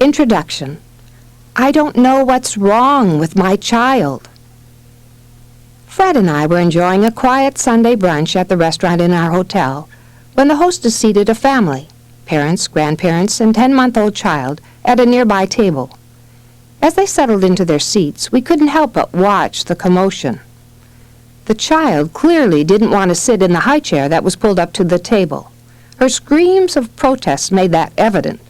Introduction. I don't know what's wrong with my child. Fred and I were enjoying a quiet Sunday brunch at the restaurant in our hotel when the hostess seated a family, parents, grandparents, and 10-month-old child, at a nearby table. As they settled into their seats, we couldn't help but watch the commotion. The child clearly didn't want to sit in the high chair that was pulled up to the table. Her screams of protest made that evident.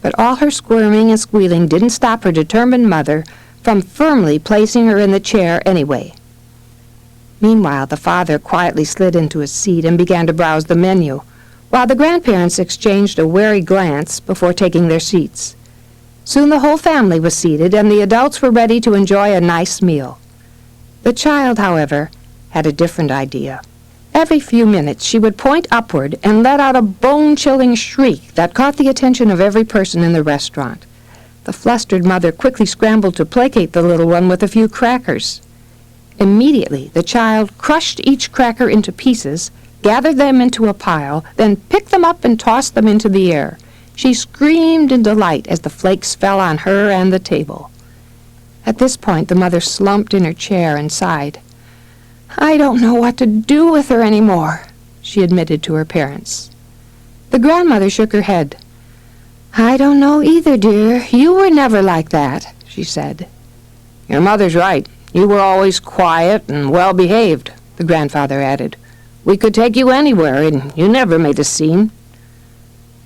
But all her squirming and squealing didn't stop her determined mother from firmly placing her in the chair anyway. Meanwhile, the father quietly slid into his seat and began to browse the menu, while the grandparents exchanged a wary glance before taking their seats. Soon the whole family was seated, and the adults were ready to enjoy a nice meal. The child, however, had a different idea. Every few minutes she would point upward and let out a bone-chilling shriek that caught the attention of every person in the restaurant. The flustered mother quickly scrambled to placate the little one with a few crackers. Immediately, the child crushed each cracker into pieces, gathered them into a pile, then picked them up and tossed them into the air. She screamed in delight as the flakes fell on her and the table. At this point, the mother slumped in her chair and sighed. "I don't know what to do with her anymore," she admitted to her parents. The grandmother shook her head. "I don't know either, dear. You were never like that," she said. "Your mother's right. You were always quiet and well-behaved," the grandfather added. "We could take you anywhere, and you never made a scene."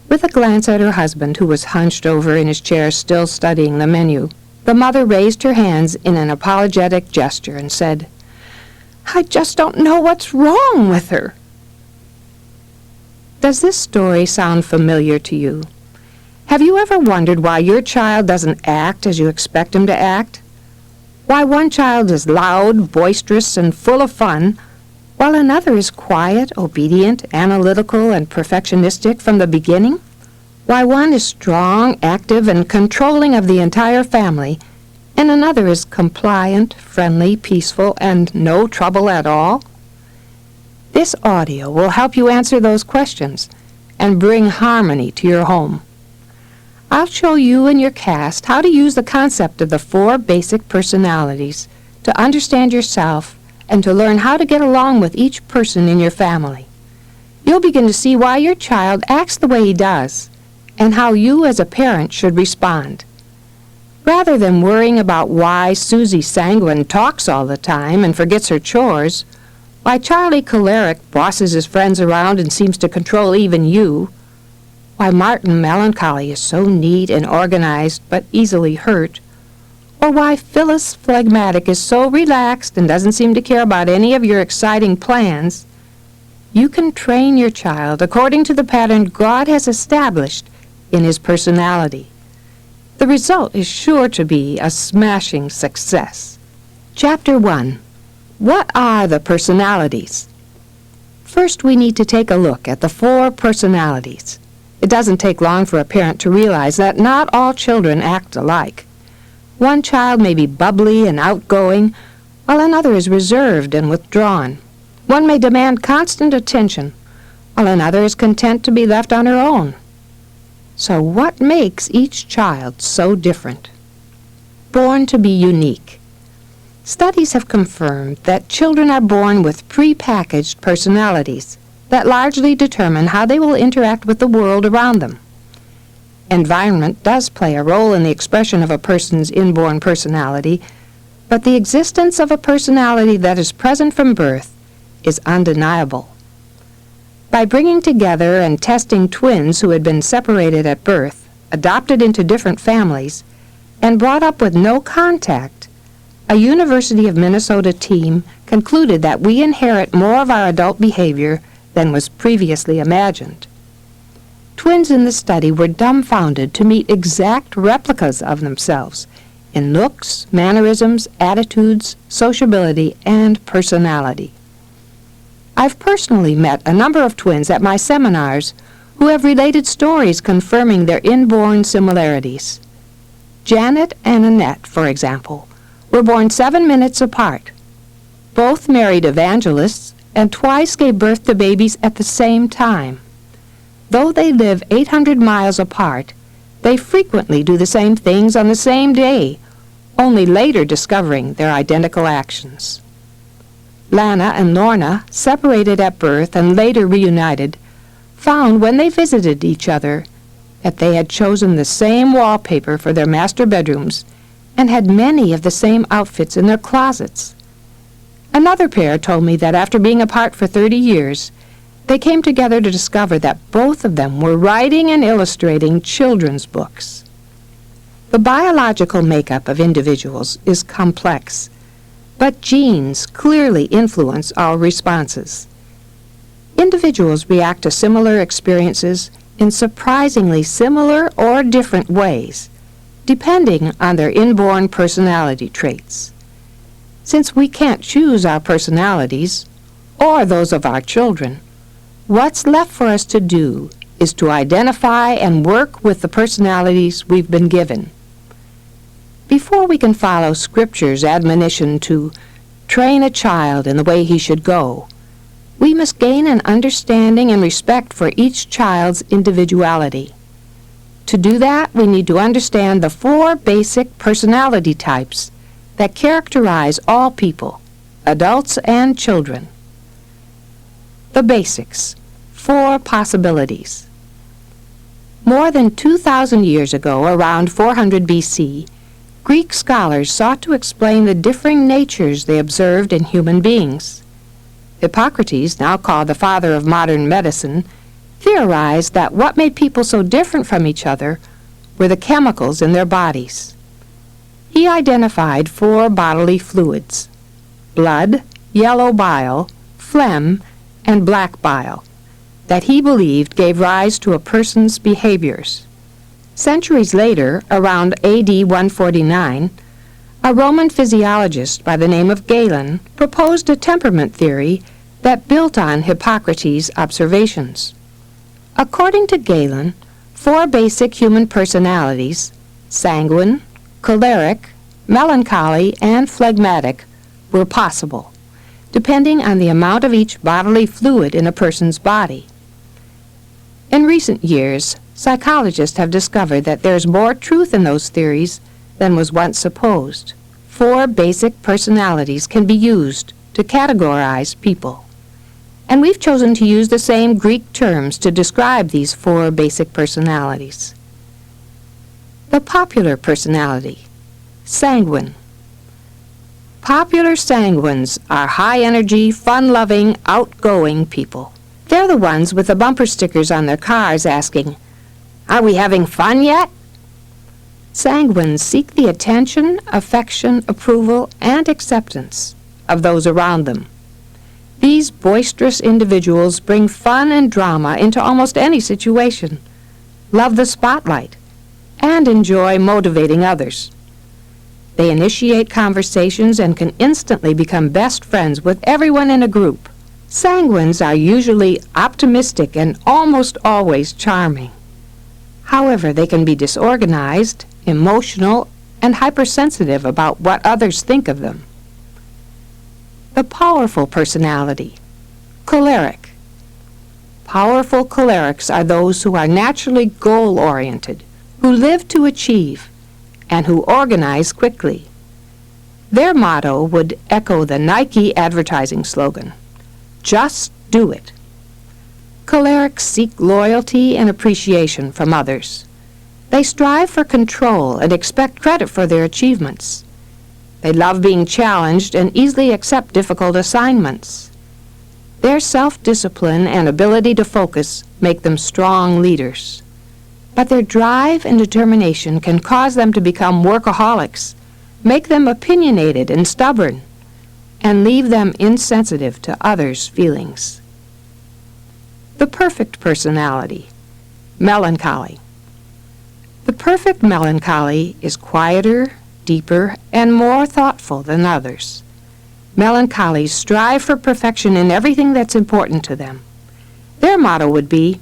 With a glance at her husband, who was hunched over in his chair still studying the menu, the mother raised her hands in an apologetic gesture and said, "I just don't know what's wrong with her." Does this story sound familiar to you? Have you ever wondered why your child doesn't act as you expect him to act? Why one child is loud, boisterous, and full of fun, while another is quiet, obedient, analytical, and perfectionistic from the beginning? Why one is strong, active, and controlling of the entire family, and another is compliant, friendly, peaceful, and no trouble at all? This audio will help you answer those questions and bring harmony to your home. I'll show you and your cast how to use the concept of the 4 basic personalities to understand yourself and to learn how to get along with each person in your family. You'll begin to see why your child acts the way he does and how you as a parent should respond. Rather than worrying about why Susie Sanguine talks all the time and forgets her chores, why Charlie Choleric bosses his friends around and seems to control even you, why Martin Melancholy is so neat and organized but easily hurt, or why Phyllis Phlegmatic is so relaxed and doesn't seem to care about any of your exciting plans, you can train your child according to the pattern God has established in his personality. The result is sure to be a smashing success. Chapter 1. What are the personalities? First, we need to take a look at the 4 personalities. It doesn't take long for a parent to realize that not all children act alike. One child may be bubbly and outgoing, while another is reserved and withdrawn. One may demand constant attention, while another is content to be left on her own. So what makes each child so different? Born to be unique. Studies have confirmed that children are born with pre-packaged personalities that largely determine how they will interact with the world around them. Environment does play a role in the expression of a person's inborn personality, but the existence of a personality that is present from birth is undeniable. By bringing together and testing twins who had been separated at birth, adopted into different families, and brought up with no contact, a University of Minnesota team concluded that we inherit more of our adult behavior than was previously imagined. Twins in the study were dumbfounded to meet exact replicas of themselves in looks, mannerisms, attitudes, sociability, and personality. I've personally met a number of twins at my seminars who have related stories confirming their inborn similarities. Janet and Annette, for example, were born 7 minutes apart. Both married evangelists and twice gave birth to babies at the same time. Though they live 800 miles apart, They frequently do the same things on the same day, only later discovering their identical actions. Lana and Lorna, separated at birth and later reunited, found when they visited each other that they had chosen the same wallpaper for their master bedrooms and had many of the same outfits in their closets. Another pair told me that after being apart for 30 years, they came together to discover that both of them were writing and illustrating children's books. The biological makeup of individuals is complex, but genes clearly influence our responses. Individuals react to similar experiences in surprisingly similar or different ways, depending on their inborn personality traits. Since we can't choose our personalities, or those of our children, what's left for us to do is to identify and work with the personalities we've been given. Before we can follow Scripture's admonition to train a child in the way he should go, we must gain an understanding and respect for each child's individuality. To do that, we need to understand the 4 basic personality types that characterize all people, adults and children. The basics, 4 possibilities. More than 2,000 years ago, around 400 BC, Greek scholars sought to explain the differing natures they observed in human beings. Hippocrates, now called the father of modern medicine, theorized that what made people so different from each other were the chemicals in their bodies. He identified 4 bodily fluids: blood, yellow bile, phlegm, and black bile, that he believed gave rise to a person's behaviors. Centuries later, around AD 149, a Roman physiologist by the name of Galen proposed a temperament theory that built on Hippocrates' observations. According to Galen, 4 basic human personalities, sanguine, choleric, melancholy, and phlegmatic, were possible, depending on the amount of each bodily fluid in a person's body. In recent years, psychologists have discovered that there's more truth in those theories than was once supposed. 4 basic personalities can be used to categorize people. And we've chosen to use the same Greek terms to describe these 4 basic personalities. The popular personality, sanguine. Popular sanguines are high-energy, fun-loving, outgoing people. They're the ones with the bumper stickers on their cars asking, "Are we having fun yet?" Sanguines seek the attention, affection, approval, and acceptance of those around them. These boisterous individuals bring fun and drama into almost any situation, love the spotlight, and enjoy motivating others. They initiate conversations and can instantly become best friends with everyone in a group. Sanguines are usually optimistic and almost always charming. However, they can be disorganized, emotional, and hypersensitive about what others think of them. The powerful personality, choleric. Powerful cholerics are those who are naturally goal-oriented, who live to achieve, and who organize quickly. Their motto would echo the Nike advertising slogan, "Just do it." Cholerics seek loyalty and appreciation from others. They strive for control and expect credit for their achievements. They love being challenged and easily accept difficult assignments. Their self-discipline and ability to focus make them strong leaders. But their drive and determination can cause them to become workaholics, make them opinionated and stubborn, and leave them insensitive to others' feelings. The perfect personality, melancholy. The perfect melancholy is quieter, deeper, and more thoughtful than others. Melancholies strive for perfection in everything that's important to them. Their motto would be,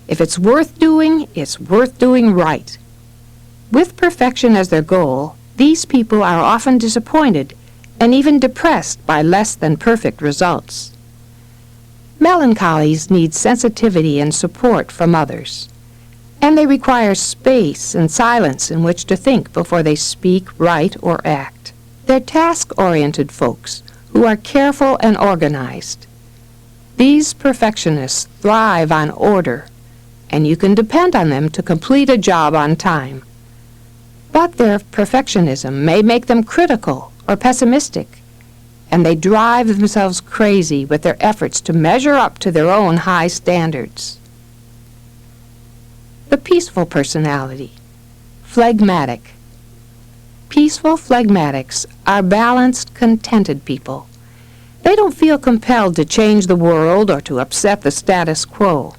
"If it's worth doing, it's worth doing right." With perfection as their goal, these people are often disappointed and even depressed by less than perfect results. Melancholies need sensitivity and support from others. and they require space and silence in which to think before they speak, write, or act. They're task-oriented folks who are careful and organized. These perfectionists thrive on order, and you can depend on them to complete a job on time. But their perfectionism may make them critical or pessimistic, and they drive themselves crazy with their efforts to measure up to their own high standards. The peaceful personality, phlegmatic. Peaceful phlegmatics are balanced, contented people. They don't feel compelled to change the world or to upset the status quo.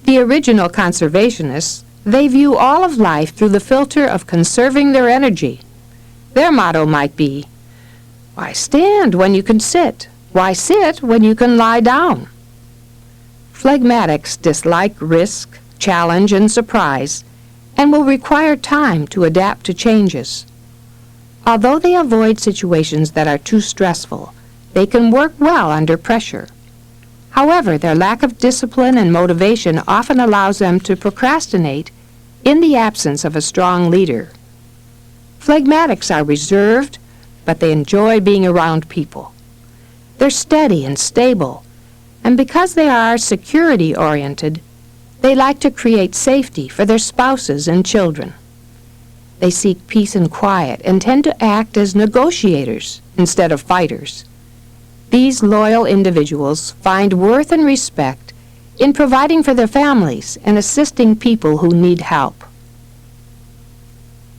The original conservationists, they view all of life through the filter of conserving their energy. Their motto might be, "Why stand when you can sit? Why sit when you can lie down?" Phlegmatics dislike risk, challenge, and surprise, and will require time to adapt to changes. Although they avoid situations that are too stressful, they can work well under pressure. However, their lack of discipline and motivation often allows them to procrastinate in the absence of a strong leader. Phlegmatics are reserved, but they enjoy being around people. They're steady and stable, and because they are security-oriented, they like to create safety for their spouses and children. They seek peace and quiet and tend to act as negotiators instead of fighters. These loyal individuals find worth and respect in providing for their families and assisting people who need help.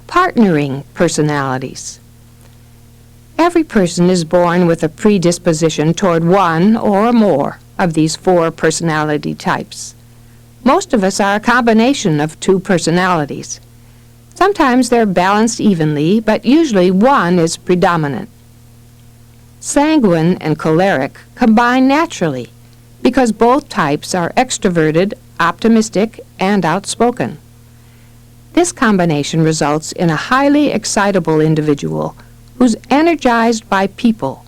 Partnering personalities. Every person is born with a predisposition toward one or more of these 4 personality types. Most of us are a combination of 2 personalities. Sometimes they're balanced evenly, but usually one is predominant. Sanguine and choleric combine naturally because both types are extroverted, optimistic, and outspoken. This combination results in a highly excitable individual who's energized by people.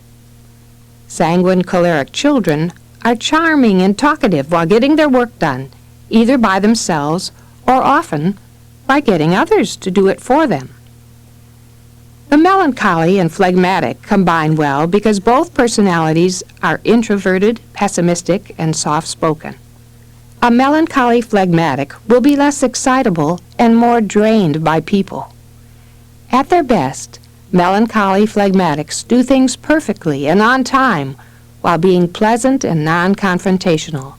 Sanguine choleric children are charming and talkative while getting their work done, either by themselves or often by getting others to do it for them. The melancholy and phlegmatic combine well because both personalities are introverted, pessimistic, and soft-spoken. A melancholy phlegmatic will be less excitable and more drained by people. At their best, melancholy phlegmatics do things perfectly and on time while being pleasant and non-confrontational.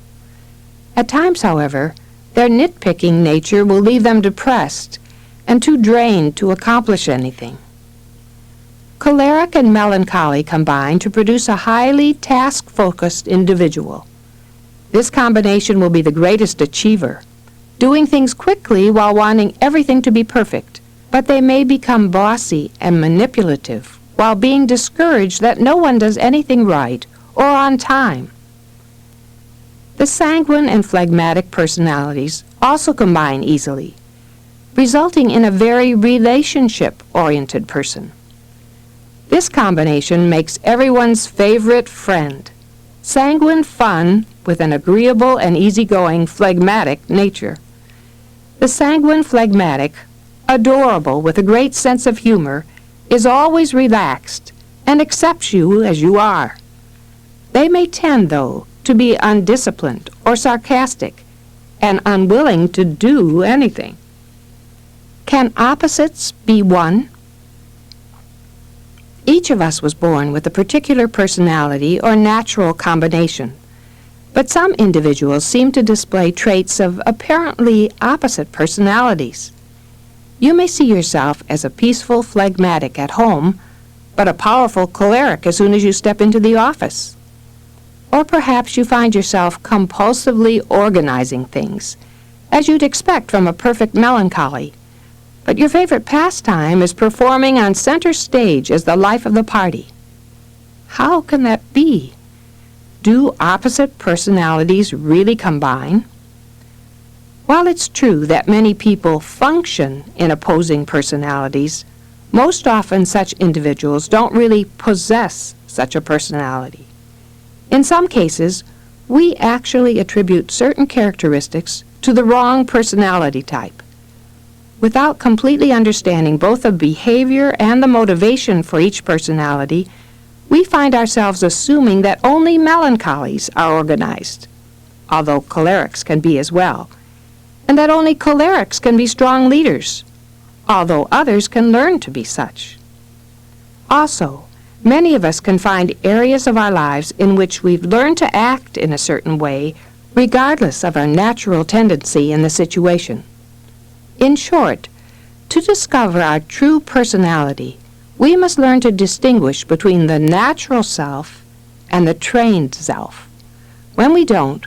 At times, however, their nitpicking nature will leave them depressed and too drained to accomplish anything. Choleric and melancholy combine to produce a highly task-focused individual. This combination will be the greatest achiever, doing things quickly while wanting everything to be perfect, but they may become bossy and manipulative while being discouraged that no one does anything right or on time. The sanguine and phlegmatic personalities also combine easily, resulting in a very relationship-oriented person. This combination makes everyone's favorite friend, sanguine fun with an agreeable and easygoing phlegmatic nature. The sanguine phlegmatic, adorable with a great sense of humor, is always relaxed and accepts you as you are. They may tend, though, to be undisciplined or sarcastic and unwilling to do anything. Can opposites be one? Each of us was born with a particular personality or natural combination, but some individuals seem to display traits of apparently opposite personalities. You may see yourself as a peaceful phlegmatic at home, but a powerful choleric as soon as you step into the office. Or perhaps you find yourself compulsively organizing things, as you'd expect from a perfect melancholy, but your favorite pastime is performing on center stage as the life of the party. How can that be? Do opposite personalities really combine? While it's true that many people function in opposing personalities, most often such individuals don't really possess such a personality. In some cases, we actually attribute certain characteristics to the wrong personality type. Without completely understanding both the behavior and the motivation for each personality, we find ourselves assuming that only melancholies are organized, although cholerics can be as well, and that only cholerics can be strong leaders, although others can learn to be such. Also, many of us can find areas of our lives in which we've learned to act in a certain way, regardless of our natural tendency in the situation. In short, to discover our true personality, we must learn to distinguish between the natural self and the trained self. When we don't,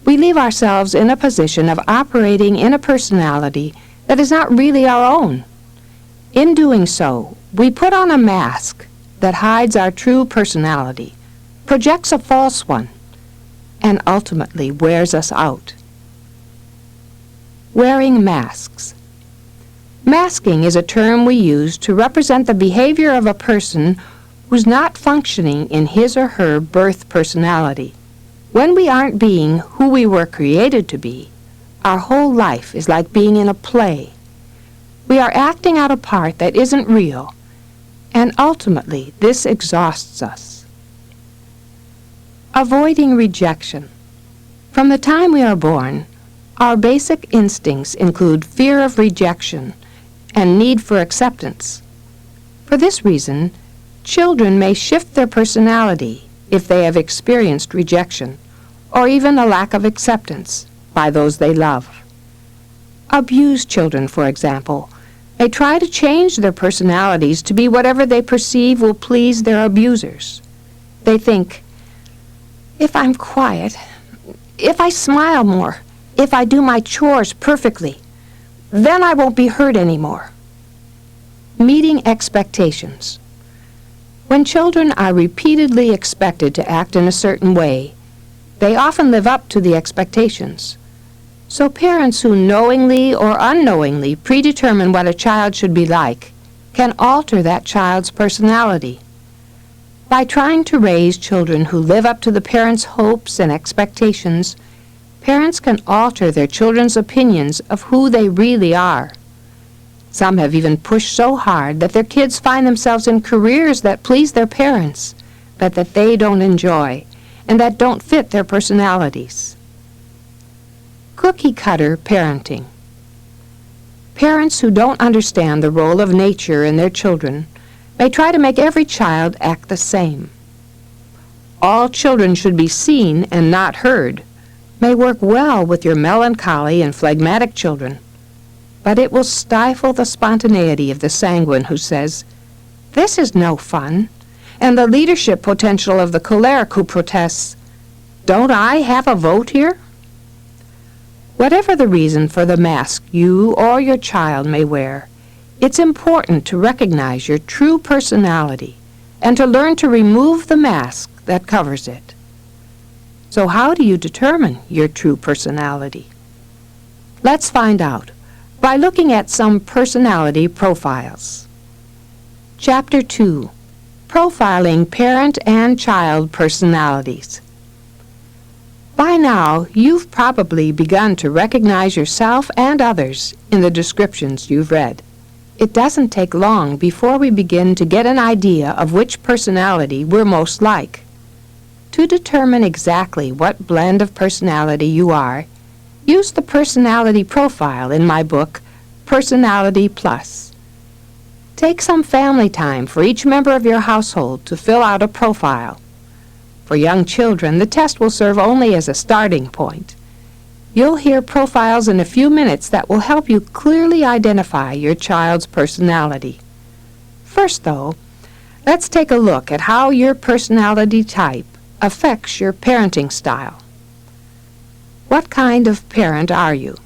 we leave ourselves in a position of operating in a personality that is not really our own. In doing so, we put on a mask that hides our true personality, projects a false one, and ultimately wears us out. Wearing masks. Masking is a term we use to represent the behavior of a person who's not functioning in his or her birth personality. When we aren't being who we were created to be, our whole life is like being in a play. We are acting out a part that isn't real, and ultimately this exhausts us. Avoiding rejection. From the time we are born, our basic instincts include fear of rejection and need for acceptance. For this reason, children may shift their personality if they have experienced rejection, or even a lack of acceptance by those they love. Abused children, for example, may try to change their personalities to be whatever they perceive will please their abusers. They think, if I'm quiet, if I smile more, if I do my chores perfectly, then I won't be hurt anymore. Meeting expectations. When children are repeatedly expected to act in a certain way, they often live up to the expectations. So parents who knowingly or unknowingly predetermine what a child should be like can alter that child's personality. By trying to raise children who live up to the parents' hopes and expectations, parents can alter their children's opinions of who they really are. Some have even pushed so hard that their kids find themselves in careers that please their parents, but that they don't enjoy, and that don't fit their personalities. Cookie-cutter parenting. Parents who don't understand the role of nature in their children may try to make every child act the same. All children should be seen and not heard may work well with your melancholy and phlegmatic children, but it will stifle the spontaneity of the sanguine who says, "This is no fun," and the leadership potential of the choleric who protests, "Don't I have a vote here?" Whatever the reason for the mask you or your child may wear, it's important to recognize your true personality and to learn to remove the mask that covers it. So how do you determine your true personality? Let's find out by looking at some personality profiles. Chapter 2. Profiling Parent and Child Personalities. By now, you've probably begun to recognize yourself and others in the descriptions you've read. It doesn't take long before we begin to get an idea of which personality we're most like. To determine exactly what blend of personality you are, use the personality profile in my book, Personality Plus. Take some family time for each member of your household to fill out a profile. For young children, the test will serve only as a starting point. You'll hear profiles in a few minutes that will help you clearly identify your child's personality. First, though, let's take a look at how your personality type affects your parenting style. What kind of parent are you?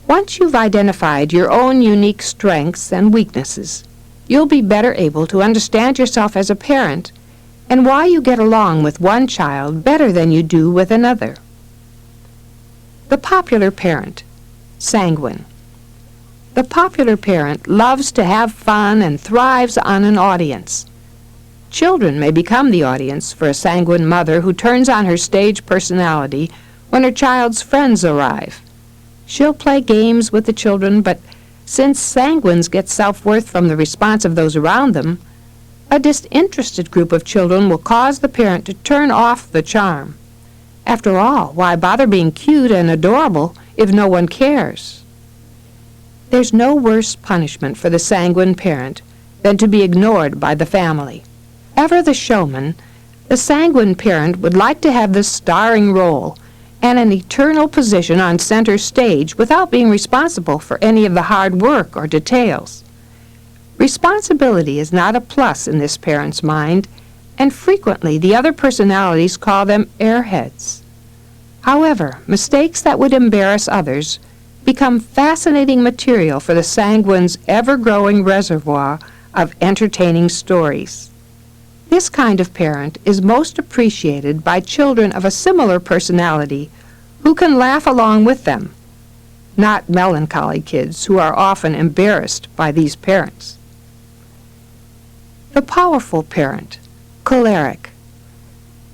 Once you've identified your own unique strengths and weaknesses, you'll be better able to understand yourself as a parent and why you get along with one child better than you do with another. The popular parent, sanguine. The popular parent loves to have fun and thrives on an audience. Children may become the audience for a sanguine mother who turns on her stage personality when her child's friends arrive. She'll play games with the children, but since sanguines get self-worth from the response of those around them, a disinterested group of children will cause the parent to turn off the charm. After all, why bother being cute and adorable if no one cares? There's no worse punishment for the sanguine parent than to be ignored by the family. Ever the showman, the sanguine parent would like to have the starring role and an eternal position on center stage without being responsible for any of the hard work or details. Responsibility is not a plus in this parent's mind, and frequently the other personalities call them airheads. However, mistakes that would embarrass others become fascinating material for the sanguine's ever-growing reservoir of entertaining stories. This kind of parent is most appreciated by children of a similar personality who can laugh along with them, not melancholy kids who are often embarrassed by these parents. The powerful parent, choleric.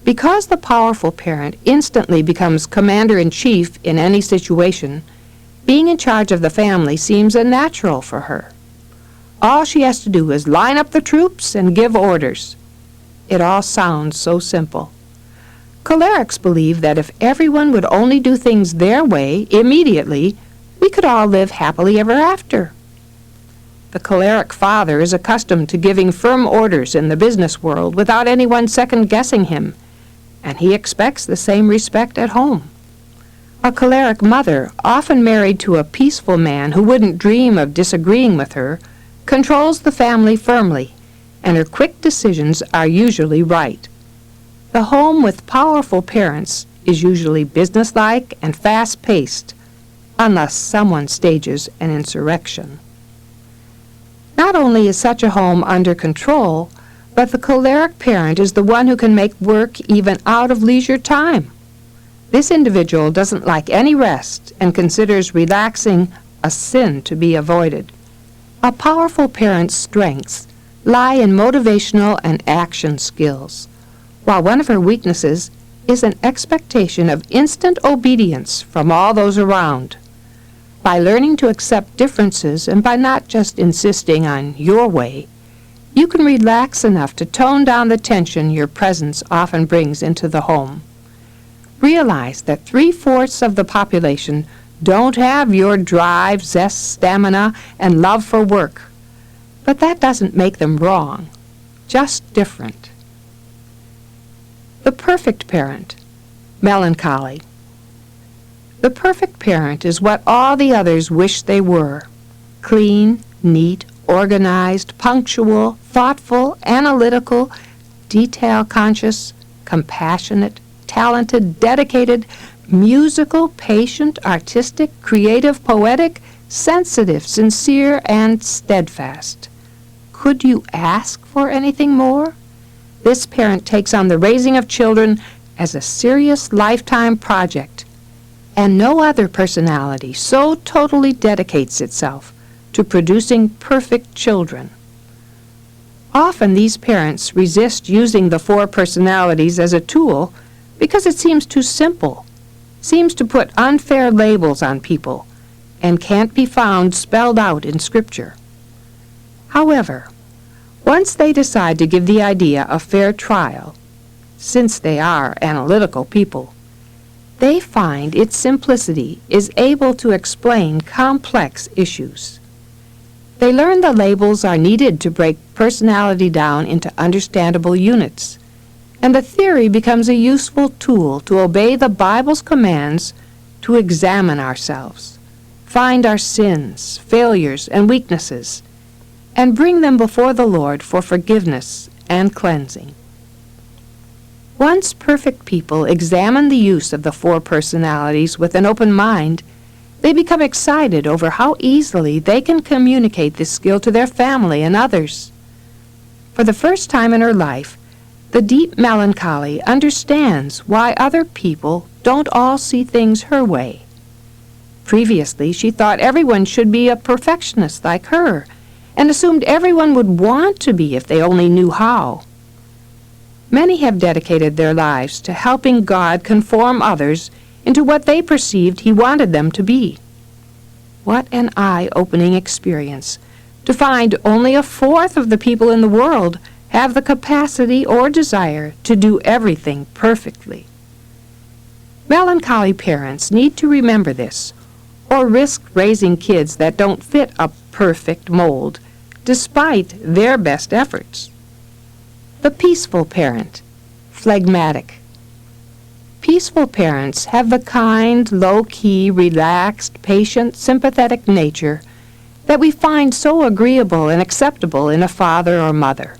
Because the powerful parent instantly becomes commander-in-chief in any situation, being in charge of the family seems unnatural for her. All she has to do is line up the troops and give orders. It all sounds so simple. Cholerics believe that if everyone would only do things their way immediately, we could all live happily ever after. The choleric father is accustomed to giving firm orders in the business world without anyone second-guessing him, and he expects the same respect at home. A choleric mother, often married to a peaceful man who wouldn't dream of disagreeing with her, controls the family firmly, and her quick decisions are usually right. The home with powerful parents is usually businesslike and fast-paced, unless someone stages an insurrection. Not only is such a home under control, but the choleric parent is the one who can make work even out of leisure time. This individual doesn't like any rest and considers relaxing a sin to be avoided. A powerful parent's strengths lie in motivational and action skills, while one of her weaknesses is an expectation of instant obedience from all those around. By learning to accept differences and by not just insisting on your way, you can relax enough to tone down the tension your presence often brings into the home. Realize that 3/4 of the population don't have your drive, zest, stamina, and love for work. But that doesn't make them wrong, just different. The perfect parent, melancholy. The perfect parent is what all the others wish they were: clean, neat, organized, punctual, thoughtful, analytical, detail-conscious, compassionate, talented, dedicated, musical, patient, artistic, creative, poetic, sensitive, sincere, and steadfast. Could you ask for anything more? This parent takes on the raising of children as a serious lifetime project, and no other personality so totally dedicates itself to producing perfect children. Often these parents resist using the 4 personalities as a tool because it seems too simple, seems to put unfair labels on people, and can't be found spelled out in Scripture. However, once they decide to give the idea a fair trial, since they are analytical people, they find its simplicity is able to explain complex issues. They learn the labels are needed to break personality down into understandable units, and the theory becomes a useful tool to obey the Bible's commands to examine ourselves, find our sins, failures, and weaknesses, and bring them before the Lord for forgiveness and cleansing. Once perfect people examine the use of the 4 personalities with an open mind, they become excited over how easily they can communicate this skill to their family and others. For the first time in her life, the deep melancholy understands why other people don't all see things her way. Previously, she thought everyone should be a perfectionist like her, and assumed everyone would want to be if they only knew how. Many have dedicated their lives to helping God conform others into what they perceived he wanted them to be. What an eye-opening experience to find only a fourth of the people in the world have the capacity or desire to do everything perfectly. Melancholy parents need to remember this, or risk raising kids that don't fit a perfect mold, despite their best efforts. The peaceful parent, phlegmatic. Peaceful parents have the kind, low-key, relaxed, patient, sympathetic nature that we find so agreeable and acceptable in a father or mother.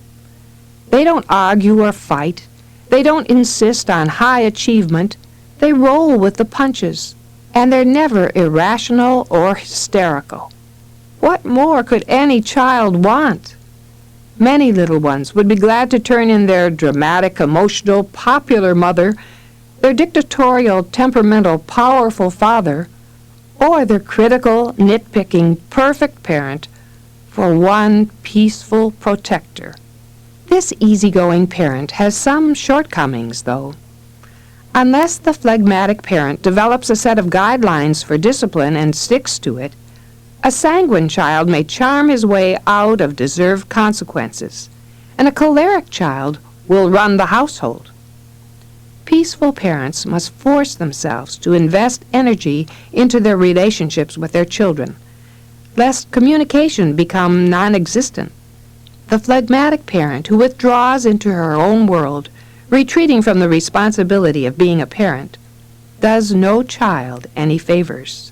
They don't argue or fight. They don't insist on high achievement. They roll with the punches, and they're never irrational or hysterical. What more could any child want? Many little ones would be glad to turn in their dramatic, emotional, popular mother, their dictatorial, temperamental, powerful father, or their critical, nitpicking, perfect parent for one peaceful protector. This easygoing parent has some shortcomings, though. Unless the phlegmatic parent develops a set of guidelines for discipline and sticks to it, a sanguine child may charm his way out of deserved consequences, and a choleric child will run the household. Peaceful parents must force themselves to invest energy into their relationships with their children, lest communication become non-existent. The phlegmatic parent who withdraws into her own world, retreating from the responsibility of being a parent, does no child any favors.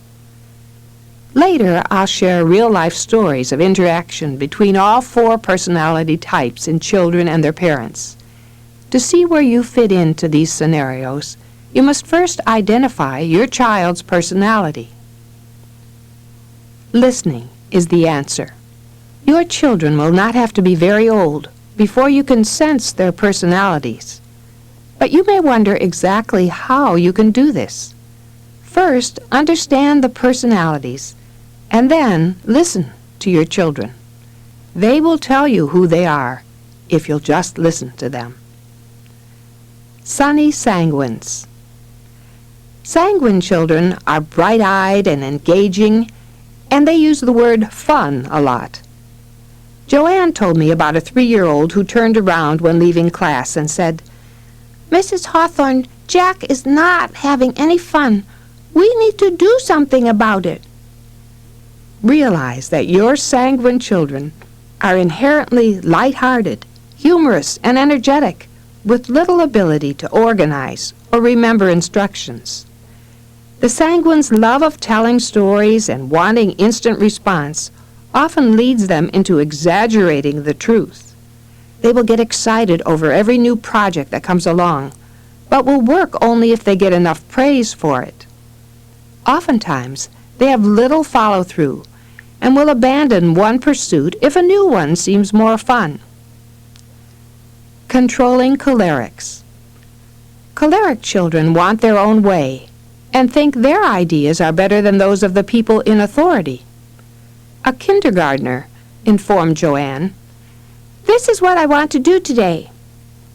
Later, I'll share real-life stories of interaction between all four personality types in children and their parents. To see where you fit into these scenarios, you must first identify your child's personality. Listening is the answer. Your children will not have to be very old before you can sense their personalities. But you may wonder exactly how you can do this. First, understand the personalities, and then listen to your children. They will tell you who they are if you'll just listen to them. Sunny sanguines. Sanguine children are bright-eyed and engaging, and they use the word fun a lot. Joanne told me about a 3-year-old who turned around when leaving class and said, "Mrs. Hawthorne, Jack is not having any fun. We need to do something about it." Realize that your sanguine children are inherently light-hearted, humorous, and energetic, with little ability to organize or remember instructions. The sanguine's love of telling stories and wanting instant response often leads them into exaggerating the truth. They will get excited over every new project that comes along, but will work only if they get enough praise for it. Oftentimes, they have little follow-through and will abandon one pursuit if a new one seems more fun. Controlling cholerics. Choleric children want their own way and think their ideas are better than those of the people in authority. A kindergartner informed Joanne, "This is what I want to do today."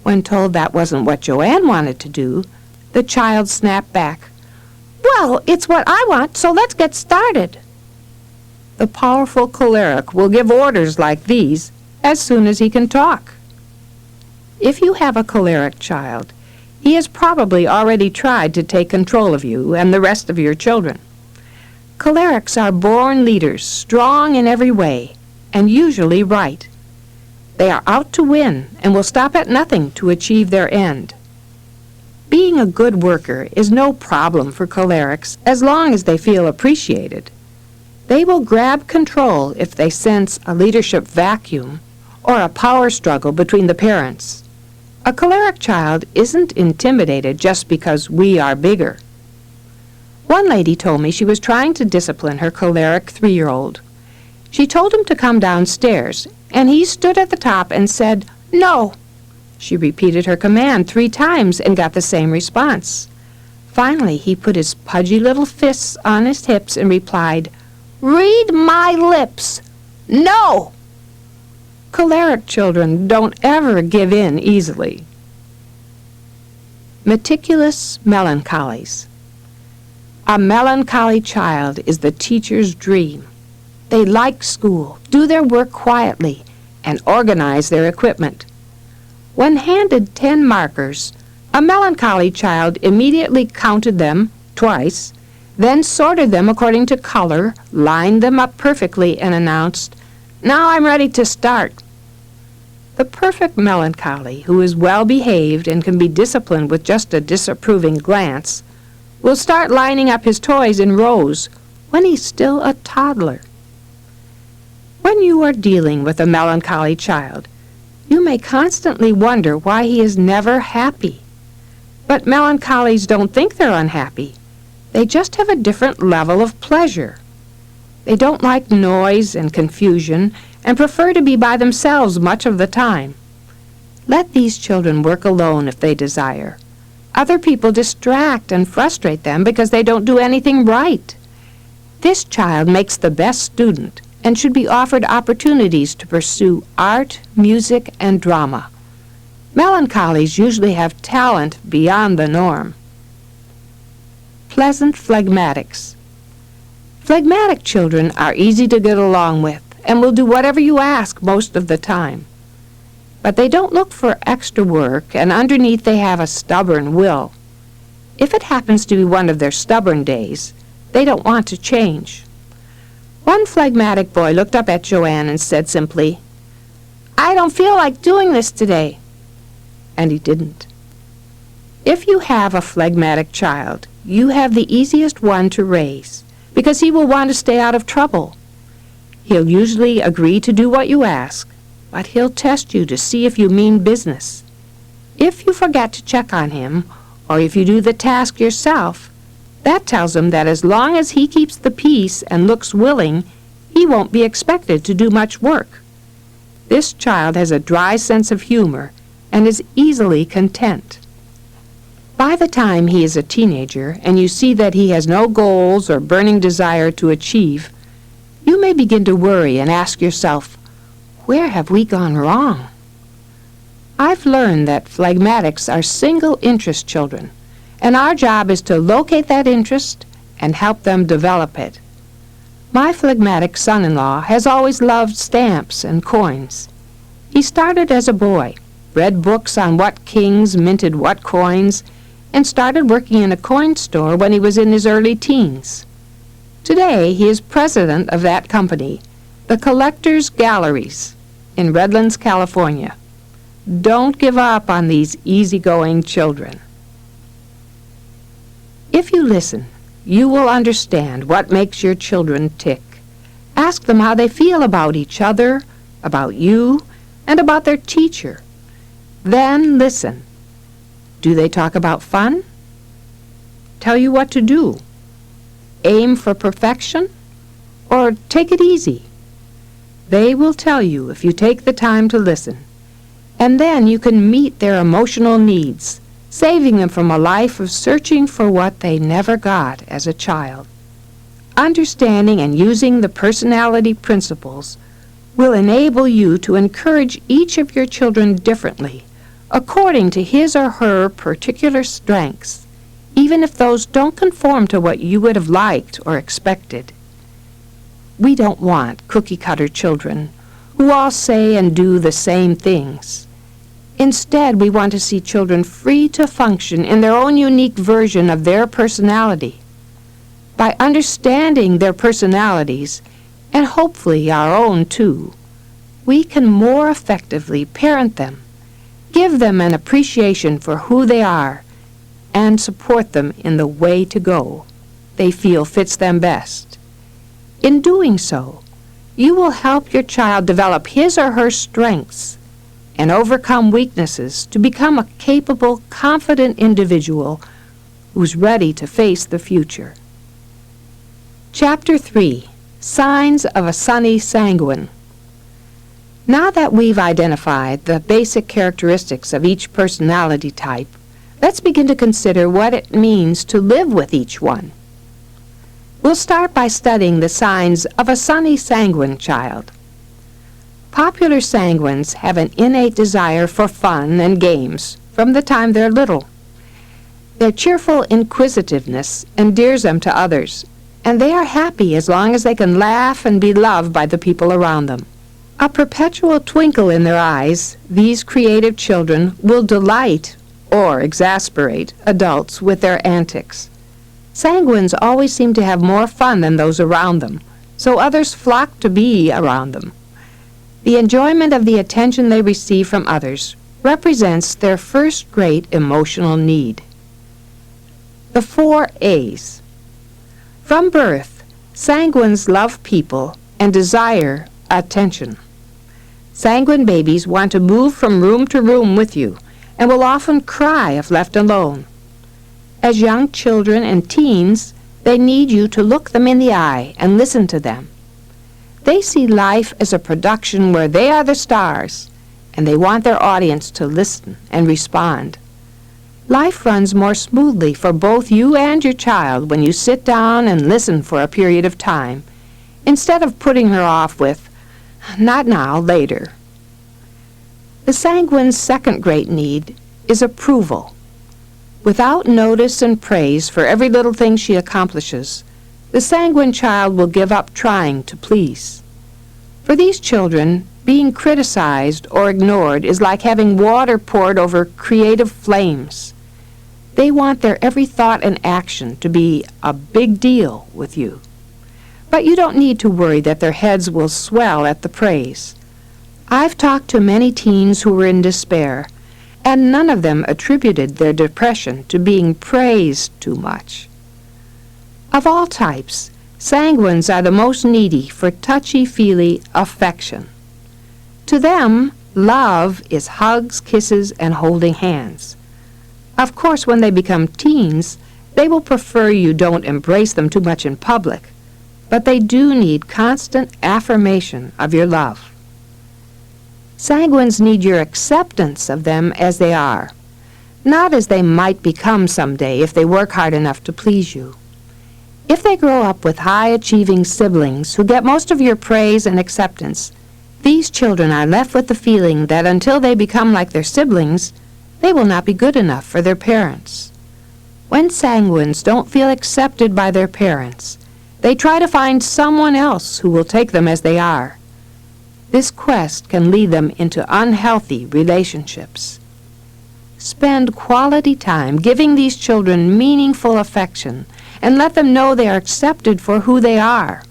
When told that wasn't what Joanne wanted to do, the child snapped back, "Well, it's what I want, so let's get started." The powerful choleric will give orders like these as soon as he can talk. If you have a choleric child, he has probably already tried to take control of you and the rest of your children. Cholerics are born leaders, strong in every way, and usually right. They are out to win and will stop at nothing to achieve their end. Being a good worker is no problem for cholerics as long as they feel appreciated. They will grab control if they sense a leadership vacuum or a power struggle between the parents. A choleric child isn't intimidated just because we are bigger. One lady told me she was trying to discipline her choleric 3-year-old. She told him to come downstairs, and he stood at the top and said, "No." She repeated her command 3 times and got the same response. Finally, he put his pudgy little fists on his hips and replied, "Read my lips. No!" Choleric children don't ever give in easily. Meticulous melancholies. A melancholy child is the teacher's dream. They like school, do their work quietly, and organize their equipment. When handed 10 markers, a melancholy child immediately counted them twice, then sorted them according to color, lined them up perfectly, and announced, "Now I'm ready to start." The perfect melancholy, who is well behaved and can be disciplined with just a disapproving glance, will start lining up his toys in rows when he's still a toddler. When you are dealing with a melancholy child, you may constantly wonder why he is never happy. But melancholies don't think they're unhappy. They just have a different level of pleasure. They don't like noise and confusion and prefer to be by themselves much of the time. Let these children work alone if they desire. Other people distract and frustrate them because they don't do anything right. This child makes the best student and should be offered opportunities to pursue art, music, and drama. Melancholies usually have talent beyond the norm. Pleasant phlegmatics. Phlegmatic children are easy to get along with and will do whatever you ask most of the time. But they don't look for extra work, and underneath they have a stubborn will. If it happens to be one of their stubborn days, they don't want to change. One phlegmatic boy looked up at Joanne and said simply, "I don't feel like doing this today." And he didn't. If you have a phlegmatic child, you have the easiest one to raise, because he will want to stay out of trouble. He'll usually agree to do what you ask, but he'll test you to see if you mean business. If you forget to check on him, or if you do the task yourself, that tells him that as long as he keeps the peace and looks willing, he won't be expected to do much work. This child has a dry sense of humor and is easily content. By the time he is a teenager and you see that he has no goals or burning desire to achieve, you may begin to worry and ask yourself, where have we gone wrong? I've learned that phlegmatics are single-interest children, and our job is to locate that interest and help them develop it. My phlegmatic son-in-law has always loved stamps and coins. He started as a boy, read books on what kings minted what coins, and started working in a coin store when he was in his early teens. Today, he is president of that company, the Collectors Galleries, in Redlands, California. Don't give up on these easygoing children. If you listen, you will understand what makes your children tick. Ask them how they feel about each other, about you, and about their teacher. Then listen. Do they talk about fun? Tell you what to do? Aim for perfection? Or take it easy? They will tell you if you take the time to listen. And then you can meet their emotional needs, saving them from a life of searching for what they never got as a child. Understanding and using the personality principles will enable you to encourage each of your children differently, according to his or her particular strengths, even if those don't conform to what you would have liked or expected. We don't want cookie-cutter children who all say and do the same things. Instead, we want to see children free to function in their own unique version of their personality. By understanding their personalities, and hopefully our own too, we can more effectively parent them, give them an appreciation for who they are, and support them in the way to go they feel fits them best. In doing so, you will help your child develop his or her strengths and overcome weaknesses to become a capable, confident individual who's ready to face the future. Chapter 3. Signs of a Sunny Sanguine. Now that we've identified the basic characteristics of each personality type, let's begin to consider what it means to live with each one. We'll start by studying the signs of a sunny sanguine child. Popular sanguines have an innate desire for fun and games from the time they're little. Their cheerful inquisitiveness endears them to others, and they are happy as long as they can laugh and be loved by the people around them. A perpetual twinkle in their eyes, these creative children will delight or exasperate adults with their antics. Sanguines always seem to have more fun than those around them, so others flock to be around them. The enjoyment of the attention they receive from others represents their first great emotional need. The 4 A's. From birth, sanguines love people and desire attention. Sanguine babies want to move from room to room with you and will often cry if left alone. As young children and teens, they need you to look them in the eye and listen to them. They see life as a production where they are the stars, and they want their audience to listen and respond. Life runs more smoothly for both you and your child when you sit down and listen for a period of time, instead of putting her off with, "Not now, later." The sanguine's second great need is approval. Without notice and praise for every little thing she accomplishes, the sanguine child will give up trying to please. For these children, being criticized or ignored is like having water poured over creative flames. They want their every thought and action to be a big deal with you. But you don't need to worry that their heads will swell at the praise. I've talked to many teens who were in despair, and none of them attributed their depression to being praised too much. Of all types, sanguines are the most needy for touchy-feely affection. To them, love is hugs, kisses, and holding hands. Of course, when they become teens, they will prefer you don't embrace them too much in public, but they do need constant affirmation of your love. Sanguines need your acceptance of them as they are, not as they might become someday if they work hard enough to please you. If they grow up with high-achieving siblings who get most of your praise and acceptance, these children are left with the feeling that until they become like their siblings, they will not be good enough for their parents. When sanguines don't feel accepted by their parents, they try to find someone else who will take them as they are. This quest can lead them into unhealthy relationships. Spend quality time giving these children meaningful affection and let them know they are accepted for who they are.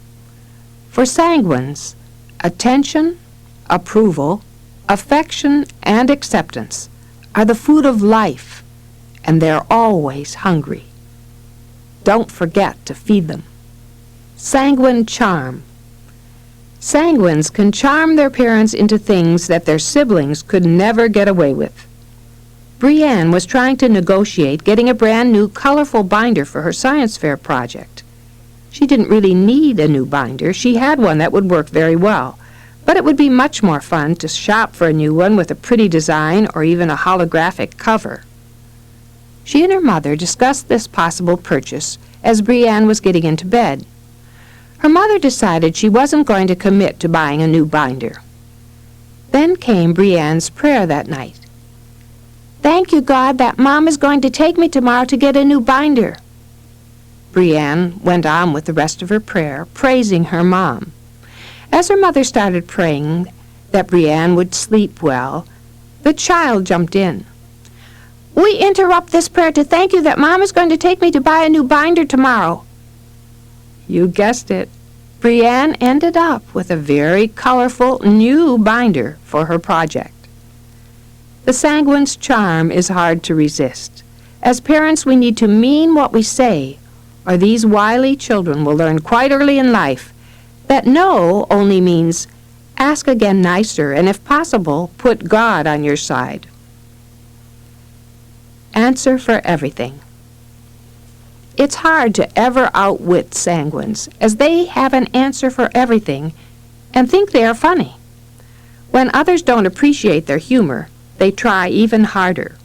For sanguines, attention, approval, affection, and acceptance are the food of life, and they're always hungry. Don't forget to feed them. Sanguine charm. Sanguines can charm their parents into things that their siblings could never get away with. Brienne was trying to negotiate getting a brand new colorful binder for her science fair project. She didn't really need a new binder. She had one that would work very well, but it would be much more fun to shop for a new one with a pretty design or even a holographic cover. She and her mother discussed this possible purchase as Brienne was getting into bed. Her mother decided she wasn't going to commit to buying a new binder. Then came Brienne's prayer that night. "Thank you, God, that Mom is going to take me tomorrow to get a new binder." Brienne went on with the rest of her prayer, praising her mom. As her mother started praying that Brienne would sleep well, the child jumped in. "We interrupt this prayer to thank you that Mom is going to take me to buy a new binder tomorrow." You guessed it. Brienne ended up with a very colorful new binder for her project. The sanguine's charm is hard to resist. As parents, we need to mean what we say, or these wily children will learn quite early in life that no only means ask again nicer, and if possible, put God on your side. Answer for everything. It's hard to ever outwit sanguines, as they have an answer for everything and think they are funny. When others don't appreciate their humor, they try even harder.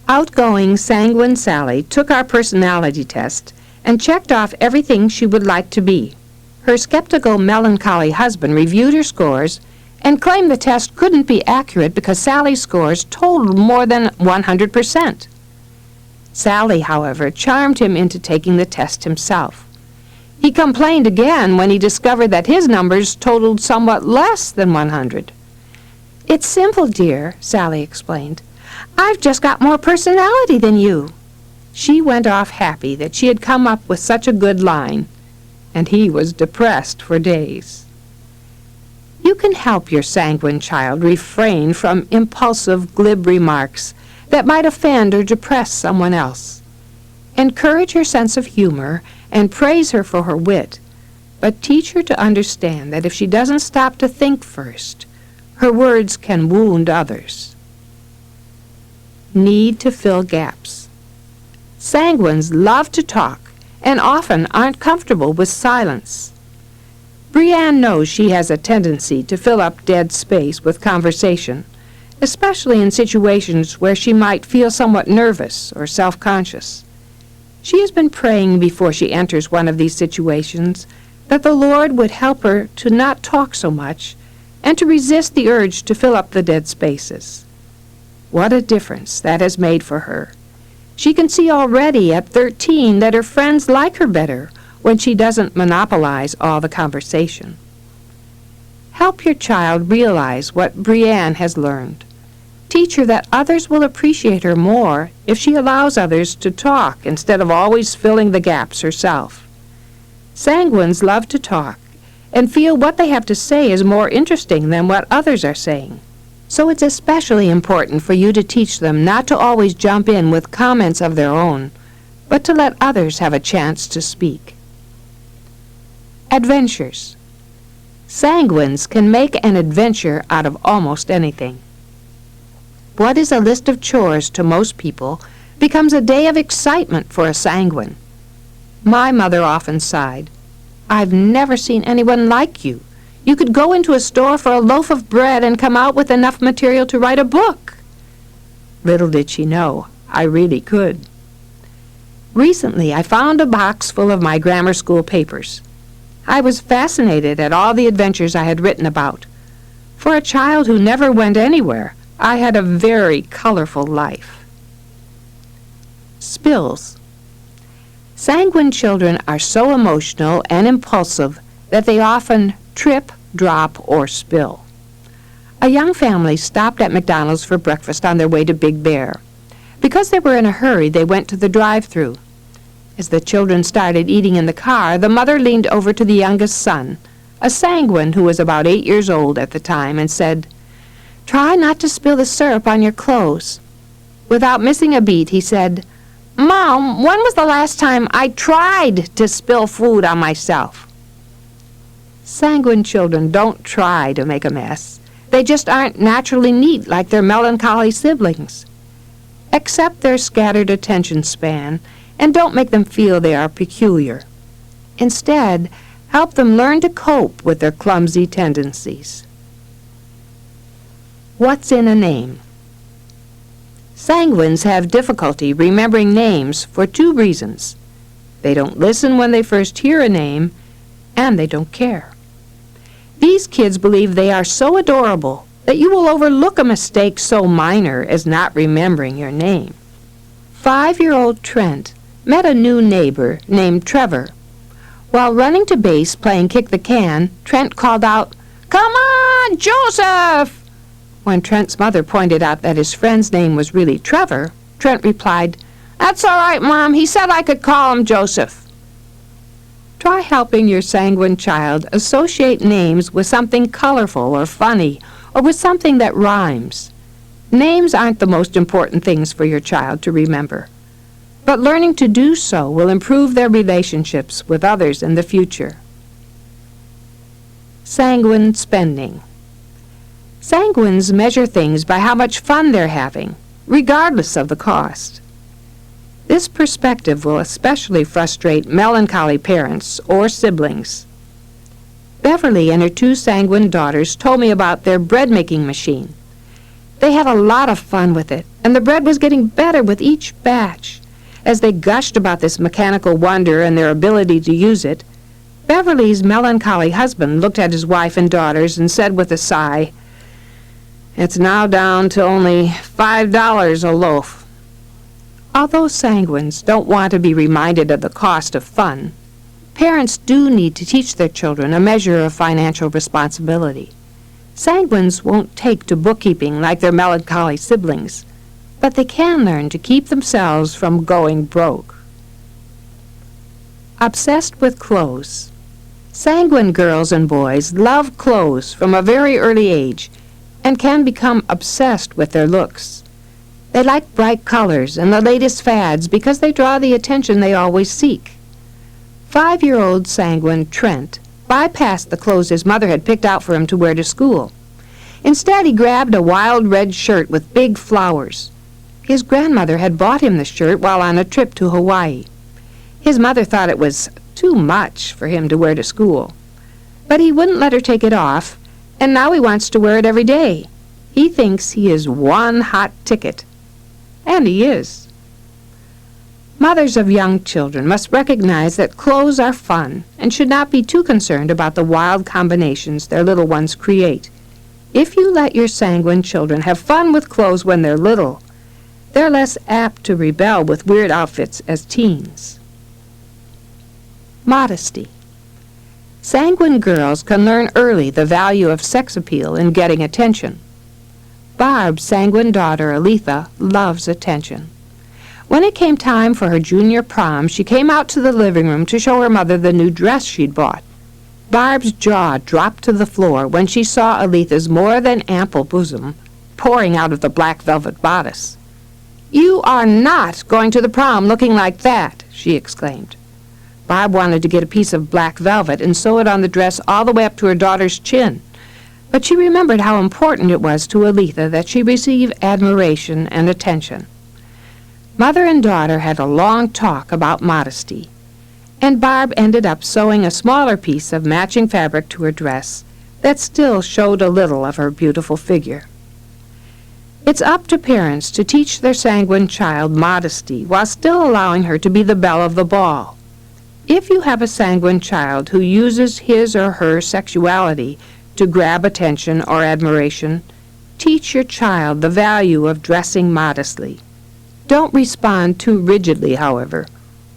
Outgoing Sanguine Sally took our personality test and checked off everything she would like to be. Her skeptical Melancholy husband reviewed her scores and claimed the test couldn't be accurate because Sally's scores totaled more than 100%. Sally, however, charmed him into taking the test himself. He complained again when he discovered that his numbers totaled somewhat less than 100. "It's simple, dear," Sally explained. "I've just got more personality than you." She went off happy that she had come up with such a good line, and he was depressed for days. You can help your sanguine child refrain from impulsive, glib remarks that might offend or depress someone else. Encourage her sense of humor and praise her for her wit, but teach her to understand that if she doesn't stop to think first, her words can wound others. Need to fill gaps. Sanguines love to talk and often aren't comfortable with silence. Brienne knows she has a tendency to fill up dead space with conversation, especially in situations where she might feel somewhat nervous or self-conscious. She has been praying before she enters one of these situations that the Lord would help her to not talk so much and to resist the urge to fill up the dead spaces. What a difference that has made for her. She can see already at 13 that her friends like her better when she doesn't monopolize all the conversation. Help your child realize what Brienne has learned. Teach her that others will appreciate her more if she allows others to talk instead of always filling the gaps herself. Sanguines love to talk and feel what they have to say is more interesting than what others are saying. So it's especially important for you to teach them not to always jump in with comments of their own, but to let others have a chance to speak. Adventures. Sanguines can make an adventure out of almost anything. What is a list of chores to most people becomes a day of excitement for a sanguine. My mother often sighed, "I've never seen anyone like you. You could go into a store for a loaf of bread and come out with enough material to write a book." Little did she know, I really could. Recently, I found a box full of my grammar school papers. I was fascinated at all the adventures I had written about. For a child who never went anywhere, I had a very colorful life. Spills. Sanguine children are so emotional and impulsive that they often trip, drop, or spill. A young family stopped at McDonald's for breakfast on their way to Big Bear. Because they were in a hurry, they went to the drive-thru. As the children started eating in the car, the mother leaned over to the youngest son, a sanguine who was about 8 years old at the time, and said, "Try not to spill the syrup on your clothes." Without missing a beat, he said, "Mom, when was the last time I tried to spill food on myself?" Sanguine children don't try to make a mess. They just aren't naturally neat like their melancholy siblings. Accept their scattered attention span and don't make them feel they are peculiar. Instead, help them learn to cope with their clumsy tendencies. What's in a name? Sanguines have difficulty remembering names for 2 reasons. They don't listen when they first hear a name, and they don't care. These kids believe they are so adorable that you will overlook a mistake so minor as not remembering your name. 5-year-old Trent met a new neighbor named Trevor. While running to base playing kick the can, Trent called out, "Come on, Joseph!" When Trent's mother pointed out that his friend's name was really Trevor, Trent replied, "That's all right, Mom. He said I could call him Joseph." Try helping your sanguine child associate names with something colorful or funny, or with something that rhymes. Names aren't the most important things for your child to remember, but learning to do so will improve their relationships with others in the future. Sanguine spending. Sanguines measure things by how much fun they're having, regardless of the cost. This perspective will especially frustrate melancholy parents or siblings. Beverly and her 2 sanguine daughters told me about their bread-making machine. They had a lot of fun with it, and the bread was getting better with each batch. As they gushed about this mechanical wonder and their ability to use it, Beverly's melancholy husband looked at his wife and daughters and said with a sigh, "It's now down to only $5 a loaf." Although sanguines don't want to be reminded of the cost of fun, parents do need to teach their children a measure of financial responsibility. Sanguines won't take to bookkeeping like their melancholy siblings, but they can learn to keep themselves from going broke. Obsessed with clothes. Sanguine girls and boys love clothes from a very early age and can become obsessed with their looks. They like bright colors and the latest fads because they draw the attention they always seek. 5-year-old sanguine Trent bypassed the clothes his mother had picked out for him to wear to school. Instead, he grabbed a wild red shirt with big flowers. His grandmother had bought him the shirt while on a trip to Hawaii. His mother thought it was too much for him to wear to school, but he wouldn't let her take it off, and now he wants to wear it every day. He thinks he is one hot ticket. And he is. Mothers of young children must recognize that clothes are fun and should not be too concerned about the wild combinations their little ones create. If you let your sanguine children have fun with clothes when they're little, they're less apt to rebel with weird outfits as teens. Modesty. Sanguine girls can learn early the value of sex appeal in getting attention. Barb's sanguine daughter, Aletha, loves attention. When it came time for her junior prom, she came out to the living room to show her mother the new dress she'd bought. Barb's jaw dropped to the floor when she saw Aletha's more than ample bosom pouring out of the black velvet bodice. "You are not going to the prom looking like that," she exclaimed. Barb wanted to get a piece of black velvet and sew it on the dress all the way up to her daughter's chin. But she remembered how important it was to Aletha that she receive admiration and attention. Mother and daughter had a long talk about modesty, and Barb ended up sewing a smaller piece of matching fabric to her dress that still showed a little of her beautiful figure. It's up to parents to teach their sanguine child modesty while still allowing her to be the belle of the ball. If you have a sanguine child who uses his or her sexuality to grab attention or admiration, teach your child the value of dressing modestly. Don't respond too rigidly, however,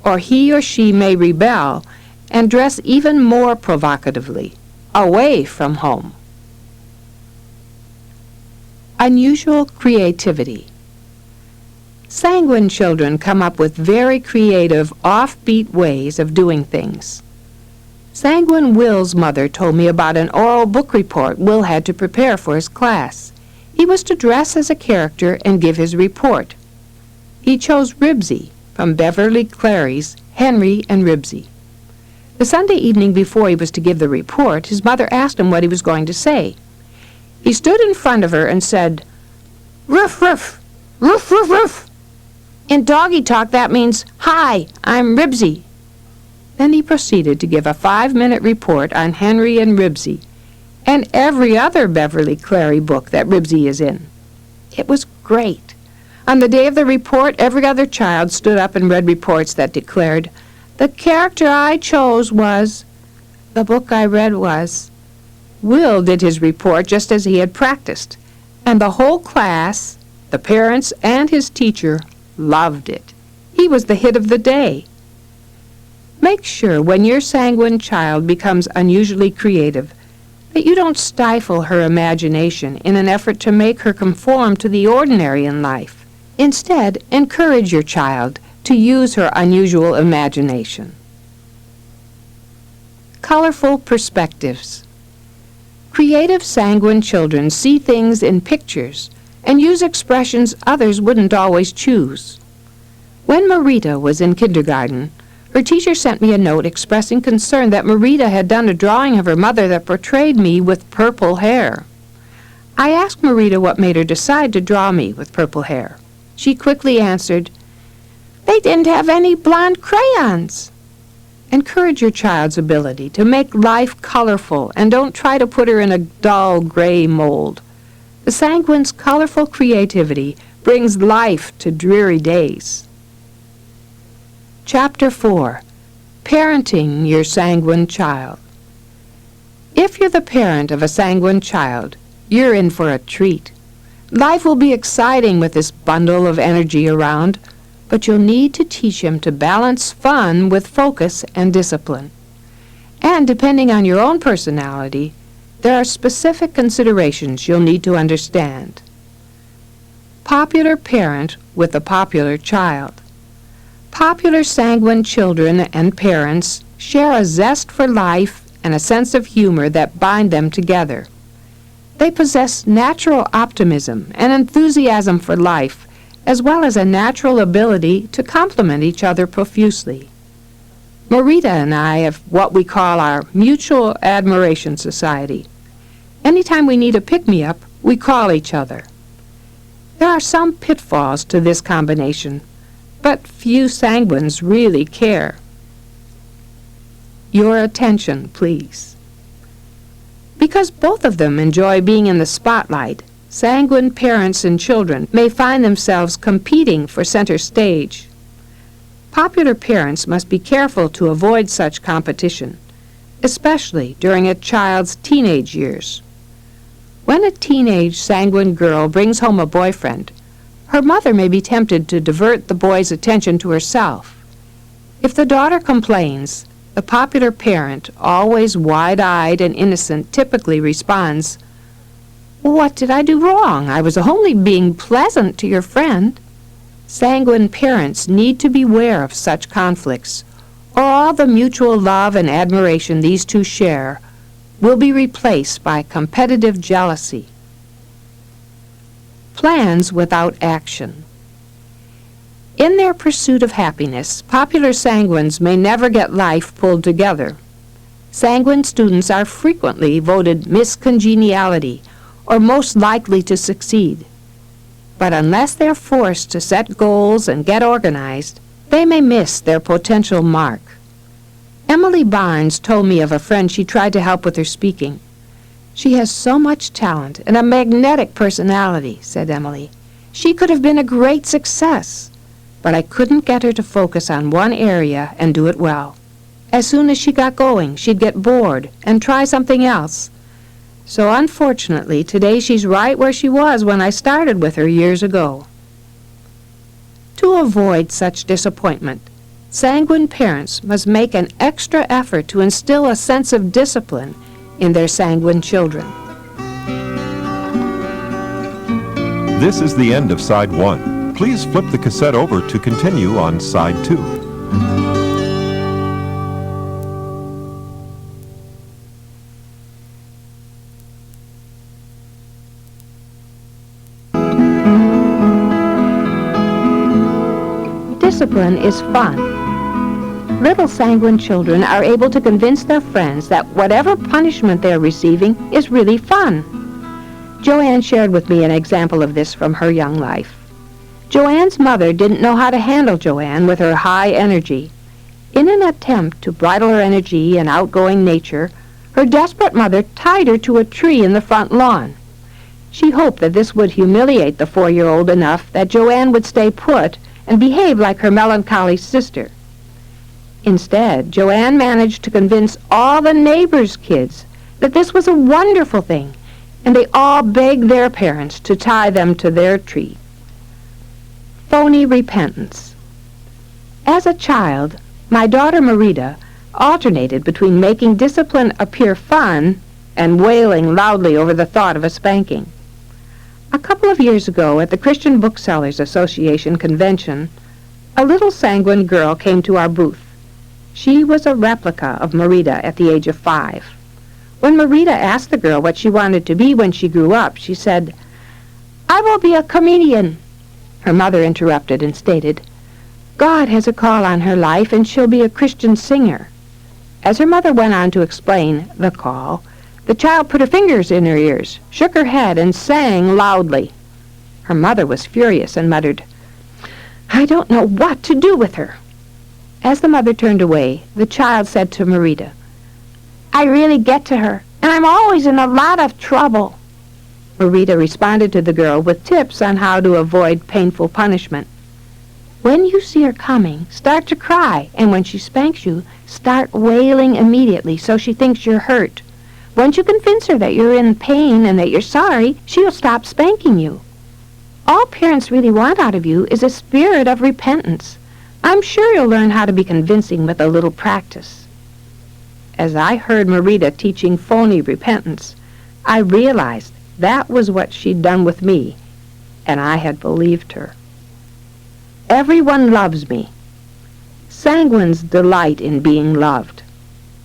or he or she may rebel and dress even more provocatively, away from home. Unusual creativity. Sanguine children come up with very creative, offbeat ways of doing things. Sanguine Will's mother told me about an oral book report Will had to prepare for his class. He was to dress as a character and give his report. He chose Ribsy from Beverly Clary's Henry and Ribsy. The Sunday evening before he was to give the report, his mother asked him what he was going to say. He stood in front of her and said, "Ruff, ruff, ruff, ruff, ruff." In doggy talk, that means, "Hi, I'm Ribsy." Then he proceeded to give a 5-minute report on Henry and Ribsy and every other Beverly Clary book that Ribsy is in. It was great. On the day of the report, every other child stood up and read reports that declared, "The character I chose was," "The book I read was." Will did his report just as he had practiced, and the whole class, the parents and his teacher, loved it. He was the hit of the day. Make sure when your sanguine child becomes unusually creative that you don't stifle her imagination in an effort to make her conform to the ordinary in life. Instead, encourage your child to use her unusual imagination. Colorful perspectives. Creative sanguine children see things in pictures and use expressions others wouldn't always choose. When Marita was in kindergarten, her teacher sent me a note expressing concern that Marita had done a drawing of her mother that portrayed me with purple hair. I asked Marita what made her decide to draw me with purple hair. She quickly answered, "They didn't have any blonde crayons." Encourage your child's ability to make life colorful and don't try to put her in a dull gray mold. The sanguine's colorful creativity brings life to dreary days. Chapter 4. Parenting Your Sanguine Child. If you're the parent of a sanguine child, you're in for a treat. Life will be exciting with this bundle of energy around, but you'll need to teach him to balance fun with focus and discipline. And depending on your own personality, there are specific considerations you'll need to understand. Popular parent with a popular child. Popular sanguine children and parents share a zest for life and a sense of humor that bind them together. They possess natural optimism and enthusiasm for life, as well as a natural ability to complement each other profusely. Marita and I have what we call our Mutual Admiration Society. Anytime we need a pick-me-up, we call each other. There are some pitfalls to this combination, but few sanguines really care. Your attention, please. Because both of them enjoy being in the spotlight, sanguine parents and children may find themselves competing for center stage. Popular parents must be careful to avoid such competition, especially during a child's teenage years. When a teenage sanguine girl brings home a boyfriend, her mother may be tempted to divert the boy's attention to herself. If the daughter complains, the popular parent, always wide-eyed and innocent, typically responds, "What did I do wrong? I was only being pleasant to your friend." Sanguine parents need to beware of such conflicts, or all the mutual love and admiration these two share will be replaced by competitive jealousy. Plans without action. In their pursuit of happiness, popular sanguines may never get life pulled together. Sanguine students are frequently voted Miss Congeniality, or most likely to succeed. But unless they're forced to set goals and get organized, they may miss their potential mark. Emily Barnes told me of a friend she tried to help with her speaking. "She has so much talent and a magnetic personality," said Emily. "She could have been a great success, but I couldn't get her to focus on one area and do it well. As soon as she got going, she'd get bored and try something else. So unfortunately, today she's right where she was when I started with her years ago." To avoid such disappointment, sanguine parents must make an extra effort to instill a sense of discipline in their sanguine children. This is the end of Side 1. Please flip the cassette over to continue on Side 2. Discipline is fun. Little sanguine children are able to convince their friends that whatever punishment they're receiving is really fun. Joanne shared with me an example of this from her young life. Joanne's mother didn't know how to handle Joanne with her high energy. In an attempt to bridle her energy and outgoing nature, her desperate mother tied her to a tree in the front lawn. She hoped that this would humiliate the 4-year-old enough that Joanne would stay put and behave like her melancholy sister. Instead, Joanne managed to convince all the neighbors' kids that this was a wonderful thing, and they all begged their parents to tie them to their tree. Phony repentance. As a child, my daughter Marita alternated between making discipline appear fun and wailing loudly over the thought of a spanking. A couple of years ago, at the Christian Booksellers Association convention, a little sanguine girl came to our booth. She was a replica of Marita at the age of 5. When Marita asked the girl what she wanted to be when she grew up, she said, "I will be a comedian." Her mother interrupted and stated, "God has a call on her life, and she'll be a Christian singer." As her mother went on to explain the call, the child put her fingers in her ears, shook her head, and sang loudly. Her mother was furious and muttered, "I don't know what to do with her." As the mother turned away, the child said to Marita, "I really get to her, and I'm always in a lot of trouble." Marita responded to the girl with tips on how to avoid painful punishment. When you see her coming, start to cry, and when she spanks you, start wailing immediately so she thinks you're hurt. Once you convince her that you're in pain and that you're sorry, she'll stop spanking you. All parents really want out of you is a spirit of repentance. I'm sure you'll learn how to be convincing with a little practice." As I heard Marita teaching phony repentance, I realized that was what she'd done with me, and I had believed her. Everyone loves me. Sanguines delight in being loved.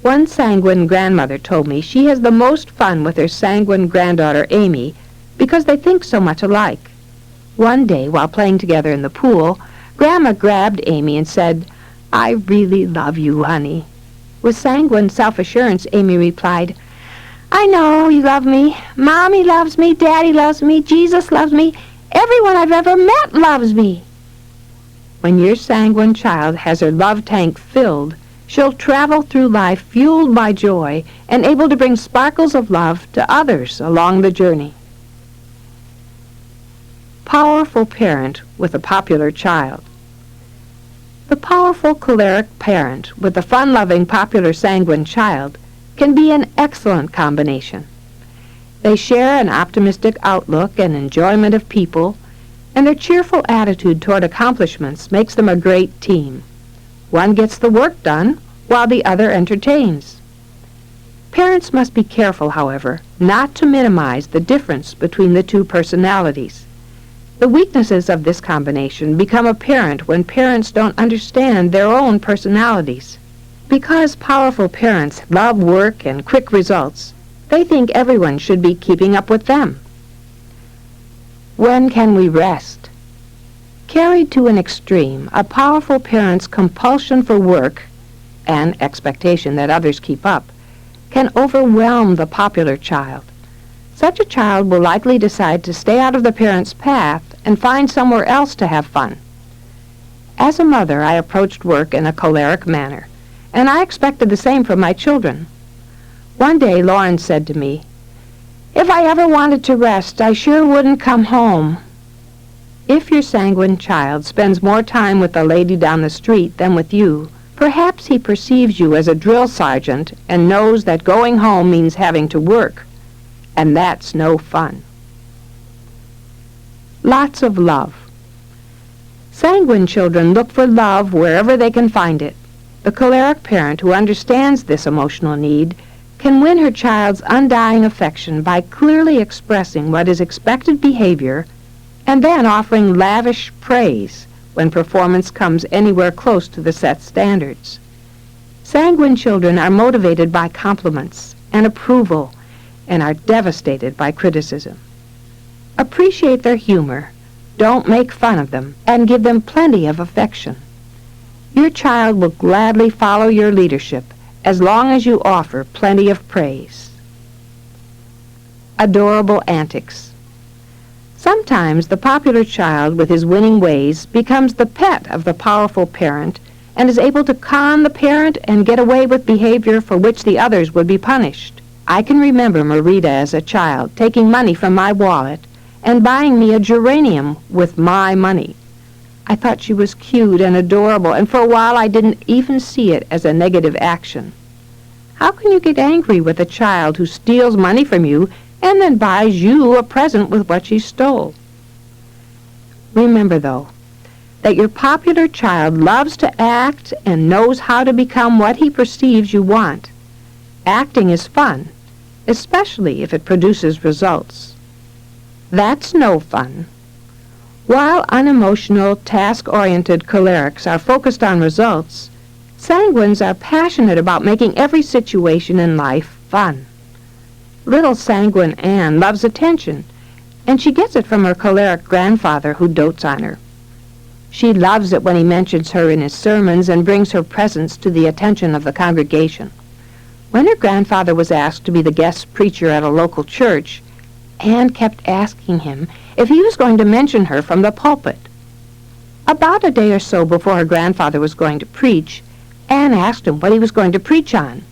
One sanguine grandmother told me she has the most fun with her sanguine granddaughter Amy because they think so much alike. One day, while playing together in the pool, Grandma grabbed Amy and said, "I really love you, honey." With sanguine self-assurance, Amy replied, "I know you love me. Mommy loves me. Daddy loves me. Jesus loves me. Everyone I've ever met loves me." When your sanguine child has her love tank filled, she'll travel through life fueled by joy and able to bring sparkles of love to others along the journey. Powerful parent with a popular child. The powerful choleric parent with the fun-loving popular sanguine child can be an excellent combination. They share an optimistic outlook and enjoyment of people, and their cheerful attitude toward accomplishments makes them a great team. One gets the work done while the other entertains. Parents must be careful, however, not to minimize the difference between the two personalities. The weaknesses of this combination become apparent when parents don't understand their own personalities. Because powerful parents love work and quick results, they think everyone should be keeping up with them. When can we rest? Carried to an extreme, a powerful parent's compulsion for work and expectation that others keep up can overwhelm the popular child. Such a child will likely decide to stay out of the parent's path and find somewhere else to have fun. As a mother, I approached work in a choleric manner, and I expected the same from my children. One day, Lauren said to me, "If I ever wanted to rest, I sure wouldn't come home." If your sanguine child spends more time with the lady down the street than with you, perhaps he perceives you as a drill sergeant and knows that going home means having to work, and that's no fun. Lots of love. Sanguine children look for love wherever they can find it. The choleric parent who understands this emotional need can win her child's undying affection by clearly expressing what is expected behavior and then offering lavish praise when performance comes anywhere close to the set standards. Sanguine children are motivated by compliments and approval and are devastated by criticism. Appreciate their humor, don't make fun of them, and give them plenty of affection. Your child will gladly follow your leadership as long as you offer plenty of praise. Adorable antics. Sometimes the popular child with his winning ways becomes the pet of the powerful parent and is able to con the parent and get away with behavior for which the others would be punished. I can remember Marita as a child taking money from my wallet and buying me a geranium with my money. I thought she was cute and adorable, and for a while I didn't even see it as a negative action. How can you get angry with a child who steals money from you and then buys you a present with what she stole? Remember, though, that your popular child loves to act and knows how to become what he perceives you want. Acting is fun, especially if it produces results. That's no fun. While unemotional, task-oriented cholerics are focused on results, sanguines are passionate about making every situation in life fun. Little sanguine Anne loves attention, and she gets it from her choleric grandfather who dotes on her. She loves it when he mentions her in his sermons and brings her presence to the attention of the congregation. When her grandfather was asked to be the guest preacher at a local church, Anne kept asking him if he was going to mention her from the pulpit. About a day or so before her grandfather was going to preach, Anne asked him what he was going to preach on.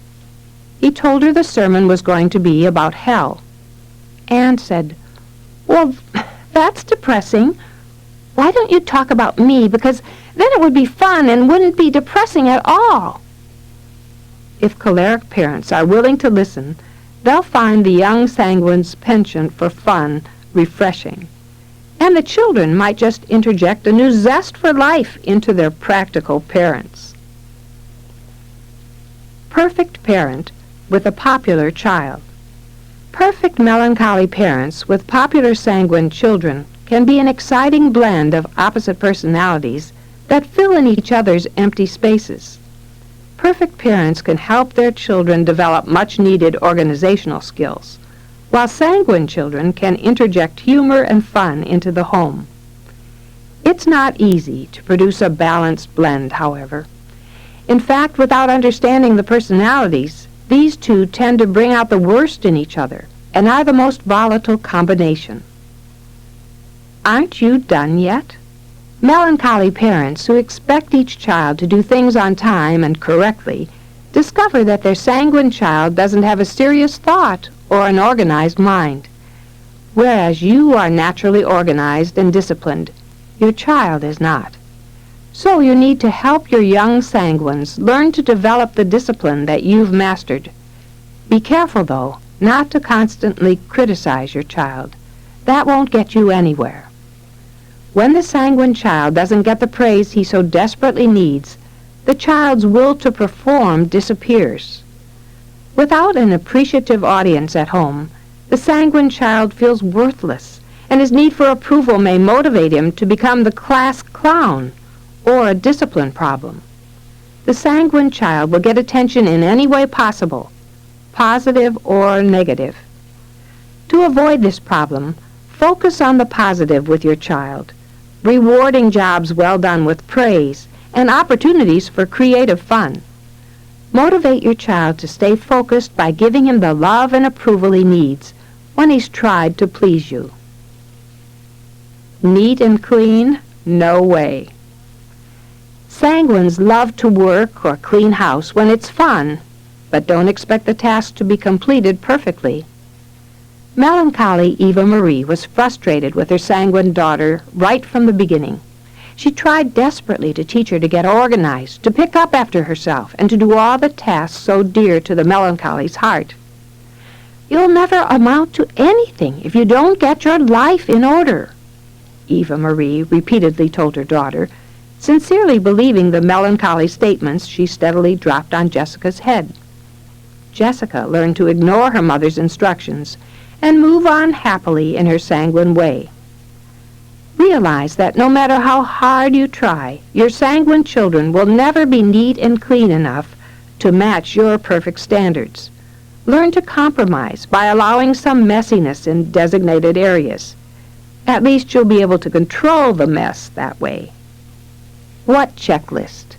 He told her the sermon was going to be about hell. Anne said, "Well, that's depressing. Why don't you talk about me, because then it would be fun and wouldn't be depressing at all." If choleric parents are willing to listen, they'll find the young sanguine's penchant for fun refreshing. And the children might just interject a new zest for life into their practical parents. Perfect parent with a popular child. Perfect melancholy parents with popular sanguine children can be an exciting blend of opposite personalities that fill in each other's empty spaces. Perfect parents can help their children develop much-needed organizational skills, while sanguine children can interject humor and fun into the home. It's not easy to produce a balanced blend, however. In fact, without understanding the personalities, these two tend to bring out the worst in each other and are the most volatile combination. Aren't you done yet? Melancholy parents who expect each child to do things on time and correctly discover that their sanguine child doesn't have a serious thought or an organized mind. Whereas you are naturally organized and disciplined, your child is not. So you need to help your young sanguines learn to develop the discipline that you've mastered. Be careful, though, not to constantly criticize your child. That won't get you anywhere. When the sanguine child doesn't get the praise he so desperately needs, the child's will to perform disappears. Without an appreciative audience at home, the sanguine child feels worthless, and his need for approval may motivate him to become the class clown or a discipline problem. The sanguine child will get attention in any way possible, positive or negative. To avoid this problem, focus on the positive with your child, rewarding jobs well done with praise and opportunities for creative fun. Motivate your child to stay focused by giving him the love and approval he needs when he's tried to please you. Neat and clean? No way. Sanguines love to work or clean house when it's fun, but don't expect the task to be completed perfectly. Melancholy Eva Marie was frustrated with her sanguine daughter right from the beginning. She tried desperately to teach her to get organized, to pick up after herself, and to do all the tasks so dear to the melancholy's heart. You'll never amount to anything if you don't get your life in order, Eva Marie repeatedly told her daughter, sincerely believing the melancholy statements she steadily dropped on Jessica's head. Jessica learned to ignore her mother's instructions and move on happily in her sanguine way. Realize that no matter how hard you try, your sanguine children will never be neat and clean enough to match your perfect standards. Learn to compromise by allowing some messiness in designated areas. At least you'll be able to control the mess that way. What checklist?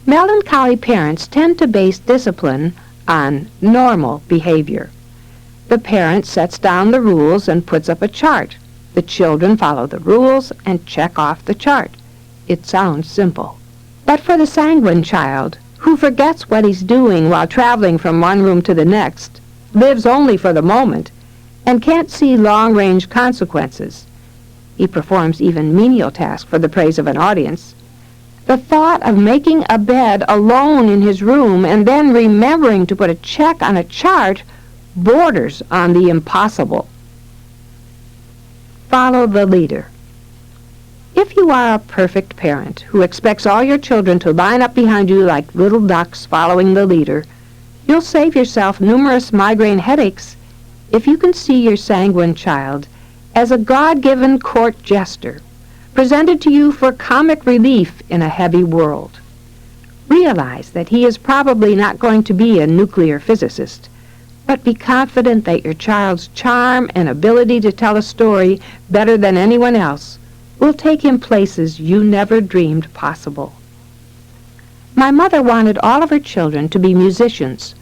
Melancholy parents tend to base discipline on normal behavior. The parent sets down the rules and puts up a chart. The children follow the rules and check off the chart. It sounds simple. But for the sanguine child, who forgets what he's doing while traveling from one room to the next, lives only for the moment, and can't see long-range consequences, he performs even menial tasks for the praise of an audience. The thought of making a bed alone in his room and then remembering to put a check on a chart borders on the impossible. Follow the leader. If you are a perfect parent who expects all your children to line up behind you like little ducks following the leader, you'll save yourself numerous migraine headaches if you can see your sanguine child as a God-given court jester, presented to you for comic relief in a heavy world. Realize that he is probably not going to be a nuclear physicist, but be confident that your child's charm and ability to tell a story better than anyone else will take him places you never dreamed possible. My mother wanted all of her children to be musicians,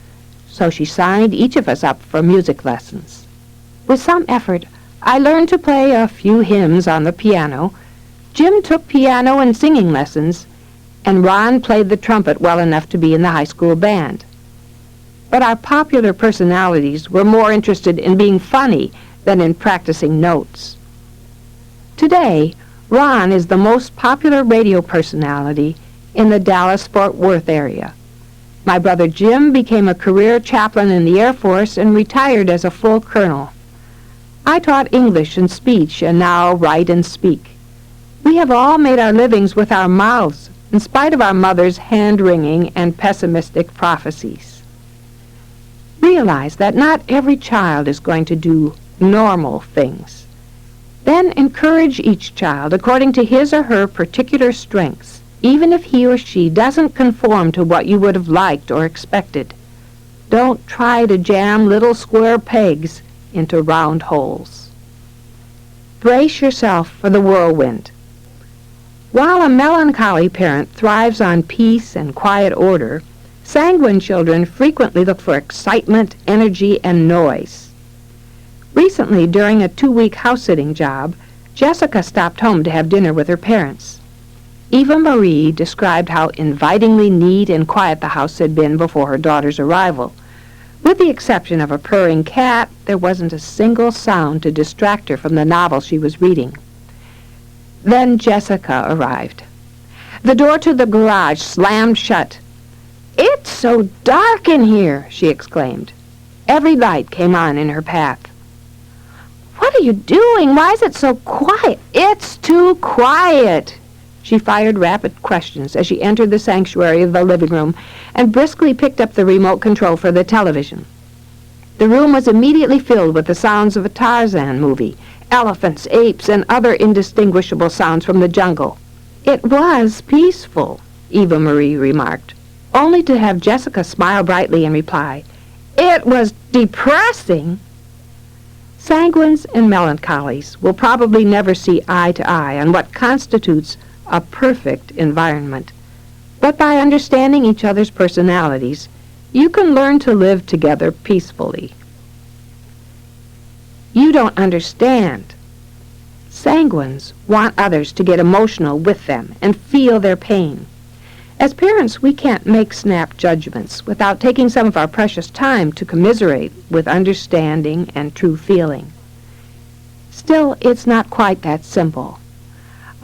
so she signed each of us up for music lessons. With some effort, I learned to play a few hymns on the piano. Jim took piano and singing lessons, and Ron played the trumpet well enough to be in the high school band. But our popular personalities were more interested in being funny than in practicing notes. Today, Ron is the most popular radio personality in the Dallas-Fort Worth area. My brother Jim became a career chaplain in the Air Force and retired as a full colonel. I taught English and speech, and now write and speak. We have all made our livings with our mouths, in spite of our mother's hand-wringing and pessimistic prophecies. Realize that not every child is going to do normal things. Then encourage each child according to his or her particular strengths, even if he or she doesn't conform to what you would have liked or expected. Don't try to jam little square pegs into round holes. Brace yourself for the whirlwind. While a melancholy parent thrives on peace and quiet order, sanguine children frequently look for excitement, energy, and noise. Recently, during a 2-week house-sitting job, Jessica stopped home to have dinner with her parents. Eva Marie described how invitingly neat and quiet the house had been before her daughter's arrival. With the exception of a purring cat, there wasn't a single sound to distract her from the novel she was reading. Then Jessica arrived. The door to the garage slammed shut. "It's so dark in here," she exclaimed. Every light came on in her path. "What are you doing? Why is it so quiet?" "It's too quiet." She fired rapid questions as she entered the sanctuary of the living room and briskly picked up the remote control for the television. The room was immediately filled with the sounds of a Tarzan movie, elephants, apes, and other indistinguishable sounds from the jungle. "It was peaceful," Eva Marie remarked, only to have Jessica smile brightly and reply, "It was depressing." Sanguines and melancholies will probably never see eye to eye on what constitutes a perfect environment. But by understanding each other's personalities, you can learn to live together peacefully. You don't understand. Sanguines want others to get emotional with them and feel their pain. As parents, we can't make snap judgments without taking some of our precious time to commiserate with understanding and true feeling. Still, it's not quite that simple.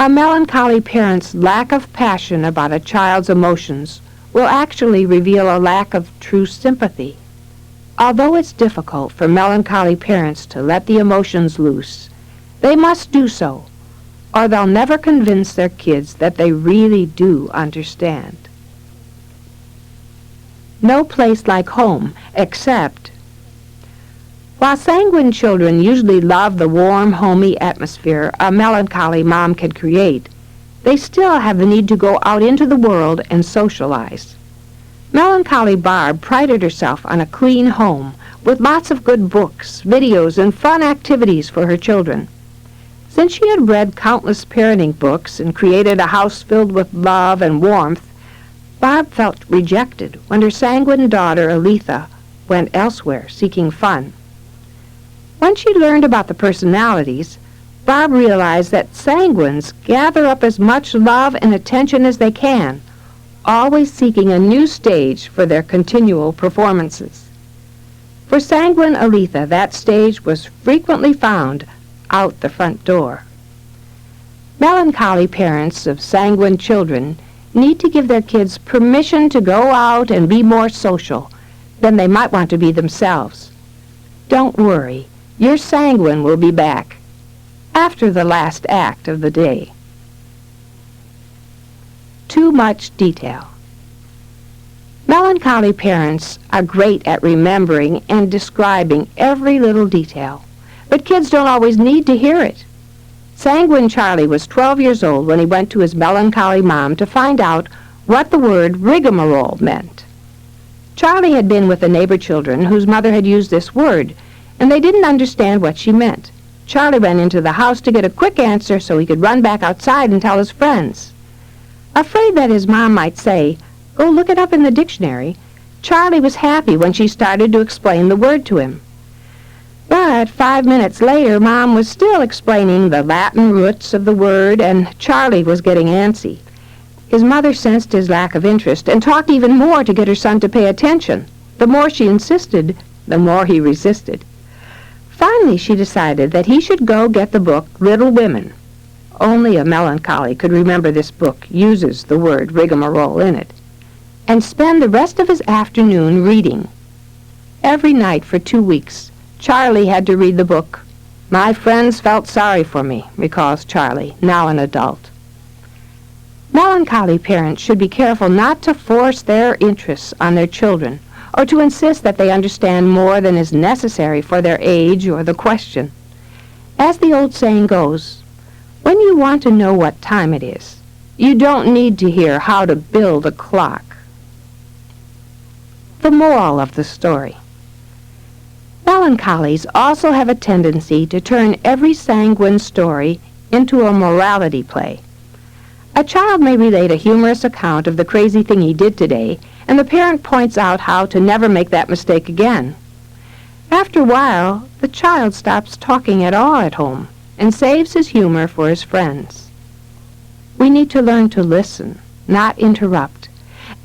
A melancholy parent's lack of passion about a child's emotions will actually reveal a lack of true sympathy. Although it's difficult for melancholy parents to let the emotions loose, they must do so, or they'll never convince their kids that they really do understand. No place like home, except... While sanguine children usually love the warm, homey atmosphere a melancholy mom can create, they still have the need to go out into the world and socialize. Melancholy Barb prided herself on a clean home with lots of good books, videos, and fun activities for her children. Since she had read countless parenting books and created a house filled with love and warmth, Barb felt rejected when her sanguine daughter, Aletha, went elsewhere seeking fun. When she learned about the personalities, Barb realized that sanguines gather up as much love and attention as they can, always seeking a new stage for their continual performances. For sanguine Aletha, that stage was frequently found out the front door. Melancholy parents of sanguine children need to give their kids permission to go out and be more social than they might want to be themselves. Don't worry, your sanguine will be back after the last act of the day. Too much detail. Melancholy parents are great at remembering and describing every little detail, but kids don't always need to hear it. Sanguine Charlie was 12 years old when he went to his melancholy mom to find out what the word rigmarole meant. Charlie had been with the neighbor children whose mother had used this word, and they didn't understand what she meant. Charlie ran into the house to get a quick answer so he could run back outside and tell his friends. Afraid that his mom might say, "Go look it up in the dictionary," Charlie was happy when she started to explain the word to him. But 5 minutes later, Mom was still explaining the Latin roots of the word, and Charlie was getting antsy. His mother sensed his lack of interest and talked even more to get her son to pay attention. The more she insisted, the more he resisted. Finally, she decided that he should go get the book Little Women. Only a melancholy could remember this book uses the word rigmarole in it, and spend the rest of his afternoon reading. Every night for 2 weeks, Charlie had to read the book My friends felt sorry for me, recalls Charlie, now an adult. Melancholy parents should be careful not to force their interests on their children or to insist that they understand more than is necessary for their age or the question. As the old saying goes, when you want to know what time it is, you don't need to hear how to build a clock. The moral of the story. Melancholies also have a tendency to turn every sanguine story into a morality play. A child may relate a humorous account of the crazy thing he did today, and the parent points out how to never make that mistake again. After a while, the child stops talking at all at home and saves his humor for his friends. We need to learn to listen, not interrupt,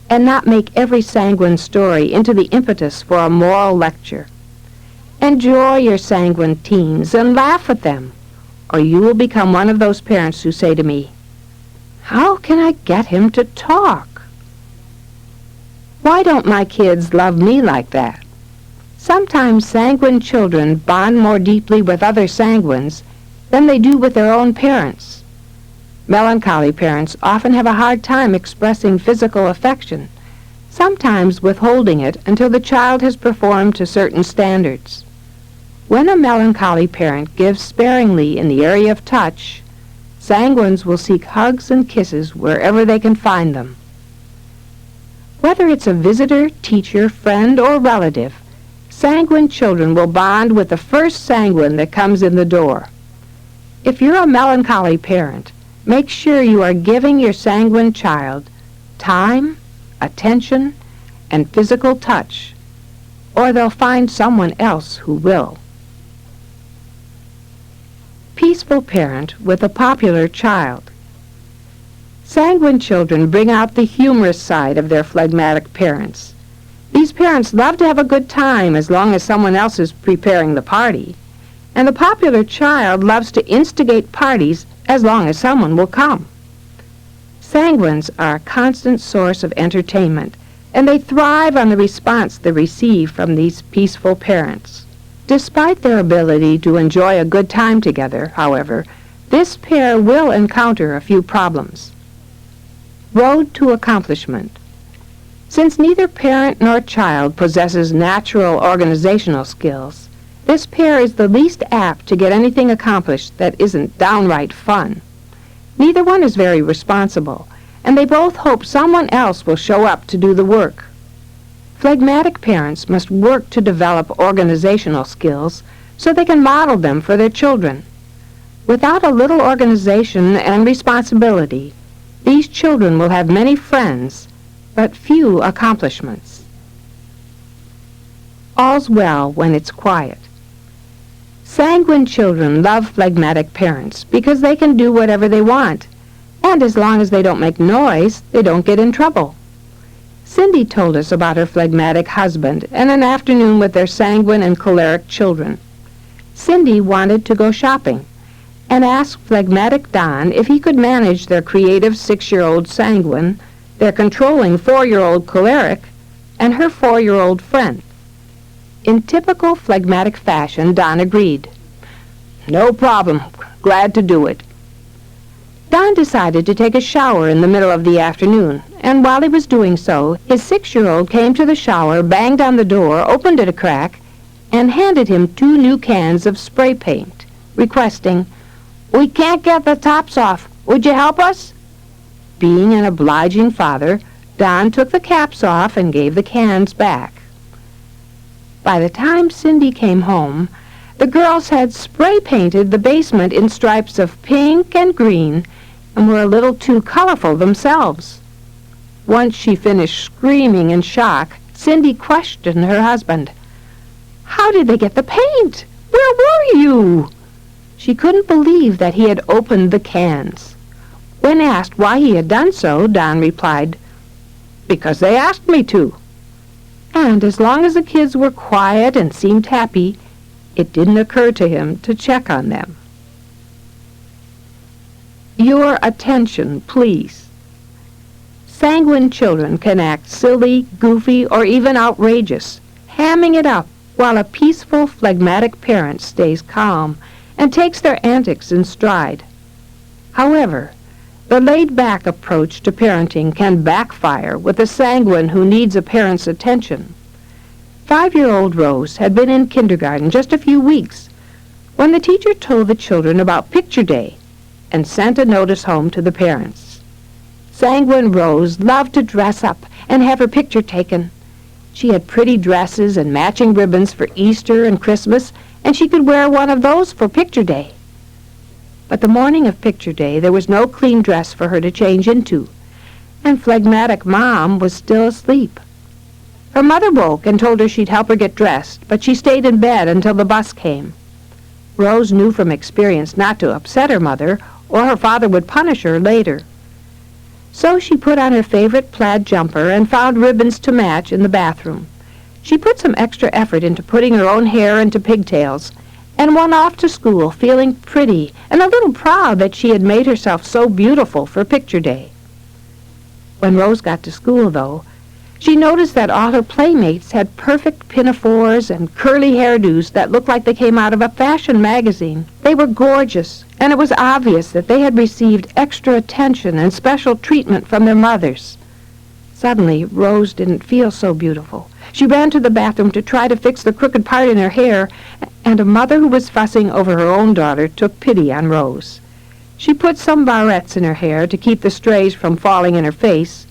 and not make every sanguine story into the impetus for a moral lecture. Enjoy your sanguine teens and laugh at them, or you will become one of those parents who say to me, "How can I get him to talk? Why don't my kids love me like that?" Sometimes sanguine children bond more deeply with other sanguines than they do with their own parents. Melancholy parents often have a hard time expressing physical affection, sometimes withholding it until the child has performed to certain standards. When a melancholy parent gives sparingly in the area of touch, sanguines will seek hugs and kisses wherever they can find them. Whether it's a visitor, teacher, friend, or relative, sanguine children will bond with the first sanguine that comes in the door. If you're a melancholy parent, make sure you are giving your sanguine child time, attention, and physical touch, or they'll find someone else who will. Peaceful parent with a popular child. Sanguine children bring out the humorous side of their phlegmatic parents. These parents love to have a good time as long as someone else is preparing the party, and the popular child loves to instigate parties as long as someone will come. Sanguines are a constant source of entertainment, and they thrive on the response they receive from these peaceful parents. Despite their ability to enjoy a good time together, however, this pair will encounter a few problems. Road to accomplishment. Since neither parent nor child possesses natural organizational skills, this pair is the least apt to get anything accomplished that isn't downright fun. Neither one is very responsible, and they both hope someone else will show up to do the work. Phlegmatic parents must work to develop organizational skills so they can model them for their children. Without a little organization and responsibility, these children will have many friends, but few accomplishments. All's well when it's quiet. Sanguine children love phlegmatic parents because they can do whatever they want, and as long as they don't make noise, they don't get in trouble. Cindy told us about her phlegmatic husband and an afternoon with their sanguine and choleric children. Cindy wanted to go shopping and asked phlegmatic Don if he could manage their creative 6-year-old sanguine, their controlling 4-year-old choleric, and her 4-year-old friend. In typical phlegmatic fashion, Don agreed. "No problem. Glad to do it." Don decided to take a shower in the middle of the afternoon, and while he was doing so, his 6-year-old came to the shower, banged on the door, opened it a crack, and handed him 2 new cans of spray paint, requesting, "We can't get the tops off. Would you help us?" Being an obliging father, Don took the caps off and gave the cans back. By the time Cindy came home, the girls had spray painted the basement in stripes of pink and green and were a little too colorful themselves. Once she finished screaming in shock, Cindy questioned her husband. "How did they get the paint? Where were you?" She couldn't believe that he had opened the cans. When asked why he had done so, Don replied, "Because they asked me to." And as long as the kids were quiet and seemed happy, it didn't occur to him to check on them. Your attention, please. Sanguine children can act silly, goofy, or even outrageous, hamming it up while a peaceful, phlegmatic parent stays calm and takes their antics in stride. However, the laid-back approach to parenting can backfire with a sanguine who needs a parent's attention. 5-year-old Rose had been in kindergarten just a few weeks when the teacher told the children about Picture Day and sent a notice home to the parents. Sanguine Rose loved to dress up and have her picture taken. She had pretty dresses and matching ribbons for Easter and Christmas, and she could wear one of those for Picture Day. But the morning of Picture Day, there was no clean dress for her to change into, and Phlegmatic Mom was still asleep. Her mother woke and told her she'd help her get dressed, but she stayed in bed until the bus came. Rose knew from experience not to upset her mother, or her father would punish her later. So she put on her favorite plaid jumper and found ribbons to match in the bathroom. She put some extra effort into putting her own hair into pigtails, and went off to school feeling pretty and a little proud that she had made herself so beautiful for Picture Day. When Rose got to school, though, she noticed that all her playmates had perfect pinafores and curly hairdos that looked like they came out of a fashion magazine. They were gorgeous, and it was obvious that they had received extra attention and special treatment from their mothers. Suddenly, Rose didn't feel so beautiful. She ran to the bathroom to try to fix the crooked part in her hair, and a mother who was fussing over her own daughter took pity on Rose. She put some barrettes in her hair to keep the strays from falling in her face,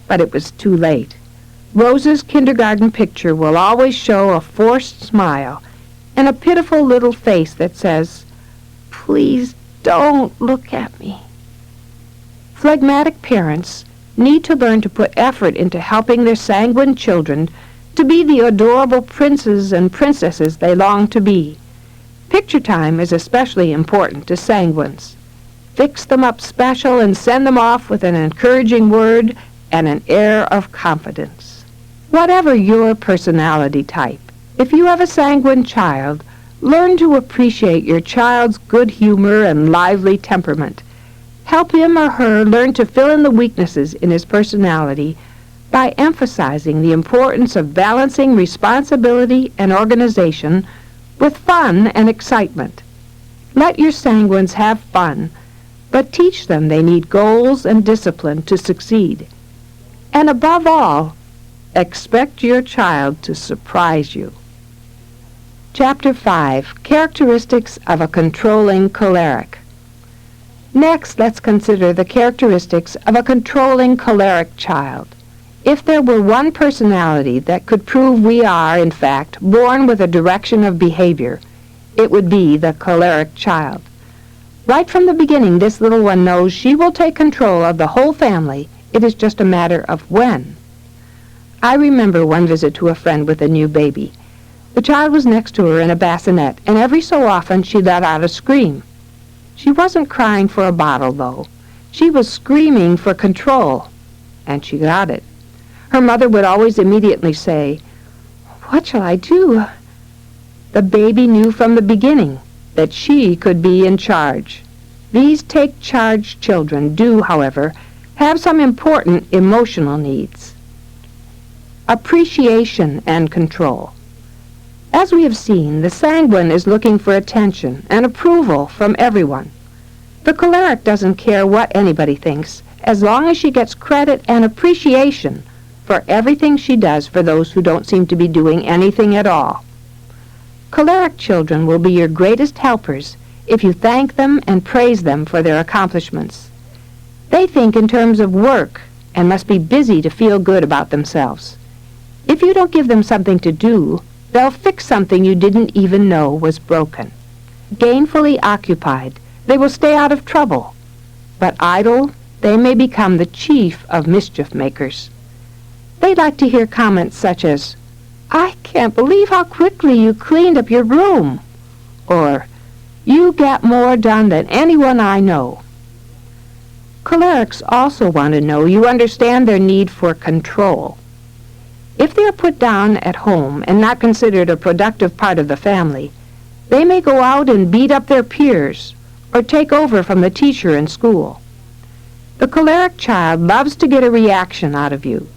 but it was too late. Rose's kindergarten picture will always show a forced smile and a pitiful little face that says, "Please don't look at me." Phlegmatic parents need to learn to put effort into helping their sanguine children to be the adorable princes and princesses they long to be. Picture time is especially important to sanguines. Fix them up special and send them off with an encouraging word and an air of confidence. Whatever your personality type, if you have a sanguine child, learn to appreciate your child's good humor and lively temperament. Help him or her learn to fill in the weaknesses in his personality by emphasizing the importance of balancing responsibility and organization with fun and excitement. Let your sanguines have fun, but teach them they need goals and discipline to succeed. And above all, expect your child to surprise you. Chapter 5, Characteristics of a Controlling Choleric. Next, let's consider the characteristics of a controlling choleric child. If there were one personality that could prove we are, in fact, born with a direction of behavior, it would be the choleric child. Right from the beginning, this little one knows she will take control of the whole family. It is just a matter of when. I remember one visit to a friend with a new baby. The child was next to her in a bassinet, and every so often she let out a scream. She wasn't crying for a bottle, though. She was screaming for control, and she got it. Her mother would always immediately say, "What shall I do?" The baby knew from the beginning that she could be in charge. These take-charge children do, however, have some important emotional needs. Appreciation and control. As we have seen, the sanguine is looking for attention and approval from everyone. The choleric doesn't care what anybody thinks, as long as she gets credit and appreciation for everything she does for those who don't seem to be doing anything at all. Choleric children will be your greatest helpers if you thank them and praise them for their accomplishments. They think in terms of work and must be busy to feel good about themselves. If you don't give them something to do, they'll fix something you didn't even know was broken. Gainfully occupied, they will stay out of trouble, but idle, they may become the chief of mischief makers. They like to hear comments such as, "I can't believe how quickly you cleaned up your room," or "You get more done than anyone I know." Cholerics also want to know you understand their need for control. If they are put down at home and not considered a productive part of the family, they may go out and beat up their peers or take over from the teacher in school. The choleric child loves to get a reaction out of you,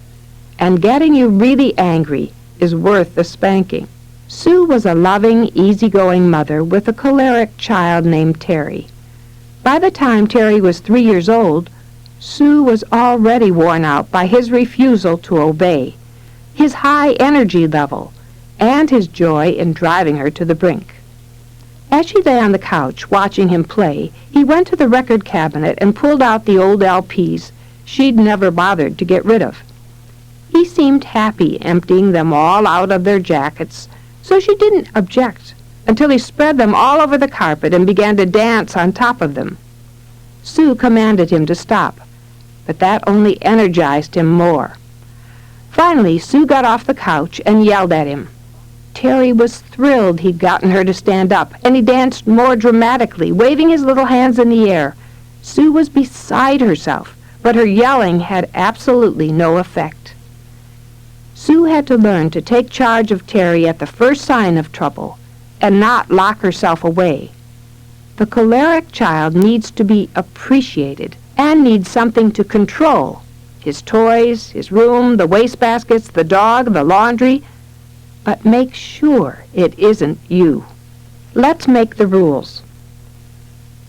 and getting you really angry is worth the spanking. Sue was a loving, easygoing mother with a choleric child named Terry. By the time Terry was 3 years old, Sue was already worn out by his refusal to obey, his high energy level, and his joy in driving her to the brink. As she lay on the couch watching him play, he went to the record cabinet and pulled out the old LPs she'd never bothered to get rid of. He seemed happy emptying them all out of their jackets, so she didn't object until he spread them all over the carpet and began to dance on top of them. Sue commanded him to stop, but that only energized him more. Finally, Sue got off the couch and yelled at him. Terry was thrilled he'd gotten her to stand up, and he danced more dramatically, waving his little hands in the air. Sue was beside herself, but her yelling had absolutely no effect. Sue had to learn to take charge of Terry at the first sign of trouble and not lock herself away. The choleric child needs to be appreciated and needs something to control. His toys, his room, the wastebaskets, the dog, the laundry. But make sure it isn't you. Let's make the rules.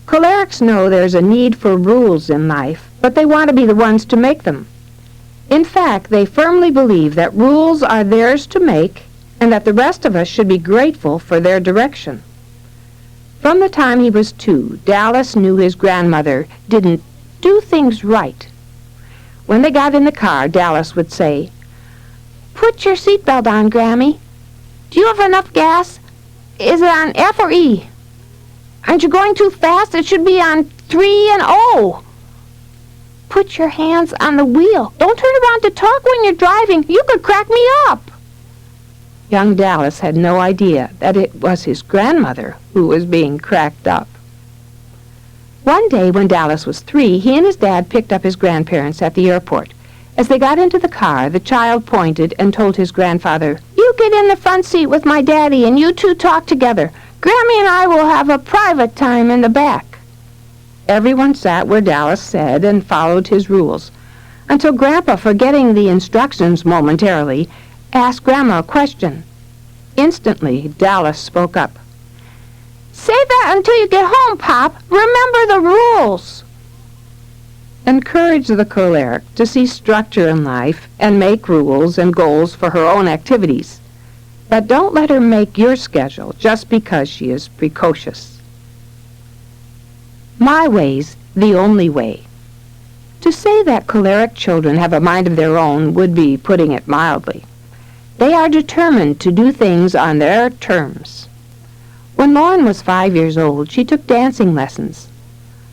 Cholerics know there's a need for rules in life, but they want to be the ones to make them. In fact, they firmly believe that rules are theirs to make and that the rest of us should be grateful for their direction. From the time he was 2, Dallas knew his grandmother didn't do things right. When they got in the car, Dallas would say, "Put your seatbelt on, Grammy. Do you have enough gas? Is it on F or E? Aren't you going too fast? It should be on 3 and O. Put your hands on the wheel. Don't turn around to talk when you're driving. You could crack me up." Young Dallas had no idea that it was his grandmother who was being cracked up. One day when Dallas was 3, he and his dad picked up his grandparents at the airport. As they got into the car, the child pointed and told his grandfather, "You get in the front seat with my daddy and you two talk together. Grammy and I will have a private time in the back." Everyone sat where Dallas said and followed his rules, until Grandpa, forgetting the instructions momentarily, asked Grandma a question. Instantly, Dallas spoke up. "Say that until you get home, Pop. Remember the rules." Encourage the choleric to see structure in life and make rules and goals for her own activities. But don't let her make your schedule just because she is precocious. My way's the only way. To say that choleric children have a mind of their own would be putting it mildly. They are determined to do things on their terms. When Lauren was 5 years old, she took dancing lessons.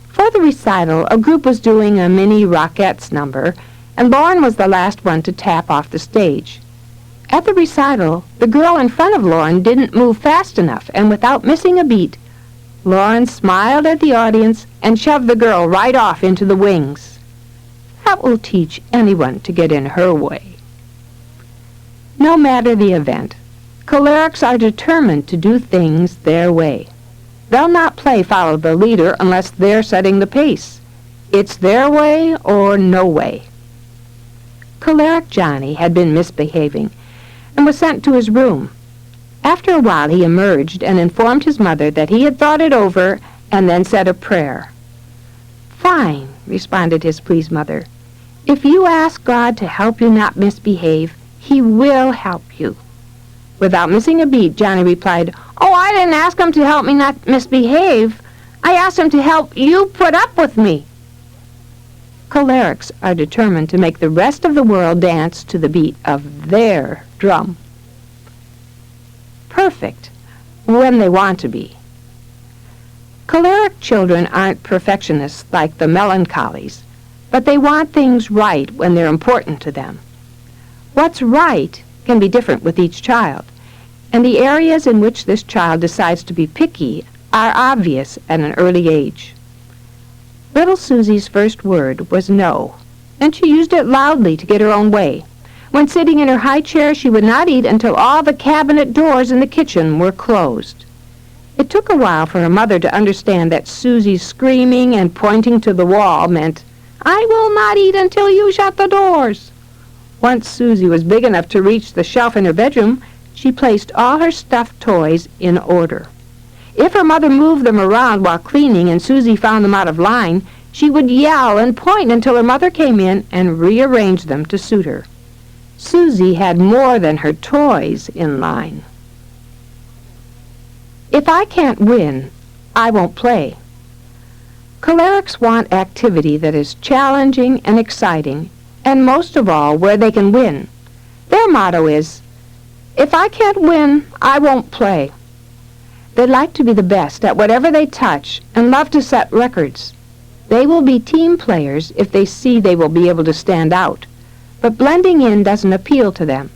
For the recital, a group was doing a mini Rockettes number, and Lauren was the last one to tap off the stage. At the recital, the girl in front of Lauren didn't move fast enough, and without missing a beat, Lauren smiled at the audience and shoved the girl right off into the wings. That will teach anyone to get in her way. No matter the event, cholerics are determined to do things their way. They'll not play follow the leader unless they're setting the pace. It's their way or no way. Choleric Johnny had been misbehaving and was sent to his room. After a while he emerged and informed his mother that he had thought it over and then said a prayer. "Fine," responded his pleased mother. "If you ask God to help you not misbehave, He will help you." Without missing a beat, Johnny replied, "Oh, I didn't ask him to help me not misbehave. I asked him to help you put up with me." Cholerics are determined to make the rest of the world dance to the beat of their drum. Perfect when they want to be. Choleric children aren't perfectionists like the Melancholies, but they want things right when they're important to them. What's right can be different with each child, and the areas in which this child decides to be picky are obvious at an early age. Little Susie's first word was no, and she used it loudly to get her own way. When sitting in her high chair, she would not eat until all the cabinet doors in the kitchen were closed. It took a while for her mother to understand that Susie's screaming and pointing to the wall meant, "I will not eat until you shut the doors." Once Susie was big enough to reach the shelf in her bedroom, She placed all her stuffed toys in order. If her mother moved them around while cleaning and Susie found them out of line, she would yell and point until her mother came in and rearranged them to suit her. Susie had more than her toys in line. If I can't win, I won't play. Cholerics want activity that is challenging and exciting, and most of all, where they can win. Their motto is, if I can't win, I won't play. They like to be the best at whatever they touch and love to set records. They will be team players if they see they will be able to stand out, but blending in doesn't appeal to them.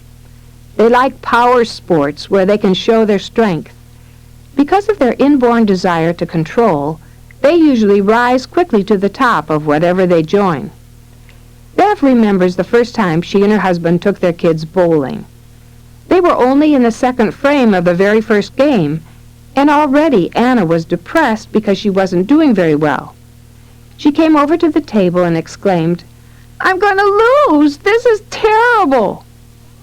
They like power sports where they can show their strength. Because of their inborn desire to control, they usually rise quickly to the top of whatever they join. Bev remembers the first time she and her husband took their kids bowling. They were only in the second frame of the very first game, and already Anna was depressed because she wasn't doing very well. She came over to the table and exclaimed, "I'm going to lose! This is terrible!"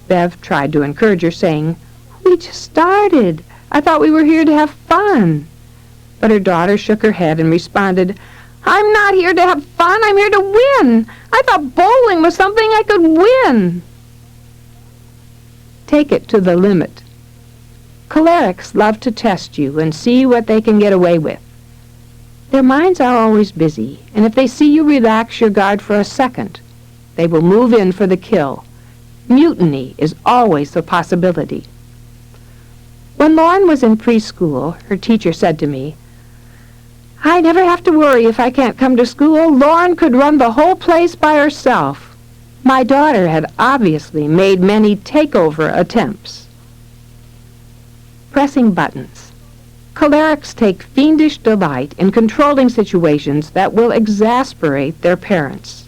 Bev tried to encourage her, saying, "We just started. I thought we were here to have fun." But her daughter shook her head and responded, "I'm not here to have fun. I'm here to win. I thought bowling was something I could win." Take it to the limit. Cholerics love to test you and see what they can get away with. Their minds are always busy, and if they see you relax your guard for a second, they will move in for the kill. Mutiny is always a possibility. When Lauren was in preschool, her teacher said to me, "I never have to worry if I can't come to school. Lauren could run the whole place by herself." My daughter had obviously made many takeover attempts. Pressing buttons. Cholerics take fiendish delight in controlling situations that will exasperate their parents.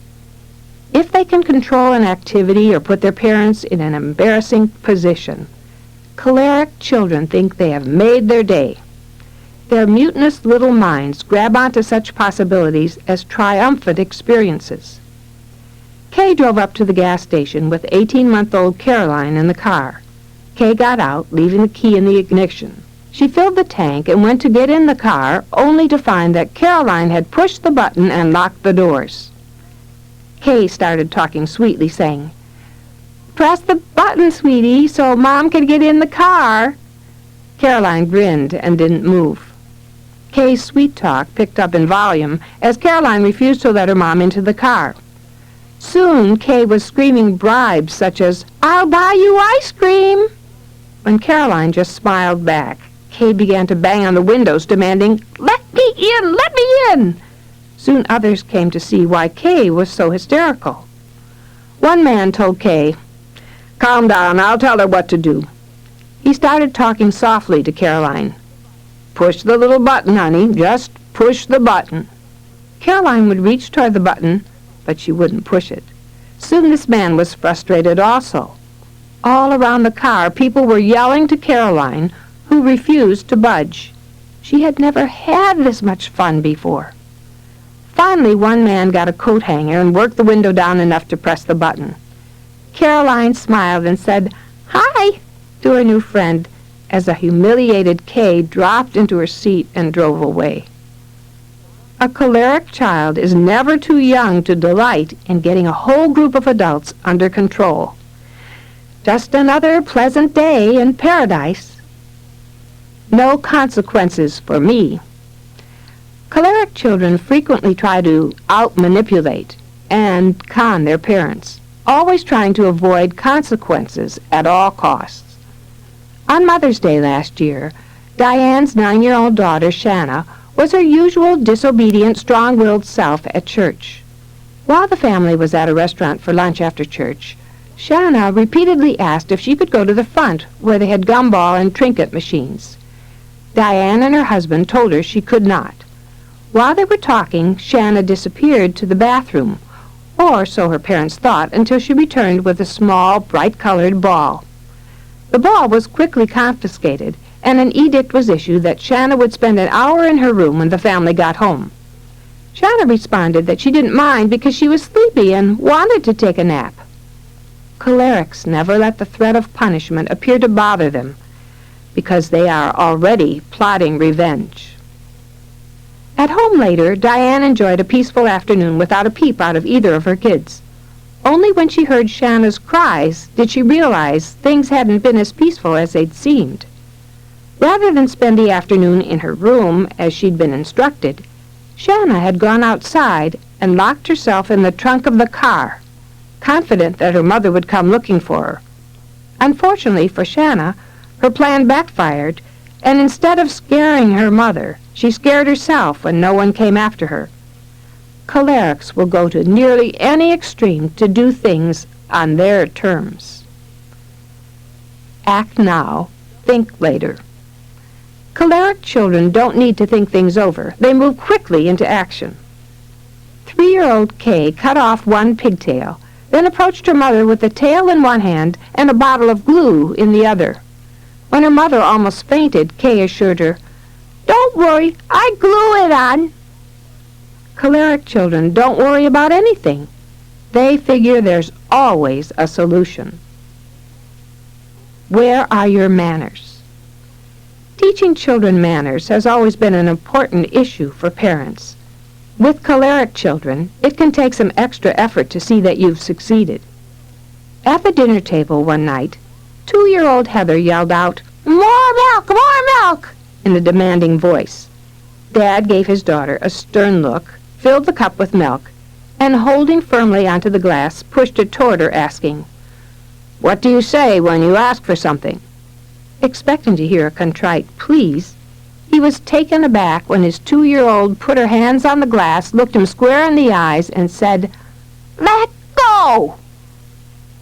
If they can control an activity or put their parents in an embarrassing position, choleric children think they have made their day. Their mutinous little minds grab onto such possibilities as triumphant experiences. Kay drove up to the gas station with 18-month-old Caroline in the car. Kay got out, leaving the key in the ignition. She filled the tank and went to get in the car, only to find that Caroline had pushed the button and locked the doors. Kay started talking sweetly, saying, "Press the button, sweetie, so Mom can get in the car." Caroline grinned and didn't move. Kay's sweet talk picked up in volume as Caroline refused to let her mom into the car. Soon, Kay was screaming bribes such as, "I'll buy you ice cream." When Caroline just smiled back, Kay began to bang on the windows, demanding, "Let me in! Let me in!" Soon others came to see why Kay was so hysterical. One man told Kay, "Calm down, I'll tell her what to do." He started talking softly to Caroline. "Push the little button, honey. Just push the button." Caroline would reach toward the button, but she wouldn't push it. Soon this man was frustrated also. All around the car, people were yelling to Caroline, who refused to budge. She had never had this much fun before. Finally, one man got a coat hanger and worked the window down enough to press the button. Caroline smiled and said, "Hi," to her new friend, as a humiliated Kay dropped into her seat and drove away. A choleric child is never too young to delight in getting a whole group of adults under control. Just another pleasant day in paradise. No consequences for me. Choleric children frequently try to out-manipulate and con their parents, always trying to avoid consequences at all costs. On Mother's Day last year, Diane's 9-year-old daughter, Shanna, was her usual disobedient, strong-willed self at church. While the family was at a restaurant for lunch after church, Shanna repeatedly asked if she could go to the front where they had gumball and trinket machines. Diane and her husband told her she could not. While they were talking, Shanna disappeared to the bathroom, or so her parents thought, until she returned with a small, bright-colored ball. The ball was quickly confiscated, and an edict was issued that Shanna would spend an hour in her room when the family got home. Shanna responded that she didn't mind because she was sleepy and wanted to take a nap. Cholerics never let the threat of punishment appear to bother them, because they are already plotting revenge. At home later, Diane enjoyed a peaceful afternoon without a peep out of either of her kids. Only when she heard Shanna's cries did she realize things hadn't been as peaceful as they'd seemed. Rather than spend the afternoon in her room, as she'd been instructed, Shanna had gone outside and locked herself in the trunk of the car, confident that her mother would come looking for her. Unfortunately for Shanna, her plan backfired, and instead of scaring her mother, she scared herself when no one came after her. Cholerics will go to nearly any extreme to do things on their terms. Act now, think later. Choleric children don't need to think things over. They move quickly into action. 3-year-old Kay cut off one pigtail, then approached her mother with the tail in one hand and a bottle of glue in the other. When her mother almost fainted, Kay assured her, "Don't worry, I glue it on." Choleric children don't worry about anything. They figure there's always a solution. Where are your manners? Teaching children manners has always been an important issue for parents. With choleric children, it can take some extra effort to see that you've succeeded. At the dinner table one night, 2-year-old Heather yelled out, "More milk! More milk!" in a demanding voice. Dad gave his daughter a stern look, filled the cup with milk, and holding firmly onto the glass, pushed it toward her, asking, "What do you say when you ask for something?" Expecting to hear a contrite please, he was taken aback when his 2-year-old put her hands on the glass, looked him square in the eyes, and said, "Let go!"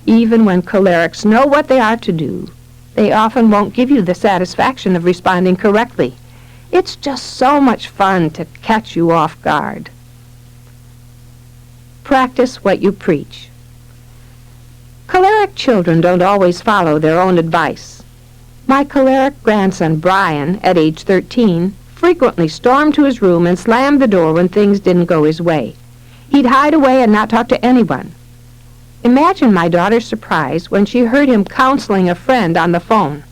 Even when cholerics know what they are to do, they often won't give you the satisfaction of responding correctly. It's just so much fun to catch you off guard. Practice what you preach. Choleric children don't always follow their own advice. My choleric grandson, Brian, at age 13, frequently stormed to his room and slammed the door when things didn't go his way. He'd hide away and not talk to anyone. Imagine my daughter's surprise when she heard him counseling a friend on the phone.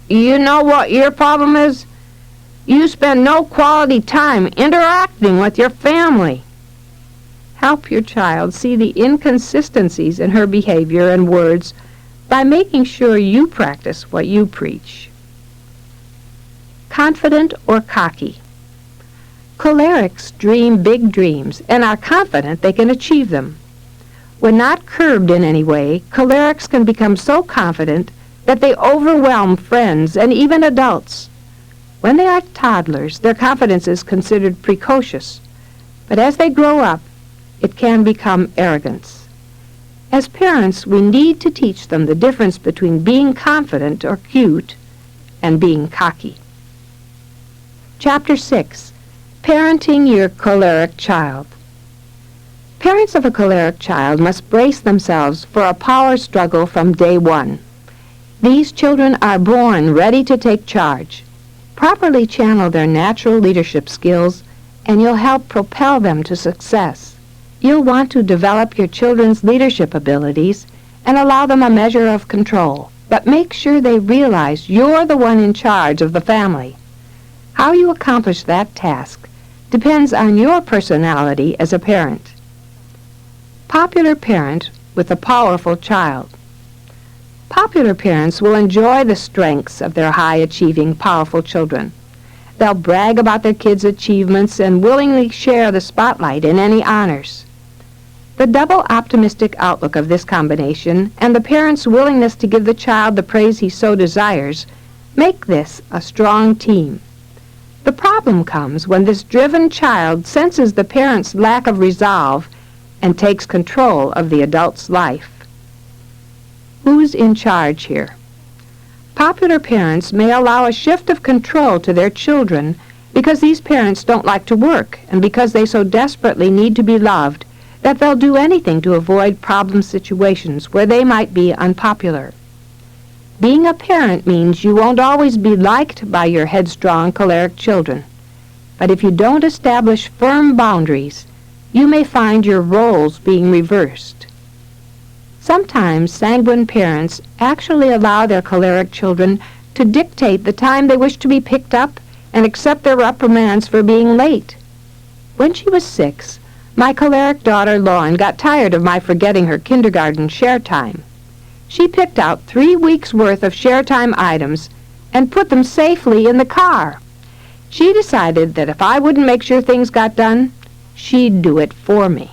"You know what your problem is? You spend no quality time interacting with your family." Help your child see the inconsistencies in her behavior and words by making sure you practice what you preach. Confident or cocky? Cholerics dream big dreams and are confident they can achieve them. When not curbed in any way, cholerics can become so confident that they overwhelm friends and even adults. When they are toddlers, their confidence is considered precocious, but as they grow up, it can become arrogance. As parents, we need to teach them the difference between being confident or cute and being cocky. Chapter 6. Parenting your choleric child. Parents of a choleric child must brace themselves for a power struggle from day one. These children are born ready to take charge. Properly channel their natural leadership skills, and you'll help propel them to success. You'll want to develop your children's leadership abilities and allow them a measure of control, but make sure they realize you're the one in charge of the family. How you accomplish that task depends on your personality as a parent. Popular parent with a powerful child. Popular parents will enjoy the strengths of their high-achieving, powerful children. They'll brag about their kids' achievements and willingly share the spotlight in any honors. The double optimistic outlook of this combination and the parent's willingness to give the child the praise he so desires make this a strong team. The problem comes when this driven child senses the parent's lack of resolve and takes control of the adult's life. Who's in charge here? Popular parents may allow a shift of control to their children because these parents don't like to work and because they so desperately need to be loved that they'll do anything to avoid problem situations where they might be unpopular. Being a parent means you won't always be liked by your headstrong, choleric children. But if you don't establish firm boundaries, you may find your roles being reversed. Sometimes sanguine parents actually allow their choleric children to dictate the time they wish to be picked up and accept their reprimands for being late. When she was 6, my choleric daughter Lauren got tired of my forgetting her kindergarten share time. She picked out 3 weeks' worth of share time items and put them safely in the car. She decided that if I wouldn't make sure things got done, she'd do it for me.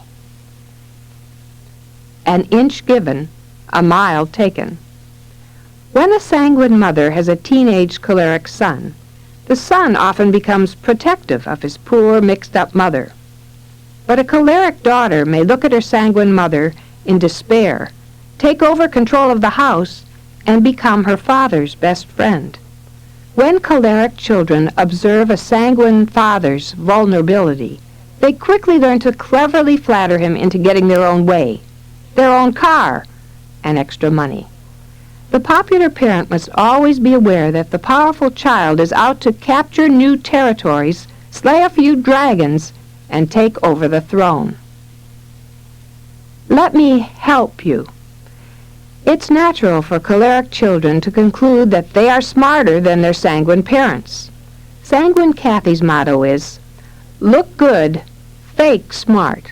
An inch given, a mile taken. When a sanguine mother has a teenage choleric son, the son often becomes protective of his poor, mixed-up mother. But a choleric daughter may look at her sanguine mother in despair, take over control of the house, and become her father's best friend. When choleric children observe a sanguine father's vulnerability, they quickly learn to cleverly flatter him into getting their own way, their own car, and extra money. The popular parent must always be aware that the powerful child is out to capture new territories, slay a few dragons, and take over the throne. Let me help you. It's natural for choleric children to conclude that they are smarter than their sanguine parents. Sanguine Kathy's motto is, "Look good, fake smart."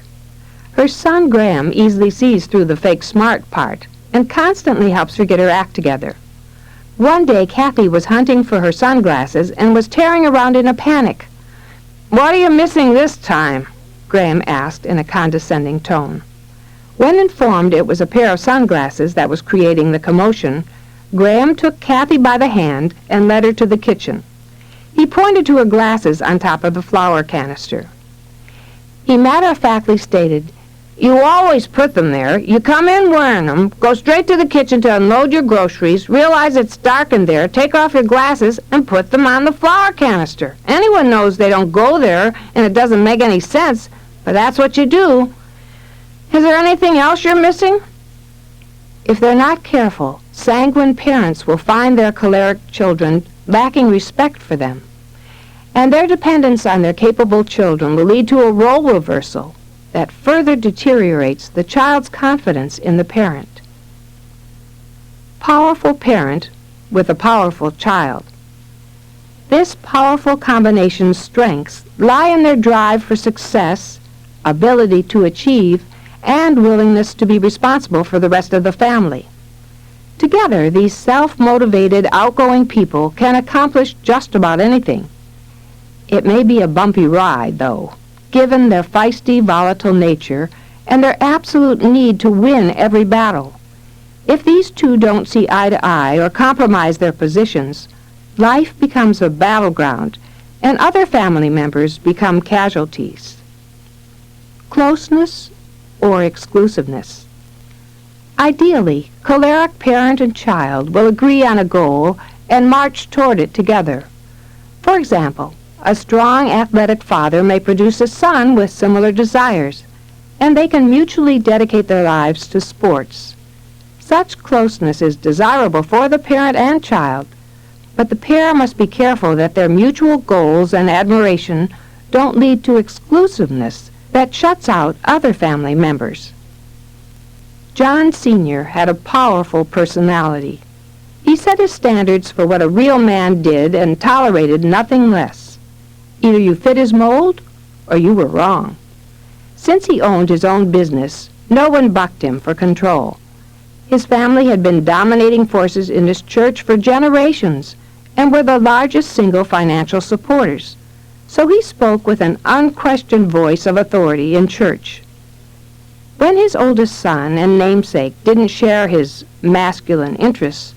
Her son Graham easily sees through the fake smart part and constantly helps her get her act together. One day Kathy was hunting for her sunglasses and was tearing around in a panic. "What are you missing this time?" Graham asked in a condescending tone. When informed it was a pair of sunglasses that was creating the commotion, Graham took Kathy by the hand and led her to the kitchen. He pointed to her glasses on top of the flour canister. He matter-of-factly stated, "You always put them there. You come in wearing them, go straight to the kitchen to unload your groceries, realize it's dark in there, take off your glasses, and put them on the flour canister. Anyone knows they don't go there, and it doesn't make any sense, but that's what you do. Is there anything else you're missing?" If they're not careful, sanguine parents will find their choleric children lacking respect for them, and their dependence on their capable children will lead to a role reversal that further deteriorates the child's confidence in the parent. Powerful parent with a powerful child. This powerful combination's strengths lie in their drive for success, ability to achieve, and willingness to be responsible for the rest of the family. Together, these self-motivated, outgoing people can accomplish just about anything. It may be a bumpy ride, though, given their feisty, volatile nature and their absolute need to win every battle. If these two don't see eye to eye or compromise their positions, life becomes a battleground, and other family members become casualties. Closeness or exclusiveness. Ideally, choleric parent and child will agree on a goal and march toward it together. For example, a strong athletic father may produce a son with similar desires, and they can mutually dedicate their lives to sports. Such closeness is desirable for the parent and child, but the pair must be careful that their mutual goals and admiration don't lead to exclusiveness that shuts out other family members. John Sr. had a powerful personality. He set his standards for what a real man did and tolerated nothing less. Either you fit his mold or you were wrong. Since he owned his own business, no one bucked him for control. His family had been dominating forces in his church for generations and were the largest single financial supporters. So he spoke with an unquestioned voice of authority in church. When his oldest son and namesake didn't share his masculine interests,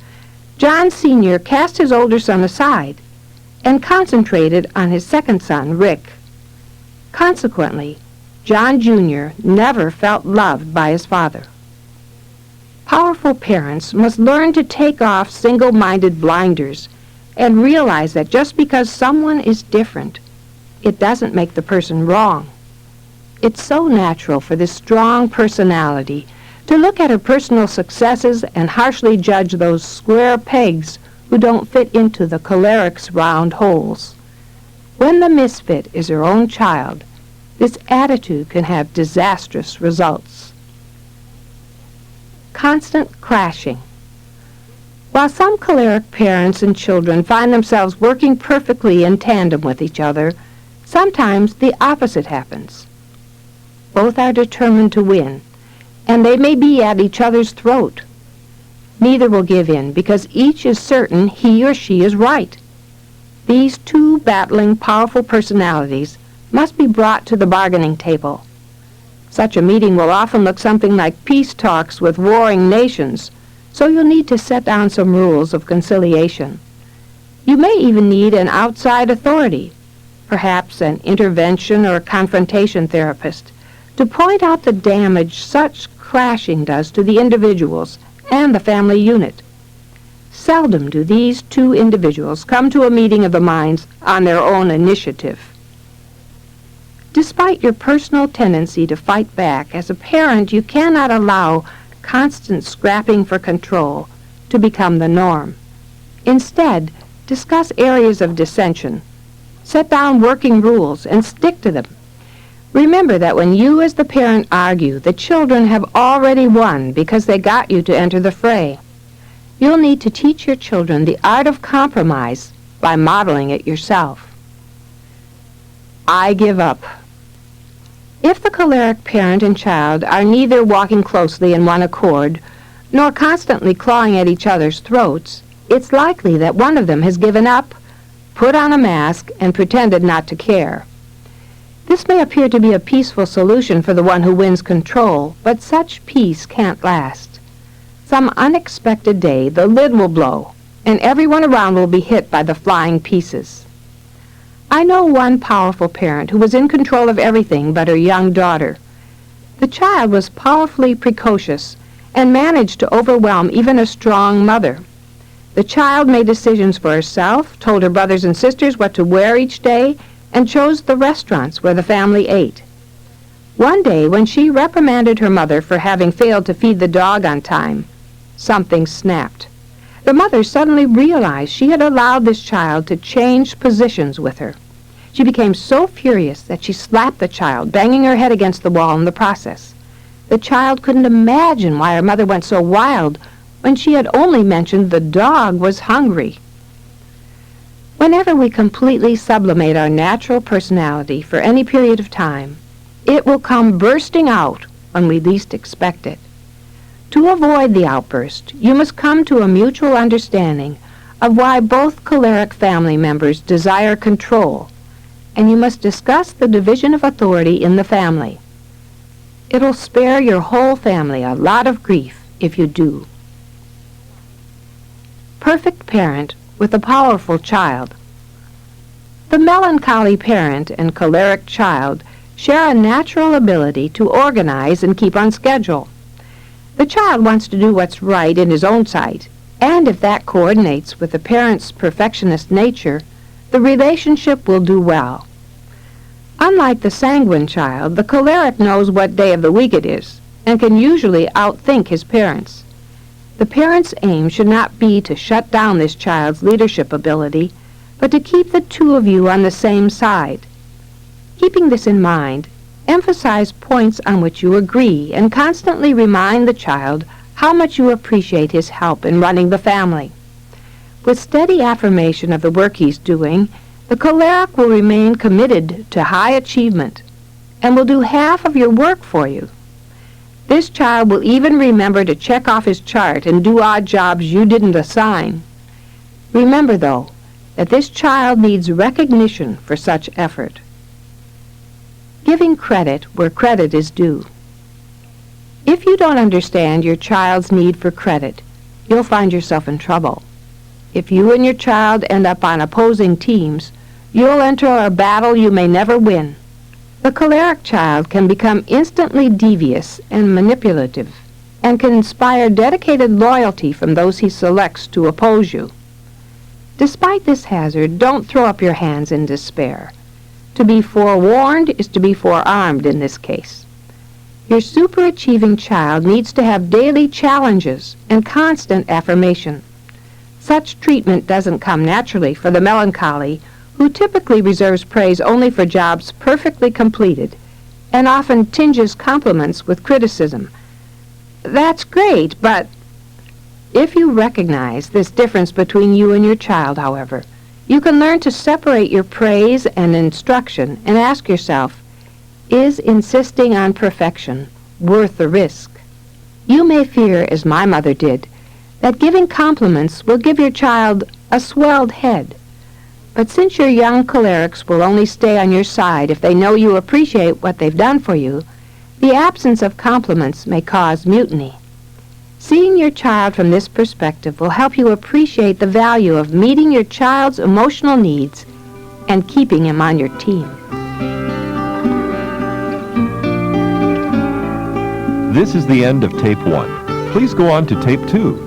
John Sr. cast his older son aside and concentrated on his second son, Rick. Consequently, John Jr. never felt loved by his father. Powerful parents must learn to take off single-minded blinders and realize that just because someone is different, it doesn't make the person wrong. It's so natural for this strong personality to look at her personal successes and harshly judge those square pegs who don't fit into the choleric's round holes. When the misfit is her own child, this attitude can have disastrous results. constant clashing. While some choleric parents and children find themselves working perfectly in tandem with each other, sometimes the opposite happens. Both are determined to win, and they may be at each other's throat. Neither will give in because each is certain he or she is right. These two battling, powerful personalities must be brought to the bargaining table. Such a meeting will often look something like peace talks with warring nations, so you'll need to set down some rules of conciliation. You may even need an outside authority, perhaps an intervention or confrontation therapist, to point out the damage such clashing does to the individuals and the family unit. Seldom do these two individuals come to a meeting of the minds on their own initiative. Despite your personal tendency to fight back, as a parent you cannot allow constant scrapping for control to become the norm. Instead, discuss areas of dissension. Set down working rules and stick to them. Remember that when you as the parent argue, the children have already won because they got you to enter the fray. You'll need to teach your children the art of compromise by modeling it yourself. I give up. If the choleric parent and child are neither walking closely in one accord, nor constantly clawing at each other's throats, it's likely that one of them has given up, put on a mask, and pretended not to care. This may appear to be a peaceful solution for the one who wins control, but such peace can't last. Some unexpected day, the lid will blow, and everyone around will be hit by the flying pieces. I know one powerful parent who was in control of everything but her young daughter. The child was powerfully precocious and managed to overwhelm even a strong mother. The child made decisions for herself, told her brothers and sisters what to wear each day, and chose the restaurants where the family ate. One day, when she reprimanded her mother for having failed to feed the dog on time, something snapped. The mother suddenly realized she had allowed this child to change positions with her. She became so furious that she slapped the child, banging her head against the wall in the process. The child couldn't imagine why her mother went so wild when she had only mentioned the dog was hungry. Whenever we completely sublimate our natural personality for any period of time, it will come bursting out when we least expect it. To avoid the outburst, you must come to a mutual understanding of why both choleric family members desire control, and you must discuss the division of authority in the family. It'll spare your whole family a lot of grief if you do. Perfect parent with a powerful child. The melancholy parent and choleric child share a natural ability to organize and keep on schedule. The child wants to do what's right in his own sight, and if that coordinates with the parent's perfectionist nature, the relationship will do well. Unlike the sanguine child, the choleric knows what day of the week it is, and can usually outthink his parents. The parent's aim should not be to shut down this child's leadership ability, but to keep the two of you on the same side. Keeping this in mind, emphasize points on which you agree and constantly remind the child how much you appreciate his help in running the family. With steady affirmation of the work he's doing, the choleric will remain committed to high achievement and will do half of your work for you. This child will even remember to check off his chart and do odd jobs you didn't assign. Remember, though, that this child needs recognition for such effort. Giving credit where credit is due. If you don't understand your child's need for credit, you'll find yourself in trouble. If you and your child end up on opposing teams, you'll enter a battle you may never win. The choleric child can become instantly devious and manipulative, and can inspire dedicated loyalty from those he selects to oppose you. Despite this hazard, don't throw up your hands in despair. To be forewarned is to be forearmed in this case. Your superachieving child needs to have daily challenges and constant affirmation. Such treatment doesn't come naturally for the melancholy, who typically reserves praise only for jobs perfectly completed, and often tinges compliments with criticism. That's great, but if you recognize this difference between you and your child, however, you can learn to separate your praise and instruction and ask yourself, is insisting on perfection worth the risk? You may fear, as my mother did, that giving compliments will give your child a swelled head. But since your young cholerics will only stay on your side if they know you appreciate what they've done for you, the absence of compliments may cause mutiny. Seeing your child from this perspective will help you appreciate the value of meeting your child's emotional needs and keeping him on your team. This is the end of tape 1. Please go on to tape 2.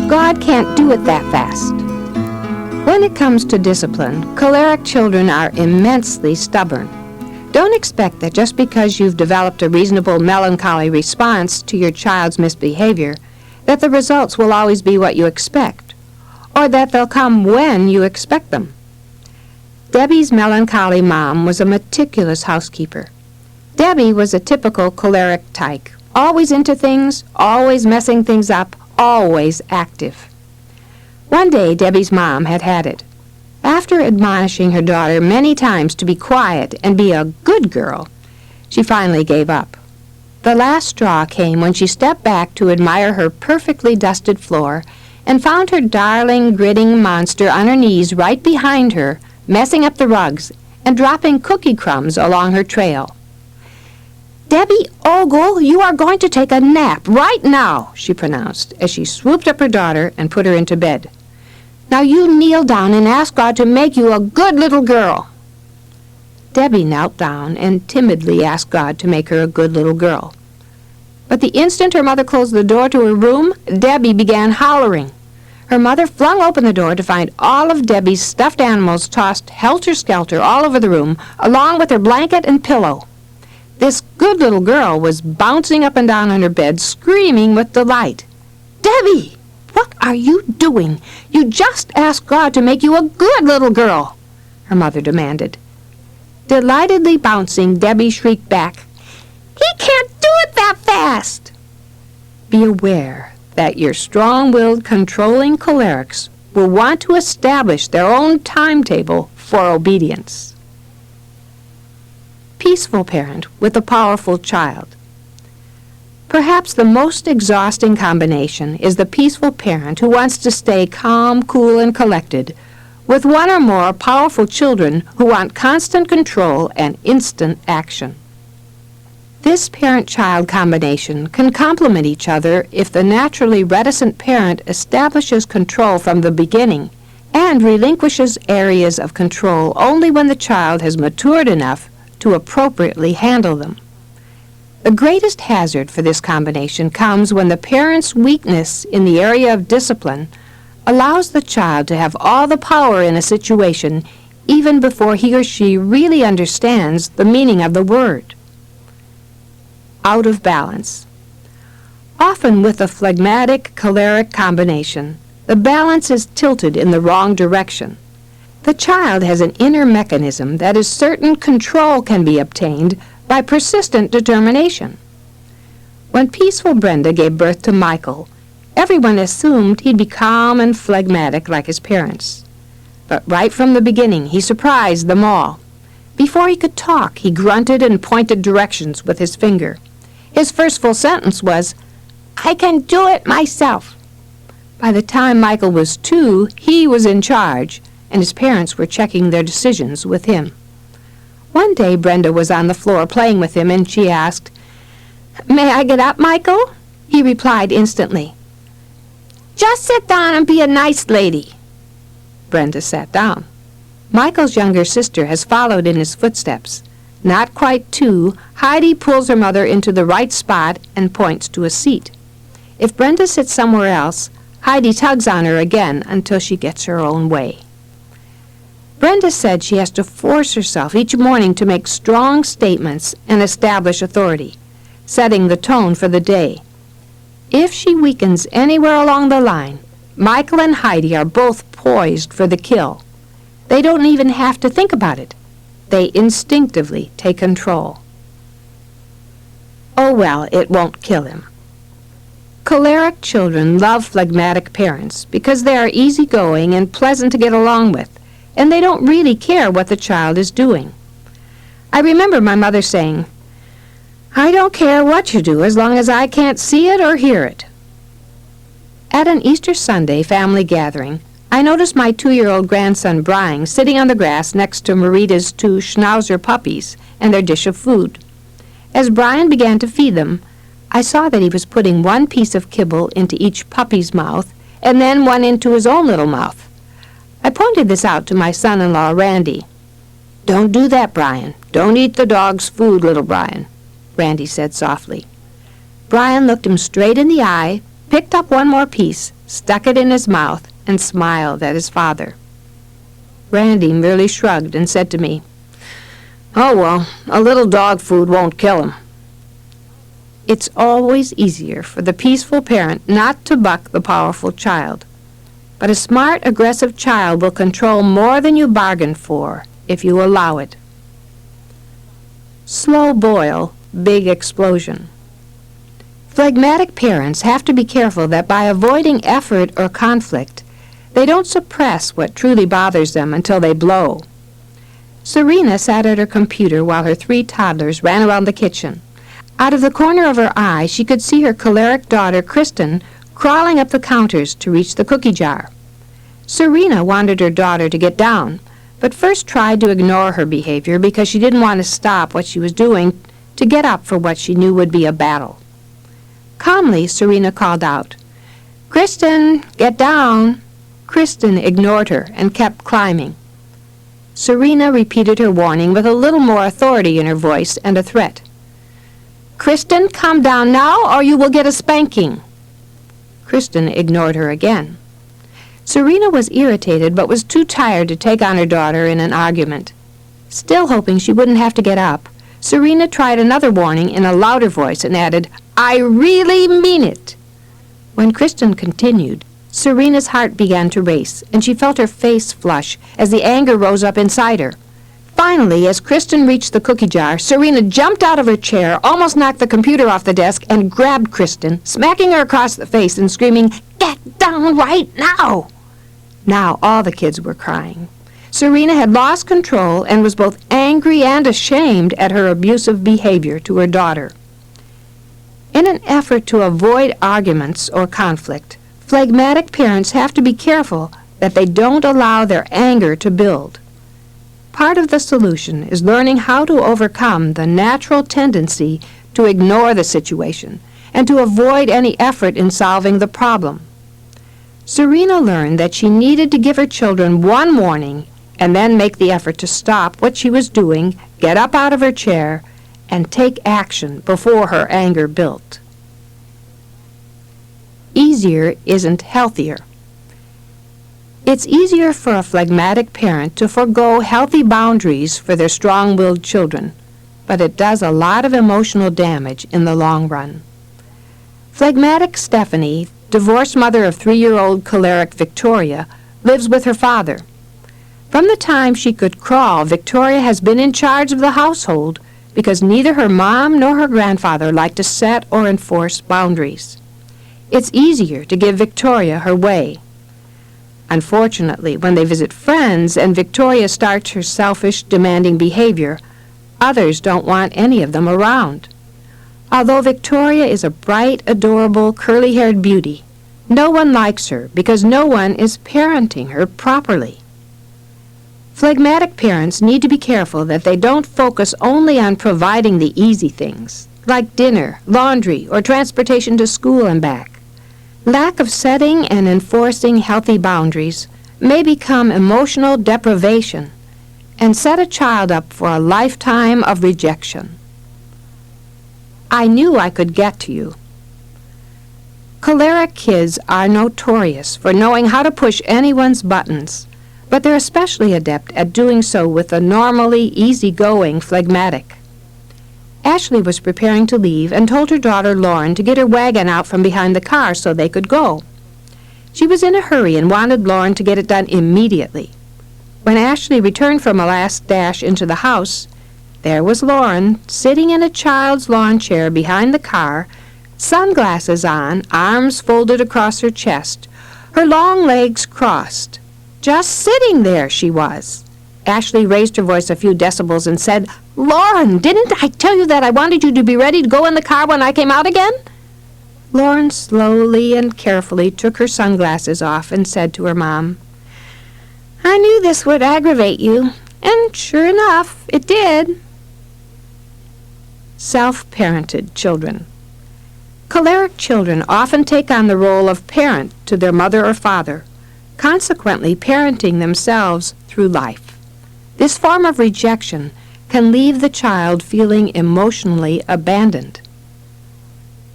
God can't do it that fast. When it comes to discipline, choleric children are immensely stubborn. Don't expect that just because you've developed a reasonable melancholy response to your child's misbehavior, that the results will always be what you expect, or that they'll come when you expect them. Debbie's melancholy mom was a meticulous housekeeper. Debbie was a typical choleric tyke, always into things, always messing things up, always active. One day, Debbie's mom had it. After admonishing her daughter many times to be quiet and be a good girl, she finally gave up. The last straw came when she stepped back to admire her perfectly dusted floor and found her darling, grinning monster on her knees right behind her, messing up the rugs and dropping cookie crumbs along her trail. "Debbie Ogle, you are going to take a nap right now," she pronounced as she swooped up her daughter and put her into bed. "Now you kneel down and ask God to make you a good little girl." Debbie knelt down and timidly asked God to make her a good little girl. But the instant her mother closed the door to her room, Debbie began hollering. Her mother flung open the door to find all of Debbie's stuffed animals tossed helter-skelter all over the room, along with her blanket and pillow. This good little girl was bouncing up and down on her bed, screaming with delight. "Debbie, what are you doing? You just asked God to make you a good little girl," her mother demanded. Delightedly bouncing, Debbie shrieked back, "He can't do it that fast!" Be aware that your strong-willed, controlling cholerics will want to establish their own timetable for obedience. Peaceful parent with a powerful child. Perhaps the most exhausting combination is the peaceful parent who wants to stay calm, cool, and collected, with one or more powerful children who want constant control and instant action. This parent-child combination can complement each other if the naturally reticent parent establishes control from the beginning and relinquishes areas of control only when the child has matured enough to appropriately handle them. The greatest hazard for this combination comes when the parent's weakness in the area of discipline allows the child to have all the power in a situation even before he or she really understands the meaning of the word. Out of balance. Often with a phlegmatic choleric combination, the balance is tilted in the wrong direction. The child has an inner mechanism that is certain control can be obtained by persistent determination. When peaceful Brenda gave birth to Michael, everyone assumed he'd be calm and phlegmatic like his parents. But right from the beginning, he surprised them all. Before he could talk, he grunted and pointed directions with his finger. His first full sentence was, "I can do it myself." By the time Michael was 2, he was in charge, and his parents were checking their decisions with him. One day Brenda was on the floor playing with him, and she asked, "May I get up, Michael?" He replied instantly, "Just sit down and be a nice lady." Brenda sat down. Michael's younger sister has followed in his footsteps. Not quite 2, Heidi pulls her mother into the right spot and points to a seat. If Brenda sits somewhere else, Heidi tugs on her again until she gets her own way. Brenda said she has to force herself each morning to make strong statements and establish authority, setting the tone for the day. If she weakens anywhere along the line, Michael and Heidi are both poised for the kill. They don't even have to think about it. They instinctively take control. Oh well, it won't kill him. Choleric children love phlegmatic parents because they are easygoing and pleasant to get along with, and they don't really care what the child is doing. I remember my mother saying, "I don't care what you do as long as I can't see it or hear it." At an Easter Sunday family gathering, I noticed my 2-year-old grandson Brian sitting on the grass next to Marita's 2 Schnauzer puppies and their dish of food. As Brian began to feed them, I saw that he was putting one piece of kibble into each puppy's mouth and then one into his own little mouth. I pointed this out to my son-in-law, Randy. "Don't do that, Brian. Don't eat the dog's food, little Brian," Randy said softly. Brian looked him straight in the eye, picked up one more piece, stuck it in his mouth, and smiled at his father. Randy merely shrugged and said to me, "Oh, well, a little dog food won't kill him." It's always easier for the peaceful parent not to buck the powerful child. But a smart, aggressive child will control more than you bargained for if you allow it. Slow boil, big explosion. Phlegmatic parents have to be careful that by avoiding effort or conflict, they don't suppress what truly bothers them until they blow. Serena sat at her computer while her 3 toddlers ran around the kitchen. Out of the corner of her eye, she could see her choleric daughter, Kristen, crawling up the counters to reach the cookie jar. Serena wanted her daughter to get down, but first tried to ignore her behavior because she didn't want to stop what she was doing to get up for what she knew would be a battle. Calmly, Serena called out, "Kristen, get down!" Kristen ignored her and kept climbing. Serena repeated her warning with a little more authority in her voice and a threat. "Kristen, come down now or you will get a spanking." Kristen ignored her again. Serena was irritated but was too tired to take on her daughter in an argument. Still hoping she wouldn't have to get up, Serena tried another warning in a louder voice and added, "I really mean it." When Kristen continued, Serena's heart began to race, and she felt her face flush as the anger rose up inside her. Finally, as Kristen reached the cookie jar, Serena jumped out of her chair, almost knocked the computer off the desk, and grabbed Kristen, smacking her across the face and screaming, "Get down right now!" Now all the kids were crying. Serena had lost control and was both angry and ashamed at her abusive behavior to her daughter. In an effort to avoid arguments or conflict, phlegmatic parents have to be careful that they don't allow their anger to build. Part of the solution is learning how to overcome the natural tendency to ignore the situation and to avoid any effort in solving the problem. Serena learned that she needed to give her children one warning and then make the effort to stop what she was doing, get up out of her chair, and take action before her anger built. Easier isn't healthier. It's easier for a phlegmatic parent to forego healthy boundaries for their strong-willed children, but it does a lot of emotional damage in the long run. Phlegmatic Stephanie, divorced mother of 3-year-old choleric Victoria, lives with her father. From the time she could crawl, Victoria has been in charge of the household because neither her mom nor her grandfather like to set or enforce boundaries. It's easier to give Victoria her way. Unfortunately, when they visit friends and Victoria starts her selfish, demanding behavior, others don't want any of them around. Although Victoria is a bright, adorable, curly-haired beauty, no one likes her because no one is parenting her properly. Phlegmatic parents need to be careful that they don't focus only on providing the easy things, like dinner, laundry, or transportation to school and back. Lack of setting and enforcing healthy boundaries may become emotional deprivation and set a child up for a lifetime of rejection. I knew I could get to you. Choleric kids are notorious for knowing how to push anyone's buttons, but they're especially adept at doing so with the normally easygoing phlegmatic. Ashley was preparing to leave and told her daughter Lauren to get her wagon out from behind the car so they could go. She was in a hurry and wanted Lauren to get it done immediately. When Ashley returned from a last dash into the house, there was Lauren, sitting in a child's lawn chair behind the car, sunglasses on, arms folded across her chest, her long legs crossed. Just sitting there she was. Ashley raised her voice a few decibels and said, "Lauren, didn't I tell you that I wanted you to be ready to go in the car when I came out again?" Lauren slowly and carefully took her sunglasses off and said to her mom, "I knew this would aggravate you, and sure enough, it did." Self-parented children. Choleric children often take on the role of parent to their mother or father, consequently parenting themselves through life. This form of rejection can leave the child feeling emotionally abandoned.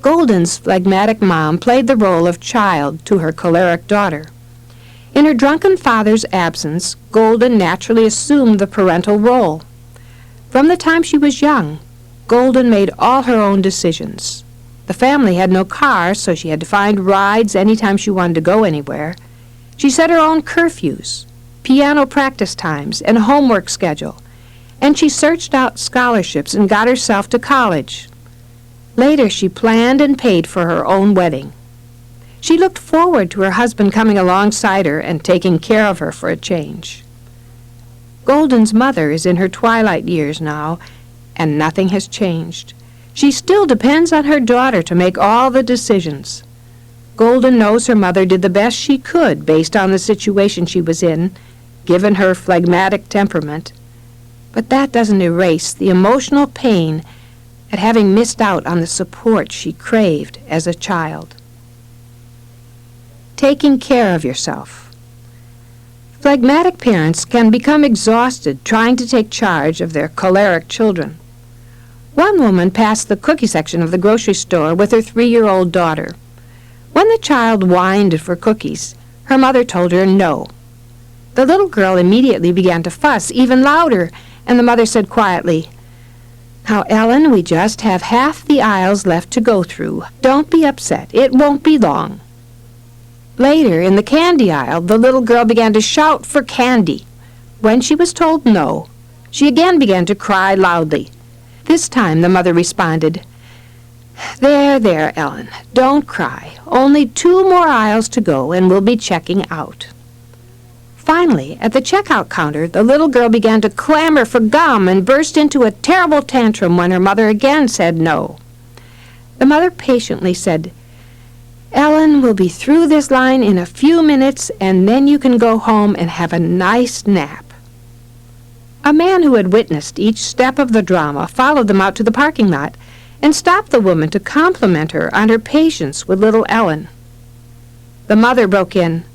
Golden's phlegmatic mom played the role of child to her choleric daughter. In her drunken father's absence, Golden naturally assumed the parental role. From the time she was young, Golden made all her own decisions. The family had no car, so she had to find rides anytime she wanted to go anywhere. She set her own curfews, piano practice times, and homework schedule, and she searched out scholarships and got herself to college. Later, she planned and paid for her own wedding. She looked forward to her husband coming alongside her and taking care of her for a change. Golden's mother is in her twilight years now, and nothing has changed. She still depends on her daughter to make all the decisions. Golden knows her mother did the best she could based on the situation she was in, given her phlegmatic temperament. But that doesn't erase the emotional pain at having missed out on the support she craved as a child. Taking care of yourself. Phlegmatic parents can become exhausted trying to take charge of their choleric children. One woman passed the cookie section of the grocery store with her 3-year-old daughter. When the child whined for cookies, her mother told her no. The little girl immediately began to fuss even louder, and the mother said quietly, "Now, Ellen, we just have half the aisles left to go through. Don't be upset. It won't be long." Later, in the candy aisle, the little girl began to shout for candy. When she was told no, she again began to cry loudly. This time the mother responded, There, Ellen, don't cry. Only 2 more aisles to go and we'll be checking out." Finally, at the checkout counter, the little girl began to clamor for gum and burst into a terrible tantrum when her mother again said no. The mother patiently said, "Ellen, we'll be through this line in a few minutes, and then you can go home and have a nice nap." A man who had witnessed each step of the drama followed them out to the parking lot and stopped the woman to compliment her on her patience with little Ellen. The mother broke in,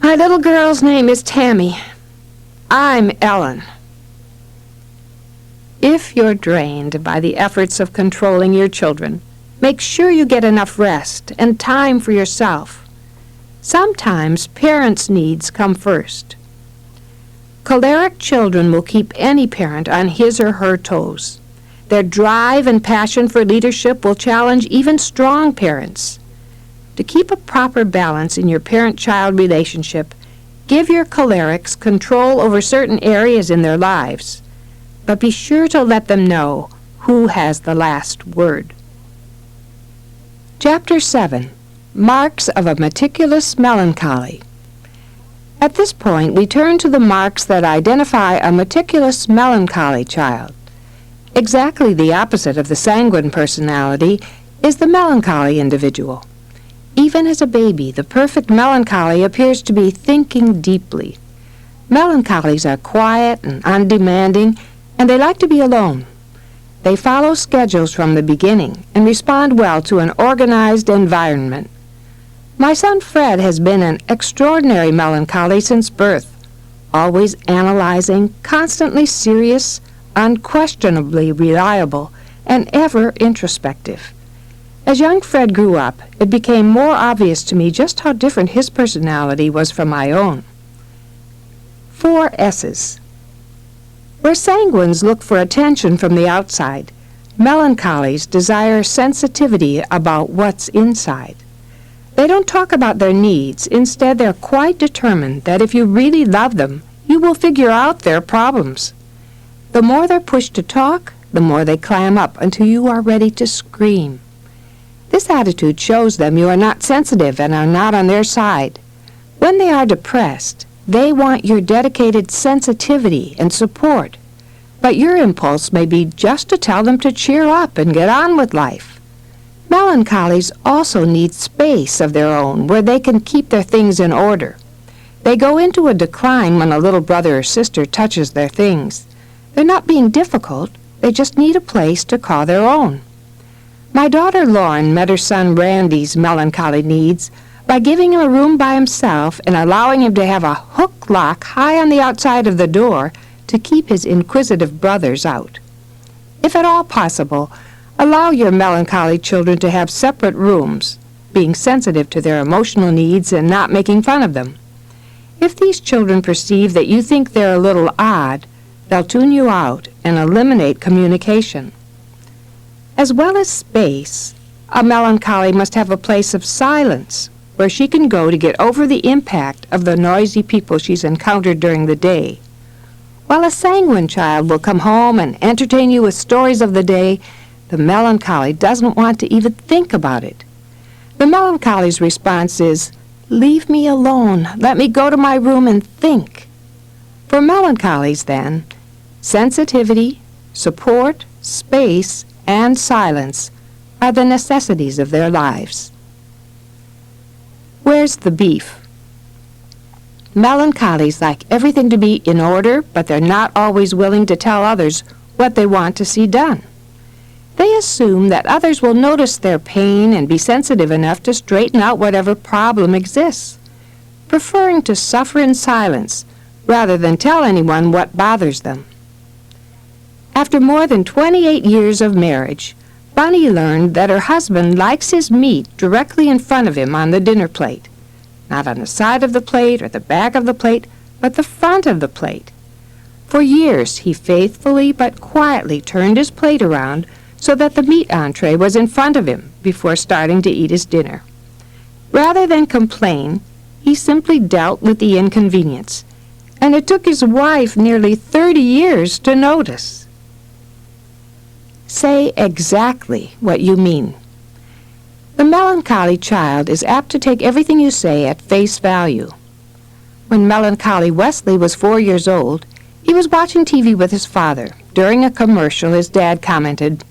"My little girl's name is Tammy. I'm Ellen." If you're drained by the efforts of controlling your children, make sure you get enough rest and time for yourself. Sometimes parents' needs come first. Choleric children will keep any parent on his or her toes. Their drive and passion for leadership will challenge even strong parents. To keep a proper balance in your parent-child relationship, give your cholerics control over certain areas in their lives, but be sure to let them know who has the last word. Chapter 7. Marks of a Meticulous Melancholy. At this point, we turn to the marks that identify a meticulous melancholy child. Exactly the opposite of the sanguine personality is the melancholy individual. Even as a baby, the perfect melancholy appears to be thinking deeply. Melancholies are quiet and undemanding, and they like to be alone. They follow schedules from the beginning and respond well to an organized environment. My son Fred has been an extraordinary melancholy since birth, always analyzing, constantly serious, unquestionably reliable, and ever introspective. As young Fred grew up, it became more obvious to me just how different his personality was from my own. 4 S's. Where sanguines look for attention from the outside, melancholies desire sensitivity about what's inside. They don't talk about their needs. Instead, they're quite determined that if you really love them, you will figure out their problems. The more they're pushed to talk, the more they clam up until you are ready to scream. This attitude shows them you are not sensitive and are not on their side. When they are depressed, they want your dedicated sensitivity and support, but your impulse may be just to tell them to cheer up and get on with life. Melancholies also need space of their own where they can keep their things in order. They go into a decline when a little brother or sister touches their things. They're not being difficult, they just need a place to call their own. My daughter Lauren met her son Randy's melancholy needs by giving him a room by himself and allowing him to have a hook lock high on the outside of the door to keep his inquisitive brothers out. If at all possible, allow your melancholy children to have separate rooms, being sensitive to their emotional needs and not making fun of them. If these children perceive that you think they're a little odd, they'll tune you out and eliminate communication. As well as space, a melancholy must have a place of silence where she can go to get over the impact of the noisy people she's encountered during the day. While a sanguine child will come home and entertain you with stories of the day, the melancholy doesn't want to even think about it. The melancholy's response is, "Leave me alone. Let me go to my room and think." For melancholies, then, sensitivity, support, space, and silence are the necessities of their lives. Where's the beef? Melancholies like everything to be in order, but they're not always willing to tell others what they want to see done. They assume that others will notice their pain and be sensitive enough to straighten out whatever problem exists, preferring to suffer in silence rather than tell anyone what bothers them. After more than 28 years of marriage, Bunny learned that her husband likes his meat directly in front of him on the dinner plate. Not on the side of the plate or the back of the plate, but the front of the plate. For years, he faithfully but quietly turned his plate around so that the meat entree was in front of him before starting to eat his dinner. Rather than complain, he simply dealt with the inconvenience, and it took his wife nearly 30 years to notice. Say exactly what you mean. The melancholy child is apt to take everything you say at face value. When melancholy Wesley was 4 years old, he was watching TV with his father. During a commercial, his dad commented,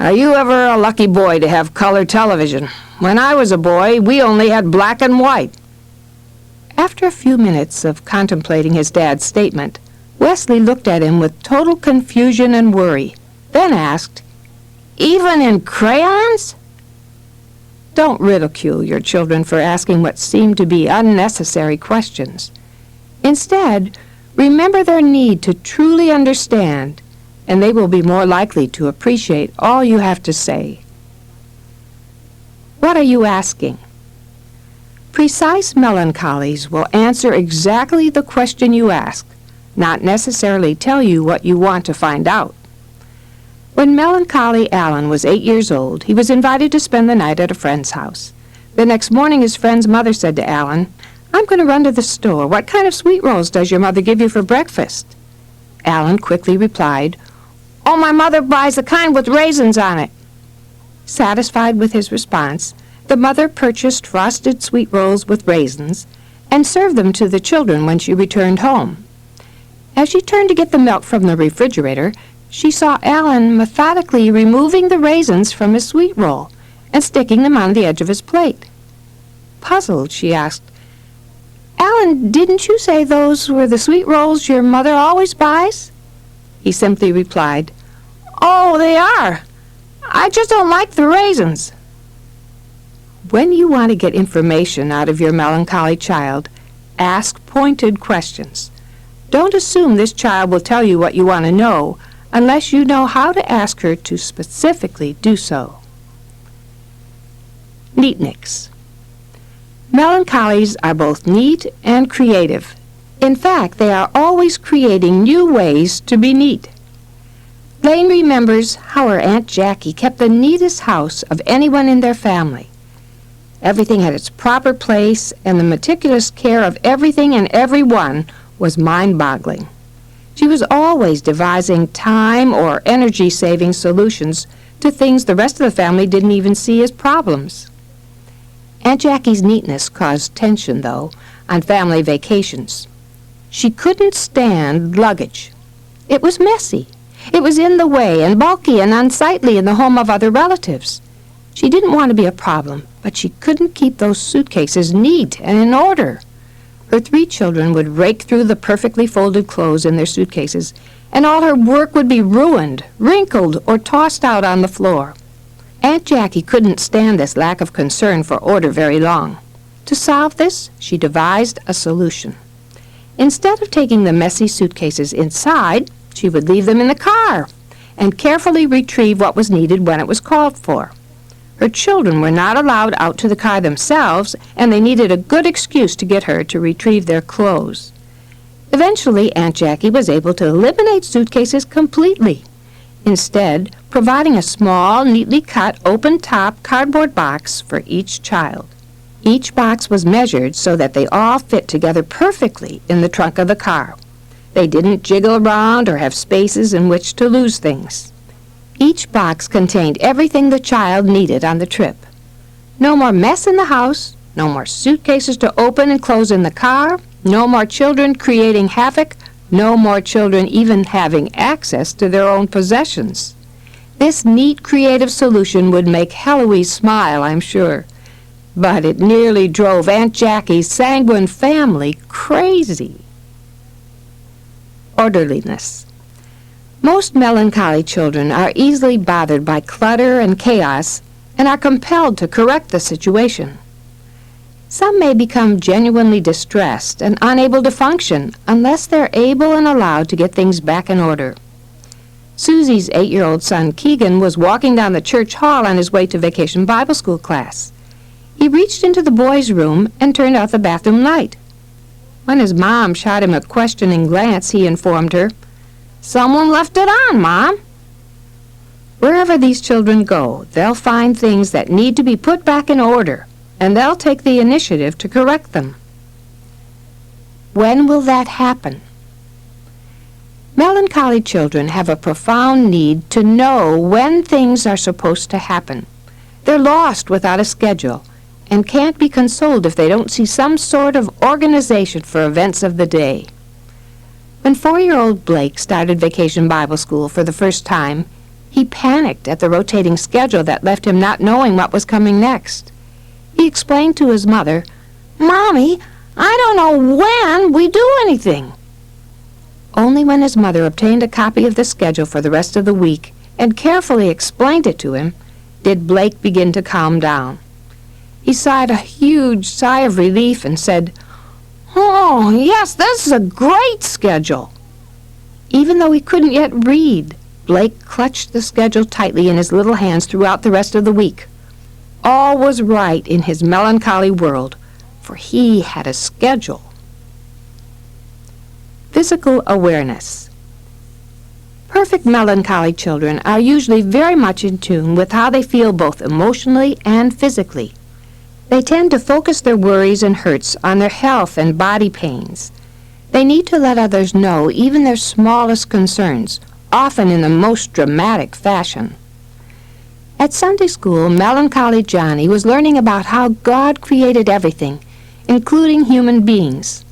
"Are you ever a lucky boy to have color television? When I was a boy, we only had black and white." After a few minutes of contemplating his dad's statement, Wesley looked at him with total confusion and worry, then asked, "Even in crayons?" Don't ridicule your children for asking what seem to be unnecessary questions. Instead, remember their need to truly understand, and they will be more likely to appreciate all you have to say. What are you asking? Precise melancholies will answer exactly the question you ask, not necessarily tell you what you want to find out. When melancholy Alan was 8 years old, he was invited to spend the night at a friend's house. The next morning, his friend's mother said to Alan, "I'm going to run to the store. What kind of sweet rolls does your mother give you for breakfast?" Alan quickly replied, "Oh, my mother buys the kind with raisins on it." Satisfied with his response, the mother purchased frosted sweet rolls with raisins and served them to the children when she returned home. As she turned to get the milk from the refrigerator, she saw Alan methodically removing the raisins from his sweet roll and sticking them on the edge of his plate. Puzzled, she asked, "Alan, didn't you say those were the sweet rolls your mother always buys?" He simply replied, "Oh, they are. I just don't like the raisins." When you want to get information out of your melancholy child, ask pointed questions. Don't assume this child will tell you what you want to know unless you know how to ask her to specifically do so. Neatniks. Melancholies are both neat and creative. In fact, they are always creating new ways to be neat. Lane remembers how her Aunt Jackie kept the neatest house of anyone in their family. Everything had its proper place, and the meticulous care of everything and everyone was mind-boggling. She was always devising time or energy-saving solutions to things the rest of the family didn't even see as problems. Aunt Jackie's neatness caused tension, though, on family vacations. She couldn't stand luggage. It was messy. It was in the way and bulky and unsightly in the home of other relatives. She didn't want to be a problem, but she couldn't keep those suitcases neat and in order. Her 3 children would rake through the perfectly folded clothes in their suitcases, and all her work would be ruined, wrinkled, or tossed out on the floor. Aunt Jackie couldn't stand this lack of concern for order very long. To solve this, she devised a solution. Instead of taking the messy suitcases inside, she would leave them in the car and carefully retrieve what was needed when it was called for. Her children were not allowed out to the car themselves, and they needed a good excuse to get her to retrieve their clothes. Eventually, Aunt Jackie was able to eliminate suitcases completely, instead providing a small, neatly cut, open-top cardboard box for each child. Each box was measured so that they all fit together perfectly in the trunk of the car. They didn't jiggle around or have spaces in which to lose things. Each box contained everything the child needed on the trip. No more mess in the house, no more suitcases to open and close in the car, no more children creating havoc, no more children even having access to their own possessions. This neat, creative solution would make Heloise smile, I'm sure. But it nearly drove Aunt Jackie's sanguine family crazy. Orderliness. Most melancholy children are easily bothered by clutter and chaos and are compelled to correct the situation. Some may become genuinely distressed and unable to function unless they're able and allowed to get things back in order. Susie's 8-year-old son Keegan was walking down the church hall on his way to vacation Bible school class. He reached into the boys' room and turned out the bathroom light. When his mom shot him a questioning glance, he informed her, "Someone left it on, Mom." Wherever these children go, they'll find things that need to be put back in order, and they'll take the initiative to correct them. When will that happen? Melancholy children have a profound need to know when things are supposed to happen. They're lost without a schedule and can't be consoled if they don't see some sort of organization for events of the day. When 4-year-old Blake started Vacation Bible School for the first time, he panicked at the rotating schedule that left him not knowing what was coming next. He explained to his mother, "Mommy, I don't know when we do anything." Only when his mother obtained a copy of the schedule for the rest of the week and carefully explained it to him did Blake begin to calm down. He sighed a huge sigh of relief and said, "Oh, yes, this is a great schedule." Even though he couldn't yet read, Blake clutched the schedule tightly in his little hands throughout the rest of the week. All was right in his melancholy world, for he had a schedule. Physical awareness. Perfect melancholy children are usually very much in tune with how they feel both emotionally and physically. They tend to focus their worries and hurts on their health and body pains. They need to let others know even their smallest concerns, often in the most dramatic fashion. At Sunday school, melancholy Johnny was learning about how God created everything, including human beings.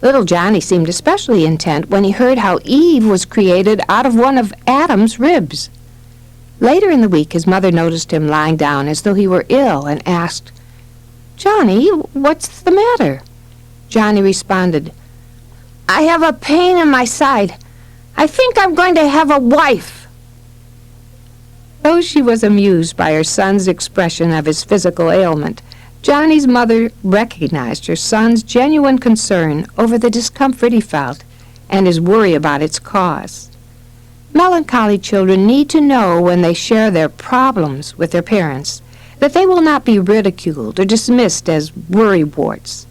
Little Johnny seemed especially intent when he heard how Eve was created out of one of Adam's ribs. Later in the week, his mother noticed him lying down as though he were ill and asked, "Johnny, what's the matter?" Johnny responded, "I have a pain in my side. I think I'm going to have a wife." Though she was amused by her son's expression of his physical ailment, Johnny's mother recognized her son's genuine concern over the discomfort he felt and his worry about its cause. Melancholy children need to know when they share their problems with their parents that they will not be ridiculed or dismissed as worrywarts.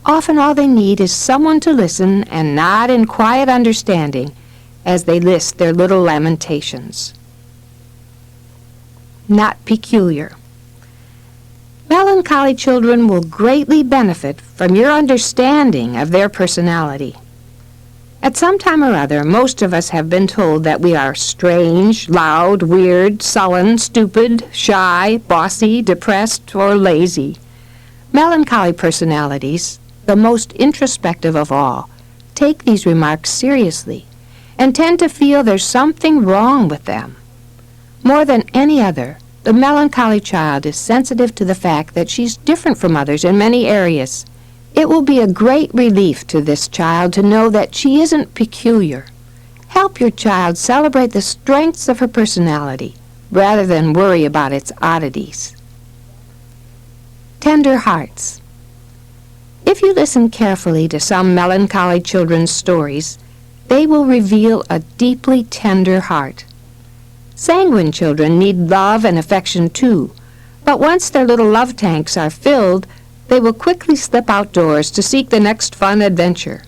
Often all they need is someone to listen and nod in quiet understanding as they list their little lamentations. Not peculiar. Melancholy children will greatly benefit from your understanding of their personality. At some time or other, most of us have been told that we are strange, loud, weird, sullen, stupid, shy, bossy, depressed, or lazy. Melancholy personalities, the most introspective of all, take these remarks seriously and tend to feel there's something wrong with them. More than any other, the melancholy child is sensitive to the fact that she's different from others in many areas. It will be a great relief to this child to know that she isn't peculiar. Help your child celebrate the strengths of her personality rather than worry about its oddities. Tender hearts. If you listen carefully to some melancholy children's stories, they will reveal a deeply tender heart. Sanguine children need love and affection too, but once their little love tanks are filled, they will quickly slip outdoors to seek the next fun adventure.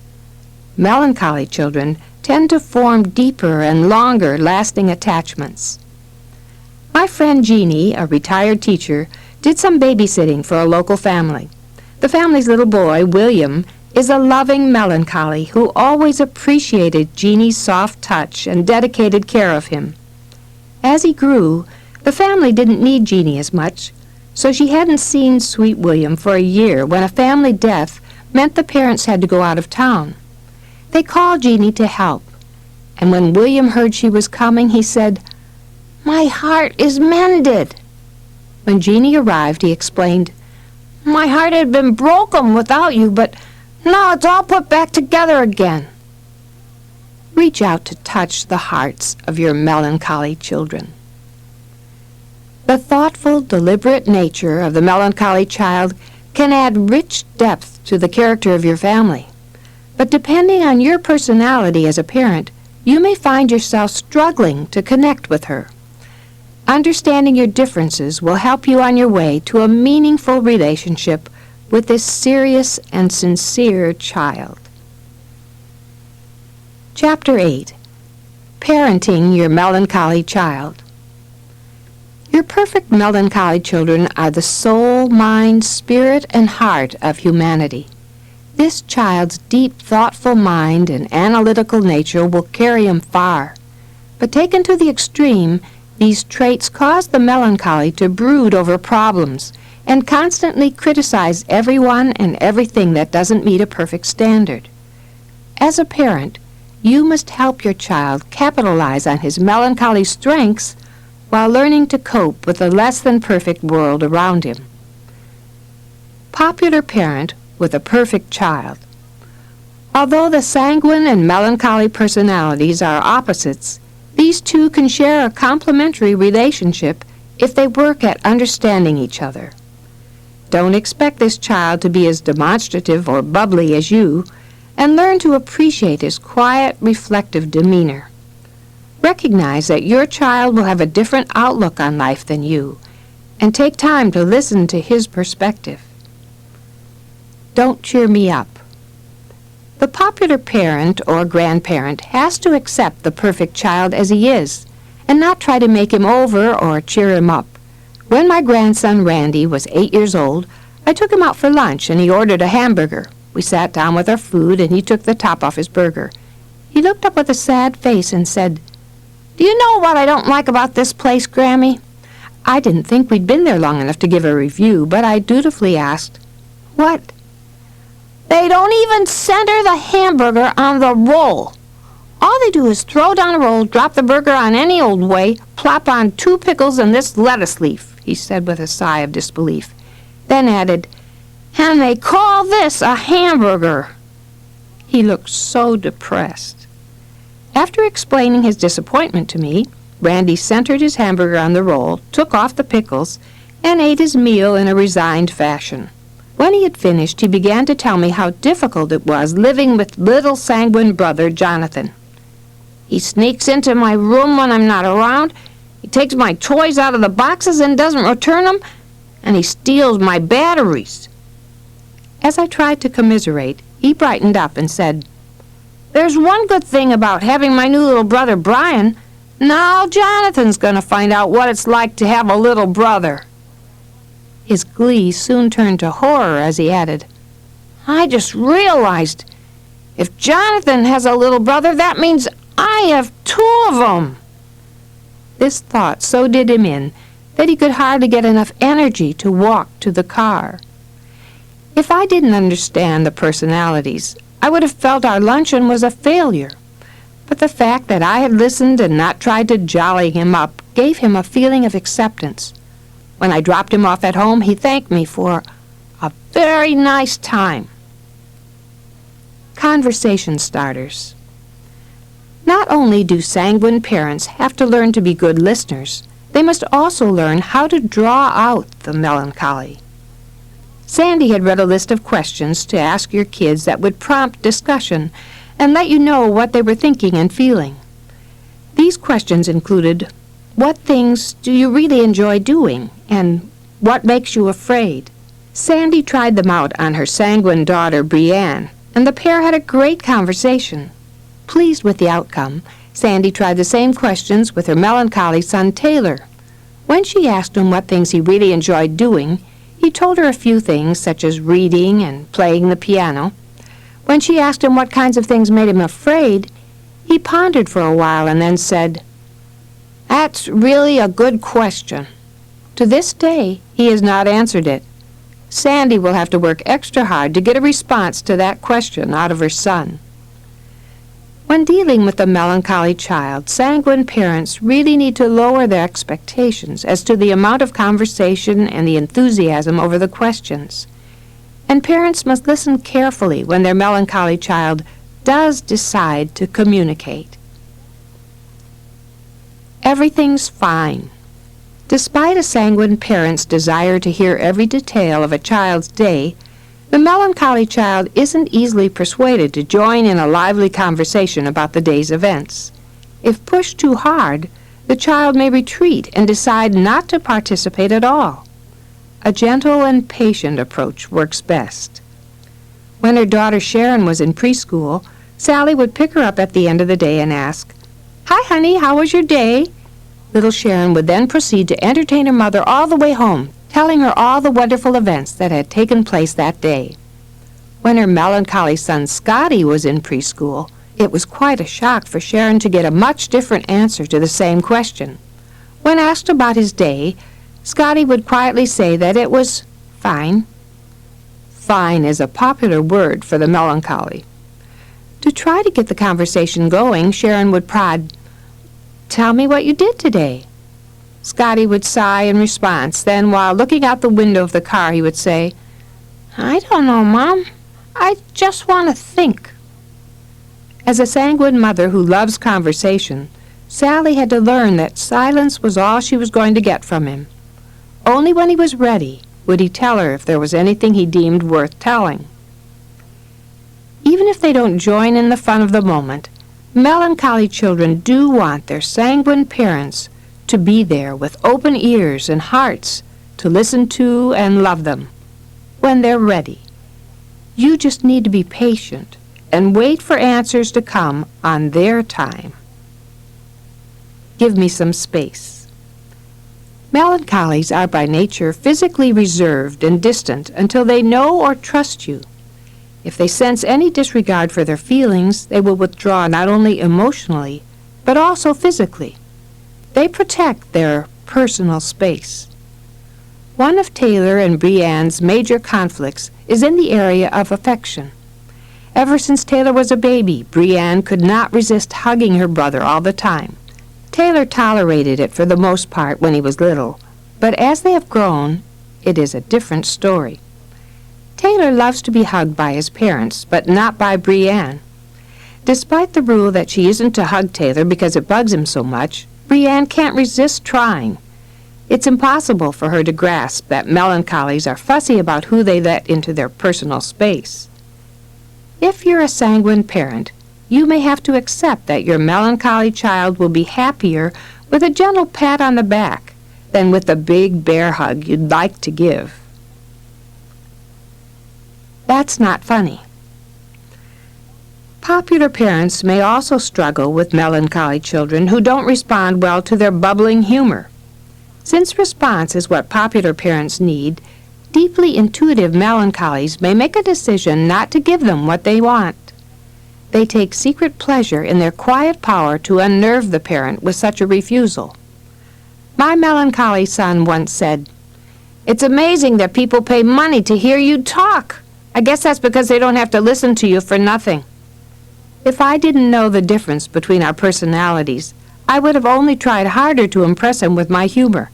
Melancholy children tend to form deeper and longer-lasting attachments. My friend Jeannie, a retired teacher, did some babysitting for a local family. The family's little boy, William, is a loving melancholy who always appreciated Jeannie's soft touch and dedicated care of him. As he grew, the family didn't need Jeannie as much, so she hadn't seen sweet William for a year when a family death meant the parents had to go out of town. They called Jeannie to help, and when William heard she was coming, he said, "My heart is mended." When Jeannie arrived, he explained, "My heart had been broken without you, but now it's all put back together again." Reach out to touch the hearts of your melancholy children. The thoughtful, deliberate nature of the melancholy child can add rich depth to the character of your family. But depending on your personality as a parent, you may find yourself struggling to connect with her. Understanding your differences will help you on your way to a meaningful relationship with this serious and sincere child. Chapter 8. Parenting Your Melancholy Child. Your perfect melancholy children are the soul, mind, spirit, and heart of humanity. This child's deep, thoughtful mind and analytical nature will carry him far. But taken to the extreme, these traits cause the melancholy to brood over problems and constantly criticize everyone and everything that doesn't meet a perfect standard. As a parent, you must help your child capitalize on his melancholy strengths while learning to cope with the less-than-perfect world around him. Popular parent with a perfect child. Although the sanguine and melancholy personalities are opposites, these two can share a complementary relationship if they work at understanding each other. Don't expect this child to be as demonstrative or bubbly as you, and learn to appreciate his quiet, reflective demeanor. Recognize that your child will have a different outlook on life than you, and take time to listen to his perspective. Don't cheer me up. The popular parent or grandparent has to accept the perfect child as he is, and not try to make him over or cheer him up. When my grandson Randy was 8 years old, I took him out for lunch and he ordered a hamburger. We sat down with our food and he took the top off his burger. He looked up with a sad face and said, "Do you know what I don't like about this place, Grammy?" I didn't think we'd been there long enough to give a review, but I dutifully asked, "What?" "They don't even center the hamburger on the roll. All they do is throw down a roll, drop the burger on any old way, plop on 2 pickles and this lettuce leaf," he said with a sigh of disbelief. Then added, "And they call this a hamburger." He looked so depressed. After explaining his disappointment to me, Randy centered his hamburger on the roll, took off the pickles, and ate his meal in a resigned fashion. When he had finished, he began to tell me how difficult it was living with little sanguine brother Jonathan. "He sneaks into my room when I'm not around, he takes my toys out of the boxes and doesn't return them, and he steals my batteries." As I tried to commiserate, he brightened up and said, "There's one good thing about having my new little brother Brian. Now Jonathan's going to find out what it's like to have a little brother." His glee soon turned to horror as he added, "I just realized, if Jonathan has a little brother, that means I have two of them." This thought so did him in that he could hardly get enough energy to walk to the car. If I didn't understand the personalities, I would have felt our luncheon was a failure. But the fact that I had listened and not tried to jolly him up gave him a feeling of acceptance. When I dropped him off at home, he thanked me for a very nice time. Conversation starters. Not only do sanguine parents have to learn to be good listeners, they must also learn how to draw out the melancholy. Sandy had read a list of questions to ask your kids that would prompt discussion and let you know what they were thinking and feeling. These questions included, what things do you really enjoy doing, and what makes you afraid? Sandy tried them out on her sanguine daughter, Brianne, and the pair had a great conversation. Pleased with the outcome, Sandy tried the same questions with her melancholy son, Taylor. When she asked him what things he really enjoyed doing, he told her a few things, such as reading and playing the piano. When she asked him what kinds of things made him afraid, he pondered for a while and then said, "That's really a good question." To this day, he has not answered it. Sandy will have to work extra hard to get a response to that question out of her son. When dealing with a melancholy child, sanguine parents really need to lower their expectations as to the amount of conversation and the enthusiasm over the questions. And parents must listen carefully when their melancholy child does decide to communicate. Everything's fine. Despite a sanguine parent's desire to hear every detail of a child's day, the melancholy child isn't easily persuaded to join in a lively conversation about the day's events. If pushed too hard, the child may retreat and decide not to participate at all. A gentle and patient approach works best. When her daughter Sharon was in preschool, Sally would pick her up at the end of the day and ask, "Hi, honey, how was your day?" Little Sharon would then proceed to entertain her mother all the way home, telling her all the wonderful events that had taken place that day. When her melancholy son Scotty was in preschool, it was quite a shock for Sharon to get a much different answer to the same question. When asked about his day, Scotty would quietly say that it was fine. Fine is a popular word for the melancholy. To try to get the conversation going, Sharon would prod, "Tell me what you did today." Scotty would sigh in response. Then, while looking out the window of the car, he would say, "I don't know, Mom. I just want to think." As a sanguine mother who loves conversation, Sally had to learn that silence was all she was going to get from him. Only when he was ready would he tell her if there was anything he deemed worth telling. Even if they don't join in the fun of the moment, melancholy children do want their sanguine parents to be there with open ears and hearts to listen to and love them when they're ready. You just need to be patient and wait for answers to come on their time. Give me some space. Melancholies are by nature physically reserved and distant until they know or trust you. If they sense any disregard for their feelings, they will withdraw not only emotionally, but also physically. They protect their personal space. One of Taylor and Brianne's major conflicts is in the area of affection. Ever since Taylor was a baby, Brianne could not resist hugging her brother all the time. Taylor tolerated it for the most part when he was little, but as they have grown, it is a different story. Taylor loves to be hugged by his parents, but not by Brianne. Despite the rule that she isn't to hug Taylor because it bugs him so much, Brianne can't resist trying. It's impossible for her to grasp that melancholies are fussy about who they let into their personal space. If you're a sanguine parent, you may have to accept that your melancholy child will be happier with a gentle pat on the back than with the big bear hug you'd like to give. That's not funny. Popular parents may also struggle with melancholy children who don't respond well to their bubbling humor. Since response is what popular parents need, deeply intuitive melancholies may make a decision not to give them what they want. They take secret pleasure in their quiet power to unnerve the parent with such a refusal. My melancholy son once said, "It's amazing that people pay money to hear you talk. I guess that's because they don't have to listen to you for nothing." If I didn't know the difference between our personalities, I would have only tried harder to impress him with my humor.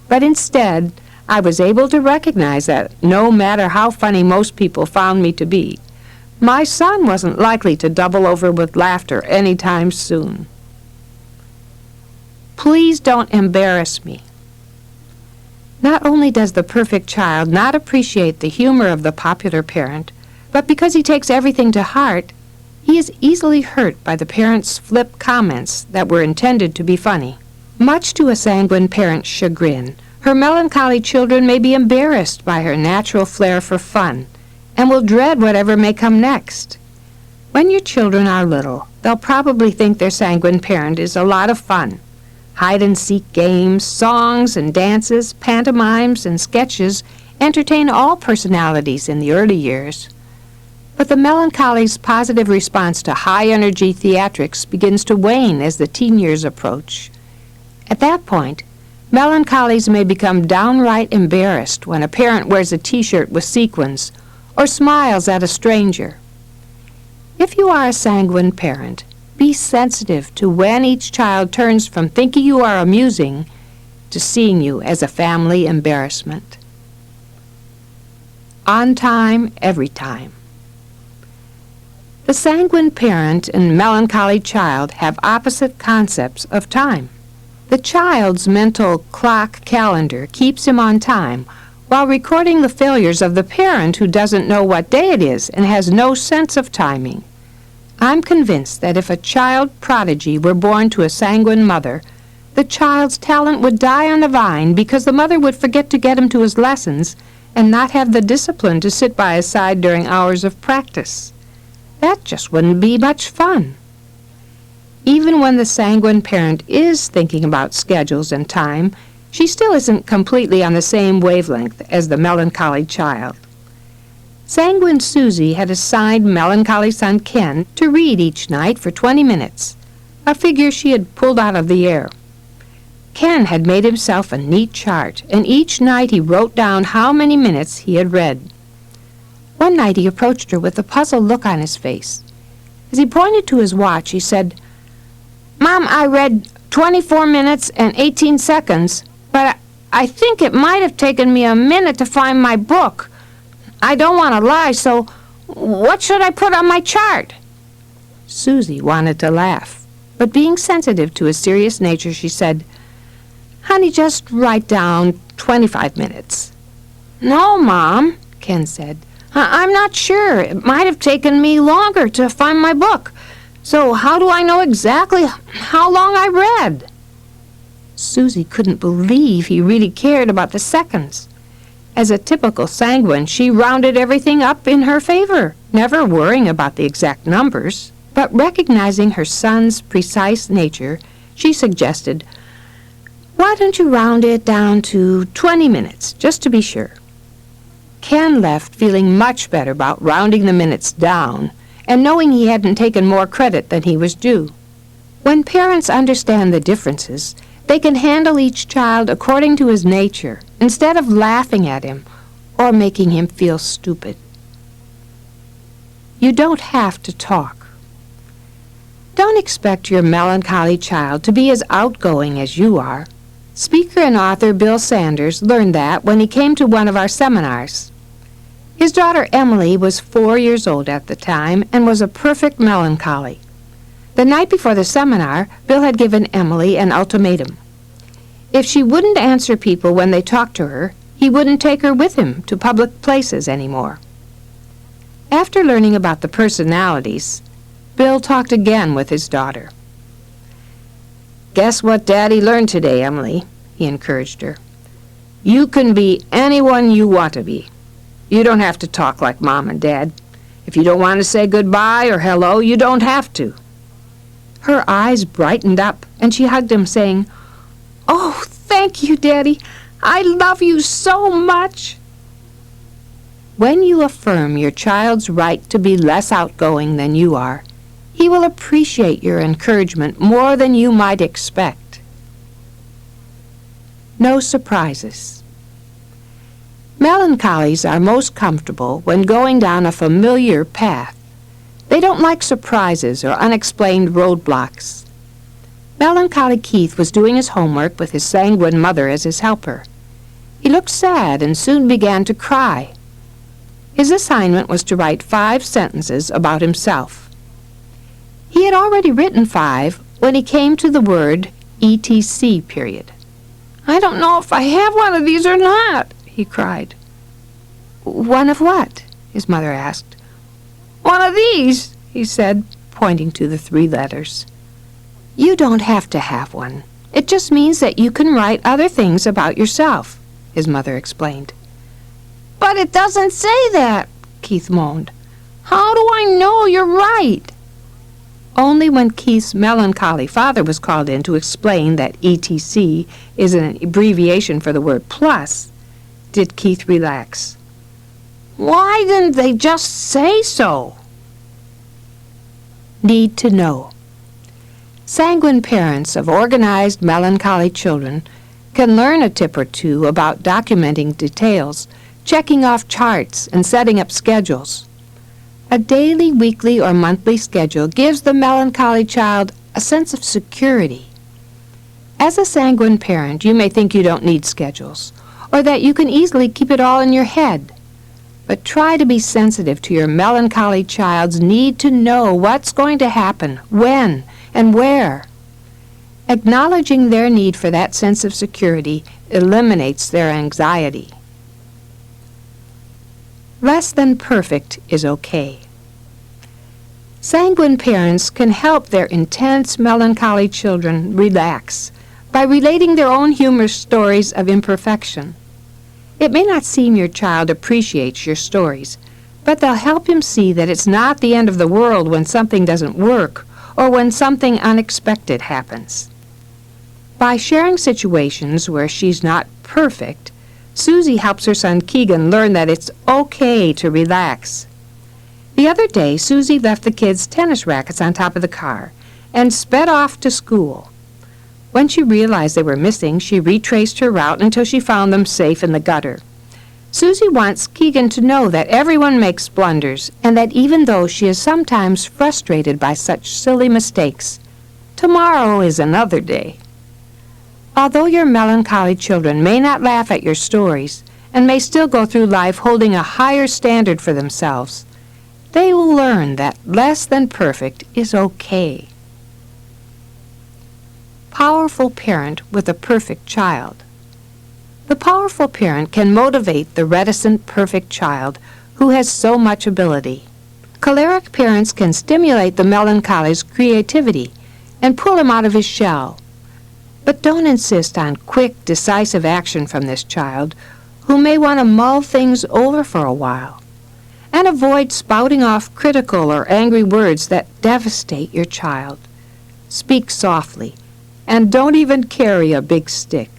But instead, I was able to recognize that no matter how funny most people found me to be, my son wasn't likely to double over with laughter any time soon. Please don't embarrass me. Not only does the perfect child not appreciate the humor of the popular parent, but because he takes everything to heart, he is easily hurt by the parent's flip comments that were intended to be funny. Much to a sanguine parent's chagrin, her melancholy children may be embarrassed by her natural flair for fun and will dread whatever may come next. When your children are little, they'll probably think their sanguine parent is a lot of fun. Hide-and-seek games, songs and dances, pantomimes and sketches entertain all personalities in the early years. But the melancholy's positive response to high-energy theatrics begins to wane as the teen years approach. At that point, melancholies may become downright embarrassed when a parent wears a T-shirt with sequins or smiles at a stranger. If you are a sanguine parent, be sensitive to when each child turns from thinking you are amusing to seeing you as a family embarrassment. On time, every time. The sanguine parent and melancholy child have opposite concepts of time. The child's mental clock calendar keeps him on time while recording the failures of the parent who doesn't know what day it is and has no sense of timing. I'm convinced that if a child prodigy were born to a sanguine mother, the child's talent would die on the vine because the mother would forget to get him to his lessons and not have the discipline to sit by his side during hours of practice. That just wouldn't be much fun. Even when the sanguine parent is thinking about schedules and time, she still isn't completely on the same wavelength as the melancholy child. Sanguine Susie had assigned melancholy son Ken to read each night for 20 minutes, a figure she had pulled out of the air. Ken had made himself a neat chart, and each night he wrote down how many minutes he had read. One night he approached her with a puzzled look on his face. As he pointed to his watch, he said, "Mom, I read 24 minutes and 18 seconds, but I think it might have taken me a minute to find my book. I don't want to lie, so what should I put on my chart?" Susie wanted to laugh, but being sensitive to his serious nature, she said, "Honey, just write down 25 minutes. "No, Mom," Ken said. "I'm not sure. It might have taken me longer to find my book. So how do I know exactly how long I read?" Susie couldn't believe he really cared about the seconds. As a typical sanguine, she rounded everything up in her favor, never worrying about the exact numbers. But recognizing her son's precise nature, she suggested, "Why don't you round it down to 20 minutes, just to be sure?" Ken left feeling much better about rounding the minutes down and knowing he hadn't taken more credit than he was due. When parents understand the differences, they can handle each child according to his nature instead of laughing at him or making him feel stupid. You don't have to talk. Don't expect your melancholy child to be as outgoing as you are. Speaker and author Bill Sanders learned that when he came to one of our seminars. His daughter Emily was 4 years old at the time and was a perfect melancholy. The night before the seminar, Bill had given Emily an ultimatum. If she wouldn't answer people when they talked to her, he wouldn't take her with him to public places anymore. After learning about the personalities, Bill talked again with his daughter. "Guess what Daddy learned today, Emily?" he encouraged her. "You can be anyone you want to be. You don't have to talk like Mom and Dad. If you don't want to say goodbye or hello, you don't have to." Her eyes brightened up, and she hugged him, saying, "Oh, thank you, Daddy. I love you so much." When you affirm your child's right to be less outgoing than you are, he will appreciate your encouragement more than you might expect. No surprises. Melancholies are most comfortable when going down a familiar path. They don't like surprises or unexplained roadblocks. Melancholy Keith was doing his homework with his sanguine mother as his helper. He looked sad and soon began to cry. His assignment was to write 5 sentences about himself. He had already written 5 when he came to the word etc. period. "I don't know if I have one of these or not," he cried. "One of what?" his mother asked. "One of these," he said, pointing to the 3 letters. "You don't have to have one. It just means that you can write other things about yourself," his mother explained. "But it doesn't say that," Keith moaned. "How do I know you're right?" Only when Keith's melancholy father was called in to explain that ETC is an abbreviation for the word plus, did Keith relax. "Why didn't they just say so?" Need to know. Sanguine parents of organized melancholy children can learn a tip or two about documenting details, checking off charts, and setting up schedules. A daily, weekly, or monthly schedule gives the melancholy child a sense of security. As a sanguine parent, you may think you don't need schedules, or that you can easily keep it all in your head. But try to be sensitive to your melancholy child's need to know what's going to happen, when, and where. Acknowledging their need for that sense of security eliminates their anxiety. Less than perfect is okay. Sanguine parents can help their intense melancholy children relax by relating their own humorous stories of imperfection. It may not seem your child appreciates your stories, but they'll help him see that it's not the end of the world when something doesn't work or when something unexpected happens. By sharing situations where she's not perfect, Susie helps her son Keegan learn that it's okay to relax. The other day, Susie left the kids' tennis rackets on top of the car and sped off to school. When she realized they were missing, she retraced her route until she found them safe in the gutter. Susie wants Keegan to know that everyone makes blunders and that even though she is sometimes frustrated by such silly mistakes, tomorrow is another day. Although your melancholy children may not laugh at your stories and may still go through life holding a higher standard for themselves, they will learn that less than perfect is okay. Powerful parent with a perfect child. The powerful parent can motivate the reticent, perfect child who has so much ability. Choleric parents can stimulate the melancholy's creativity and pull him out of his shell. But don't insist on quick, decisive action from this child, who may want to mull things over for a while. And avoid spouting off critical or angry words that devastate your child. Speak softly, and don't even carry a big stick.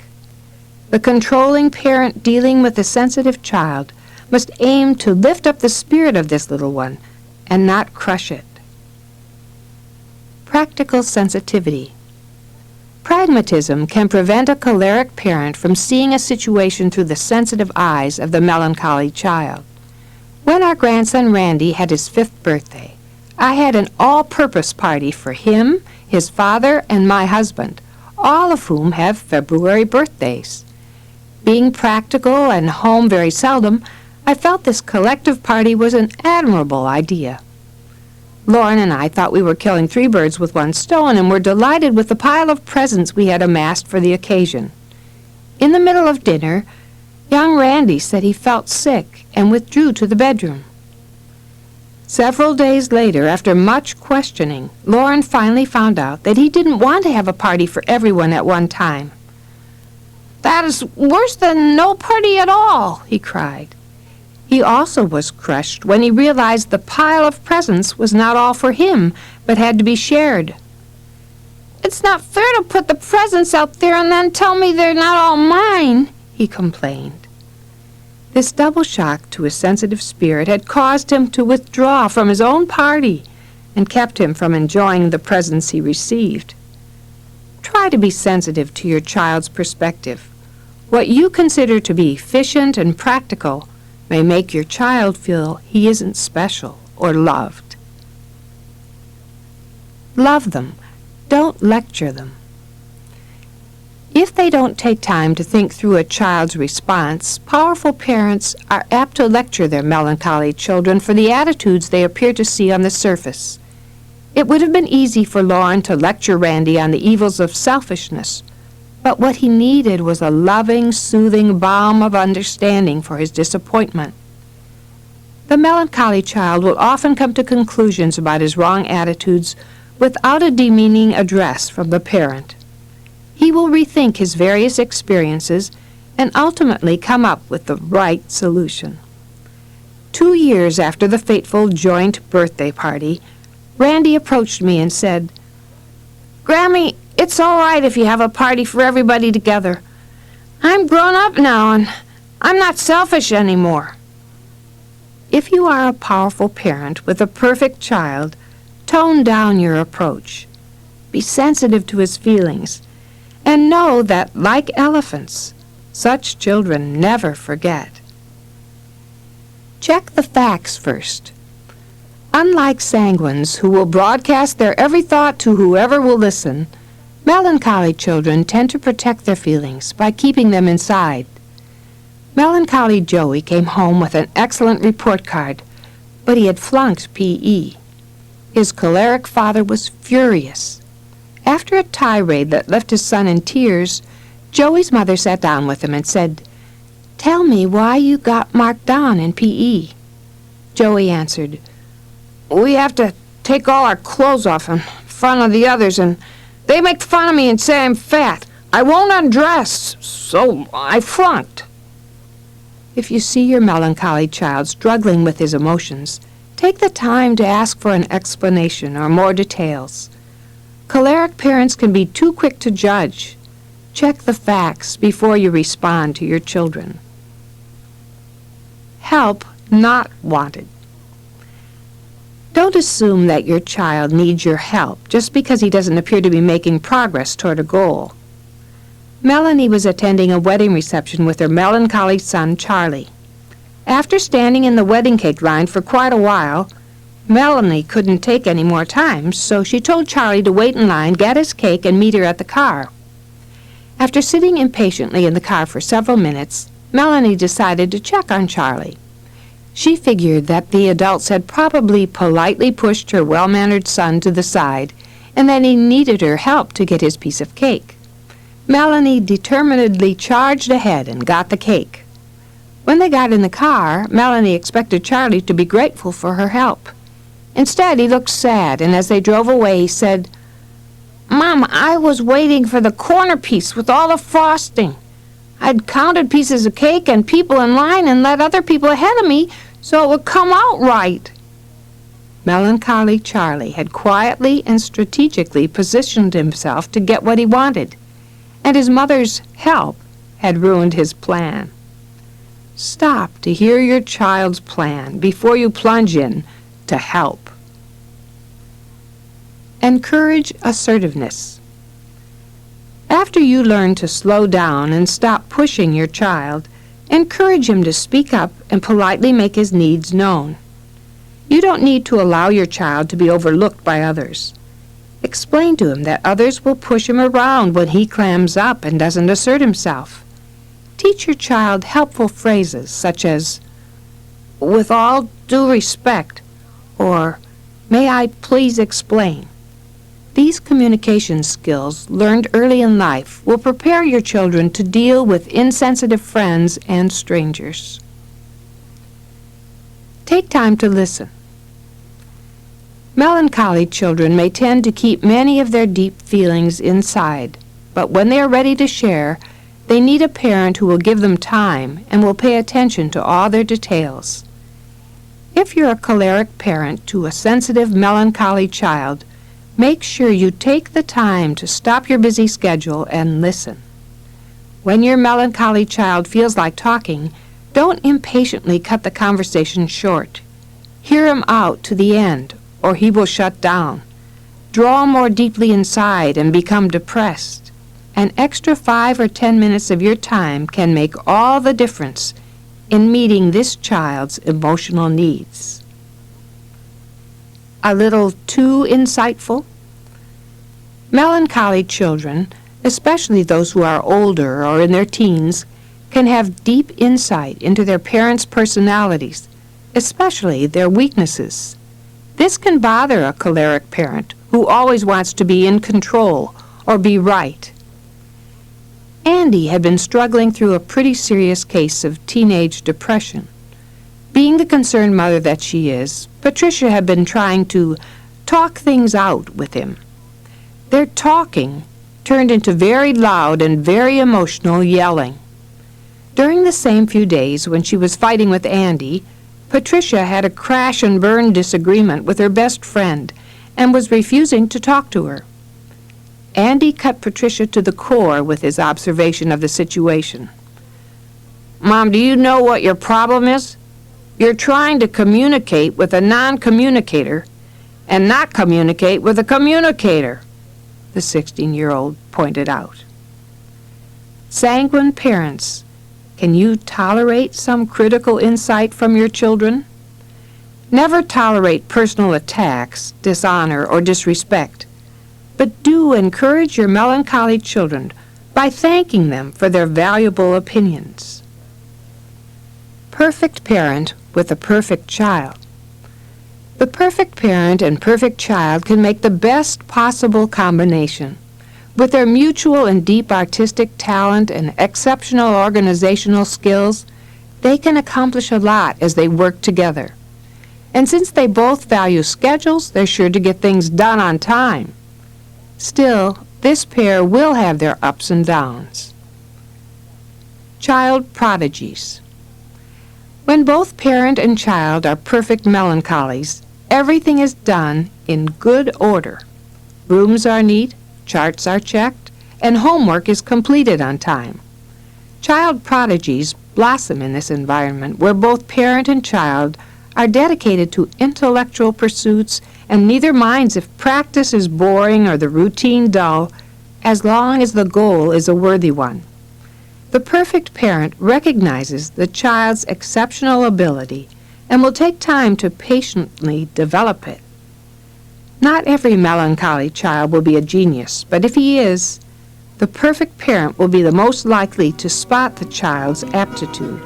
The controlling parent dealing with a sensitive child must aim to lift up the spirit of this little one and not crush it. Practical sensitivity. Pragmatism can prevent a choleric parent from seeing a situation through the sensitive eyes of the melancholy child. When our grandson Randy had his 5th birthday, I had an all-purpose party for him, his father, and my husband, all of whom have February birthdays. Being practical and home very seldom, I felt this collective party was an admirable idea. Lauren and I thought we were killing 3 birds with 1 stone and were delighted with the pile of presents we had amassed for the occasion. In the middle of dinner, young Randy said he felt sick and withdrew to the bedroom. Several days later, after much questioning, Lauren finally found out that he didn't want to have a party for everyone at one time. "That is worse than no party at all," he cried. He also was crushed when he realized the pile of presents was not all for him, but had to be shared. "It's not fair to put the presents out there and then tell me they're not all mine," he complained. This double shock to his sensitive spirit had caused him to withdraw from his own party and kept him from enjoying the presents he received. Try to be sensitive to your child's perspective. What you consider to be efficient and practical may make your child feel he isn't special or loved. Love them. Don't lecture them. If they don't take time to think through a child's response, powerful parents are apt to lecture their melancholy children for the attitudes they appear to see on the surface. It would have been easy for Lauren to lecture Randy on the evils of selfishness, but what he needed was a loving, soothing balm of understanding for his disappointment. The melancholy child will often come to conclusions about his wrong attitudes without a demeaning address from the parent. He will rethink his various experiences and ultimately come up with the right solution. 2 years after the fateful joint birthday party, Randy approached me and said, "Grammy, it's all right if you have a party for everybody together. I'm grown up now and I'm not selfish anymore." If you are a powerful parent with a perfect child, tone down your approach. Be sensitive to his feelings, and know that, like elephants, such children never forget. Check the facts first. Unlike sanguines, who will broadcast their every thought to whoever will listen, melancholy children tend to protect their feelings by keeping them inside. Melancholy Joey came home with an excellent report card, but he had flunked P.E. His choleric father was furious. After a tirade that left his son in tears, Joey's mother sat down with him and said, "Tell me why you got marked down in P.E." Joey answered, "We have to take all our clothes off in front of the others, and they make fun of me and say I'm fat. I won't undress, so I flunked." If you see your melancholy child struggling with his emotions, take the time to ask for an explanation or more details. Choleric parents can be too quick to judge. Check the facts before you respond to your children. Help not wanted. Don't assume that your child needs your help just because he doesn't appear to be making progress toward a goal. Melanie was attending a wedding reception with her melancholy son, Charlie. After standing in the wedding cake line for quite a while, Melanie couldn't take any more time, so she told Charlie to wait in line, get his cake, and meet her at the car. After sitting impatiently in the car for several minutes, Melanie decided to check on Charlie. She figured that the adults had probably politely pushed her well-mannered son to the side and that he needed her help to get his piece of cake. Melanie determinedly charged ahead and got the cake. When they got in the car, Melanie expected Charlie to be grateful for her help. Instead, he looked sad, and as they drove away, he said, "Mom, I was waiting for the corner piece with all the frosting. I'd counted pieces of cake and people in line and let other people ahead of me so it would come out right." Melancholy Charlie had quietly and strategically positioned himself to get what he wanted, and his mother's help had ruined his plan. Stop to hear your child's plan before you plunge in to help. Encourage assertiveness. After you learn to slow down and stop pushing your child, encourage him to speak up and politely make his needs known. You don't need to allow your child to be overlooked by others. Explain to him that others will push him around when he clams up and doesn't assert himself. Teach your child helpful phrases such as, "With all due respect," or "May I please explain?" These communication skills, learned early in life, will prepare your children to deal with insensitive friends and strangers. Take time to listen. Melancholy children may tend to keep many of their deep feelings inside, but when they are ready to share, They need a parent who will give them time and will pay attention to all their details. If you're a choleric parent to a sensitive, melancholy child, make sure you take the time to stop your busy schedule and listen. When your melancholy child feels like talking, don't impatiently cut the conversation short. Hear him out to the end, or he will shut down. Draw more deeply inside and become depressed. An extra 5 or 10 minutes of your time can make all the difference in meeting this child's emotional needs. A little too insightful? Melancholy children, especially those who are older or in their teens, can have deep insight into their parents' personalities, especially their weaknesses. This can bother a choleric parent who always wants to be in control or be right. Andy had been struggling through a pretty serious case of teenage depression. Being the concerned mother that she is, Patricia had been trying to talk things out with him. Their talking turned into very loud and very emotional yelling. During the same few days when she was fighting with Andy, Patricia had a crash and burn disagreement with her best friend and was refusing to talk to her. Andy cut Patricia to the core with his observation of the situation. "Mom, do you know what your problem is? You're trying to communicate with a non-communicator and not communicate with a communicator," the 16-year-old pointed out. Sanguine parents, can you tolerate some critical insight from your children? Never tolerate personal attacks, dishonor, or disrespect, but do encourage your melancholy children by thanking them for their valuable opinions. Perfect parent with a perfect child. The perfect parent and perfect child can make the best possible combination. With their mutual and deep artistic talent and exceptional organizational skills, they can accomplish a lot as they work together. And since they both value schedules, they're sure to get things done on time. Still, this pair will have their ups and downs. Child prodigies. When both parent and child are perfect melancholies, everything is done in good order. Rooms are neat, charts are checked, and homework is completed on time. Child prodigies blossom in this environment where both parent and child are dedicated to intellectual pursuits and neither minds if practice is boring or the routine dull, as long as the goal is a worthy one. The perfect parent recognizes the child's exceptional ability and will take time to patiently develop it. Not every melancholy child will be a genius, but if he is, the perfect parent will be the most likely to spot the child's aptitude.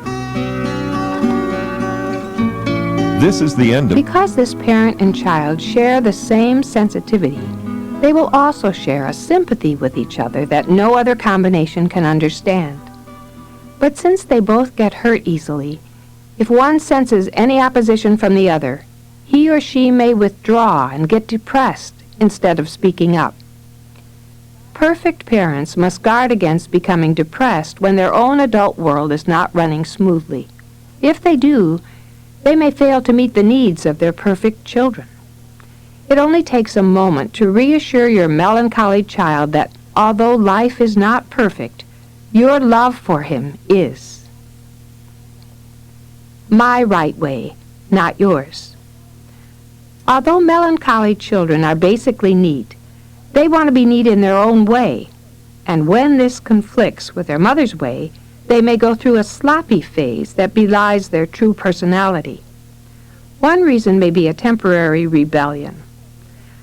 This is the end of... Because this parent and child share the same sensitivity, they will also share a sympathy with each other that no other combination can understand. But since they both get hurt easily, if one senses any opposition from the other, he or she may withdraw and get depressed instead of speaking up. Perfect parents must guard against becoming depressed when their own adult world is not running smoothly. If they do, they may fail to meet the needs of their perfect children. It only takes a moment to reassure your melancholy child that although life is not perfect, your love for him is. My right way, not yours. Although melancholy children are basically neat, they want to be neat in their own way, and when this conflicts with their mother's way, they may go through a sloppy phase that belies their true personality. One reason may be a temporary rebellion.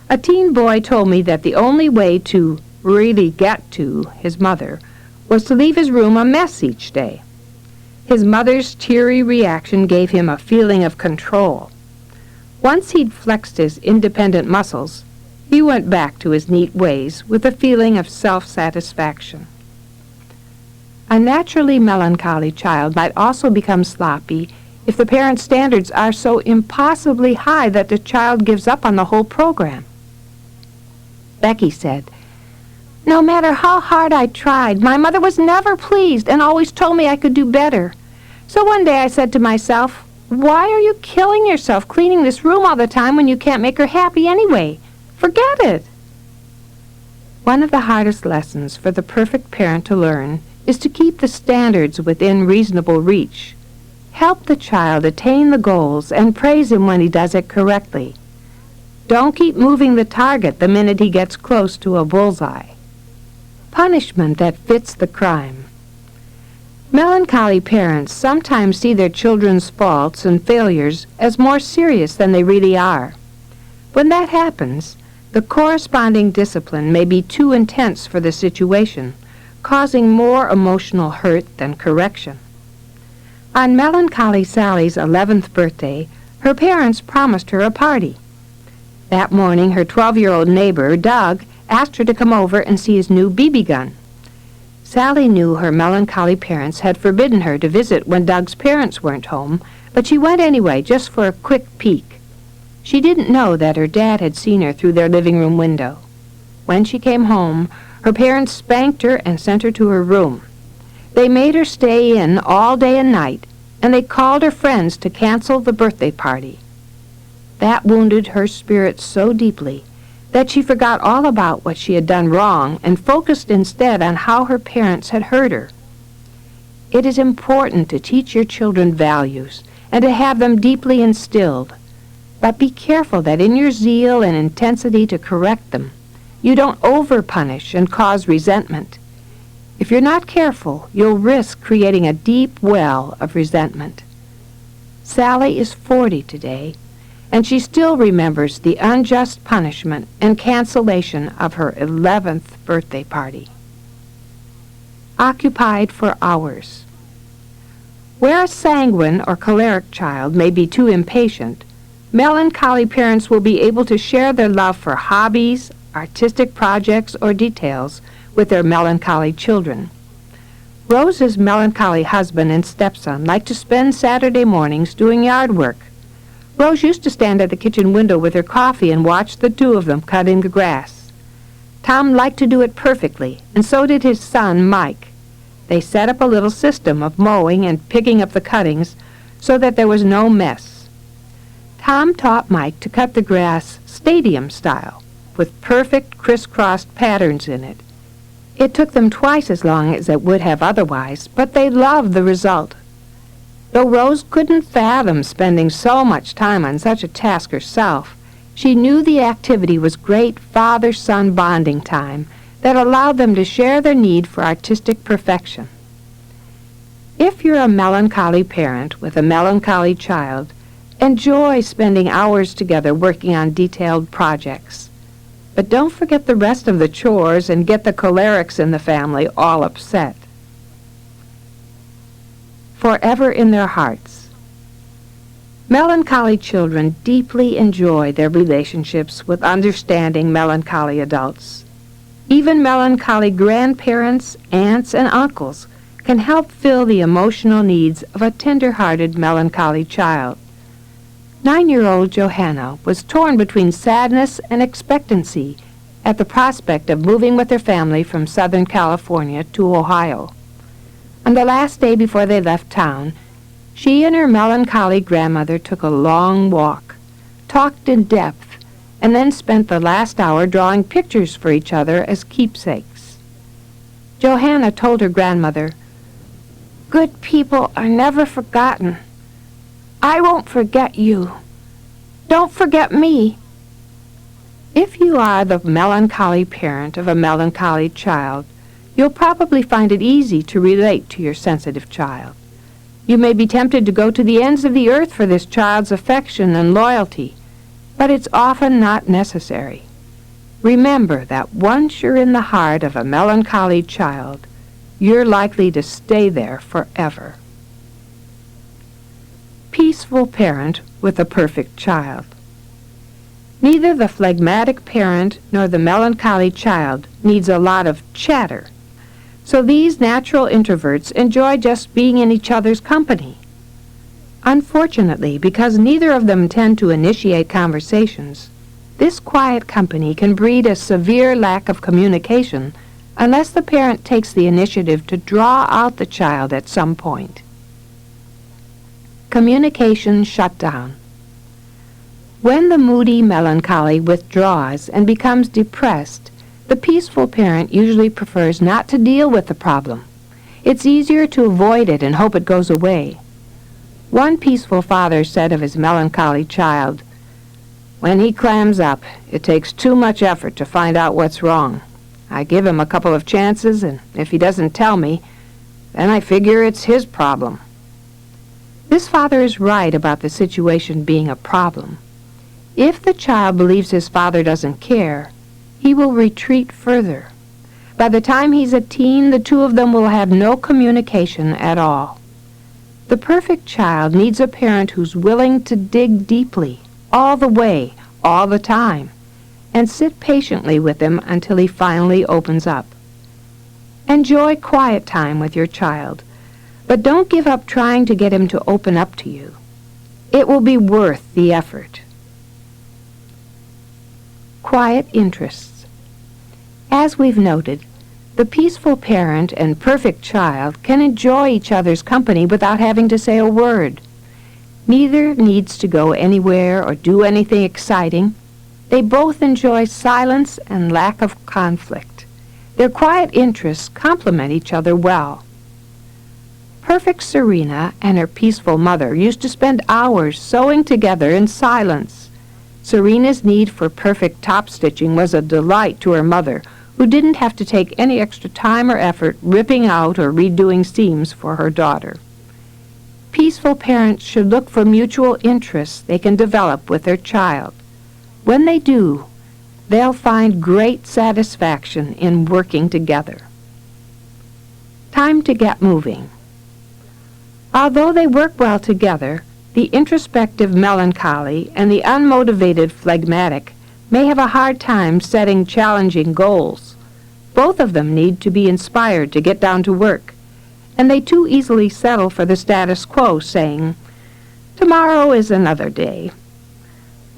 A teen boy told me that the only way to really get to his mother was to leave his room a mess each day. His mother's teary reaction gave him a feeling of control. Once he'd flexed his independent muscles, he went back to his neat ways with a feeling of self-satisfaction. A naturally melancholy child might also become sloppy if the parent's standards are so impossibly high that the child gives up on the whole program. Becky said, No matter how hard I tried, my mother was never pleased and always told me I could do better. So one day I said to myself, why are you killing yourself cleaning this room all the time when you can't make her happy anyway? Forget it. One of the hardest lessons for the perfect parent to learn is to keep the standards within reasonable reach. Help the child attain the goals and praise him when he does it correctly. Don't keep moving the target the minute he gets close to a bullseye. Punishment that fits the crime. Melancholy parents sometimes see their children's faults and failures as more serious than they really are. When that happens, the corresponding discipline may be too intense for the situation, causing more emotional hurt than correction. On Melancholy Sally's 11th birthday, her parents promised her a party. That morning, her 12-year-old neighbor, Doug, asked her to come over and see his new BB gun. Sally knew her melancholy parents had forbidden her to visit when Doug's parents weren't home, but she went anyway, just for a quick peek. She didn't know that her dad had seen her through their living room window. When she came home, her parents spanked her and sent her to her room. They made her stay in all day and night, and they called her friends to cancel the birthday party. That wounded her spirit so deeply that she forgot all about what she had done wrong and focused instead on how her parents had hurt her. It is important to teach your children values and to have them deeply instilled, but be careful that in your zeal and intensity to correct them, you don't over-punish and cause resentment. If you're not careful, you'll risk creating a deep well of resentment. Sally is 40 today, and she still remembers the unjust punishment and cancellation of her 11th birthday party. Occupied for hours. Where a sanguine or choleric child may be too impatient, melancholy parents will be able to share their love for hobbies, artistic projects, or details with their melancholy children. Rose's melancholy husband and stepson like to spend Saturday mornings doing yard work. Rose used to stand at the kitchen window with her coffee and watch the two of them cutting the grass. Tom liked to do it perfectly, and so did his son, Mike. They set up a little system of mowing and picking up the cuttings so that there was no mess. Tom taught Mike to cut the grass stadium style, with perfect crisscrossed patterns in it. It took them twice as long as it would have otherwise, but they loved the result. Though Rose couldn't fathom spending so much time on such a task herself, she knew the activity was great father-son bonding time that allowed them to share their need for artistic perfection. If you're a melancholy parent with a melancholy child, enjoy spending hours together working on detailed projects. But don't forget the rest of the chores and get the cholerics in the family all upset. Forever in their hearts. Melancholy children deeply enjoy their relationships with understanding melancholy adults. Even melancholy grandparents, aunts, and uncles can help fill the emotional needs of a tender-hearted melancholy child. 9-year-old Johanna was torn between sadness and expectancy at the prospect of moving with her family from Southern California to Ohio. On the last day before they left town, she and her melancholy grandmother took a long walk, talked in depth, and then spent the last hour drawing pictures for each other as keepsakes. Johanna told her grandmother, "Good people are never forgotten. I won't forget you. Don't forget me." If you are the melancholy parent of a melancholy child, you'll probably find it easy to relate to your sensitive child. You may be tempted to go to the ends of the earth for this child's affection and loyalty, but it's often not necessary. Remember that once you're in the heart of a melancholy child, you're likely to stay there forever. Peaceful parent with a perfect child. Neither the phlegmatic parent nor the melancholy child needs a lot of chatter. So these natural introverts enjoy just being in each other's company. Unfortunately, because neither of them tend to initiate conversations, this quiet company can breed a severe lack of communication unless the parent takes the initiative to draw out the child at some point. Communication shut down. When the moody melancholy withdraws and becomes depressed, the peaceful parent usually prefers not to deal with the problem. It's easier to avoid it and hope it goes away. One peaceful father said of his melancholy child, "When he clams up, it takes too much effort to find out what's wrong. I give him a couple of chances, and if he doesn't tell me, then I figure it's his problem." This father is right about the situation being a problem. If the child believes his father doesn't care, he will retreat further. By the time he's a teen, the two of them will have no communication at all. The perfect child needs a parent who's willing to dig deeply, all the way, all the time, and sit patiently with him until he finally opens up. Enjoy quiet time with your child, but don't give up trying to get him to open up to you. It will be worth the effort. Quiet interests. As we've noted, the peaceful parent and perfect child can enjoy each other's company without having to say a word. Neither needs to go anywhere or do anything exciting. They both enjoy silence and lack of conflict. Their quiet interests complement each other well. Perfect Serena and her peaceful mother used to spend hours sewing together in silence. Serena's need for perfect top-stitching was a delight to her mother, who didn't have to take any extra time or effort ripping out or redoing seams for her daughter. Peaceful parents should look for mutual interests they can develop with their child. When they do, they'll find great satisfaction in working together. Time to get moving. Although they work well together, the introspective melancholy and the unmotivated phlegmatic may have a hard time setting challenging goals. Both of them need to be inspired to get down to work, and they too easily settle for the status quo, saying, "Tomorrow is another day."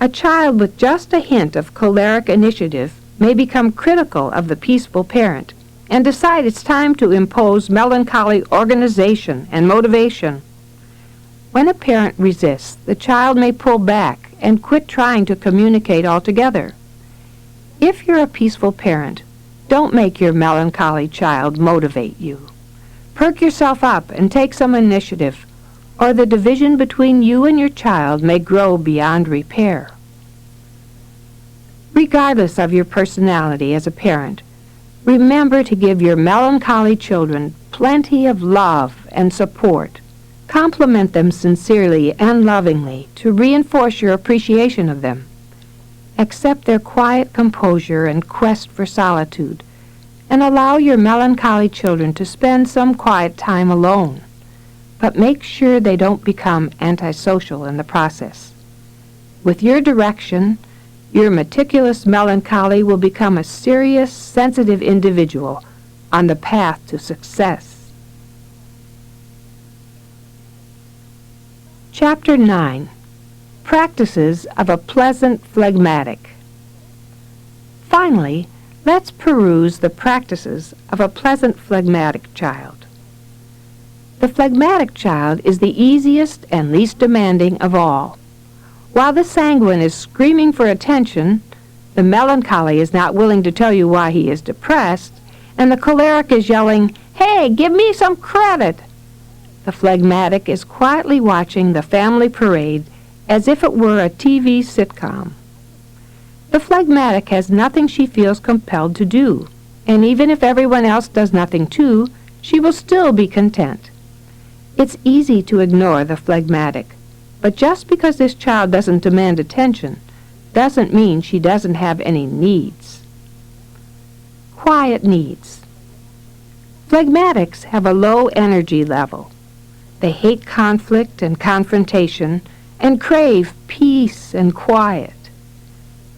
A child with just a hint of choleric initiative may become critical of the peaceful parent and decide it's time to impose melancholy organization and motivation. When a parent resists, the child may pull back and quit trying to communicate altogether. If you're a peaceful parent, don't make your melancholy child motivate you. Perk yourself up and take some initiative, or the division between you and your child may grow beyond repair. Regardless of your personality as a parent, remember to give your melancholy children plenty of love and support. Compliment them sincerely and lovingly to reinforce your appreciation of them. Accept their quiet composure and quest for solitude, and allow your melancholy children to spend some quiet time alone. But make sure they don't become antisocial in the process. With your direction, your meticulous melancholy will become a serious, sensitive individual on the path to success. Chapter 9. Practices of a Pleasant Phlegmatic. Finally, let's peruse the practices of a pleasant phlegmatic child. The phlegmatic child is the easiest and least demanding of all. While the sanguine is screaming for attention, the melancholy is not willing to tell you why he is depressed, and the choleric is yelling, "Hey, give me some credit!" The phlegmatic is quietly watching the family parade as if it were a TV sitcom. The phlegmatic has nothing she feels compelled to do, and even if everyone else does nothing too, she will still be content. It's easy to ignore the phlegmatic, but just because this child doesn't demand attention doesn't mean she doesn't have any needs. Quiet needs. Phlegmatics have a low energy level. They hate conflict and confrontation and crave peace and quiet.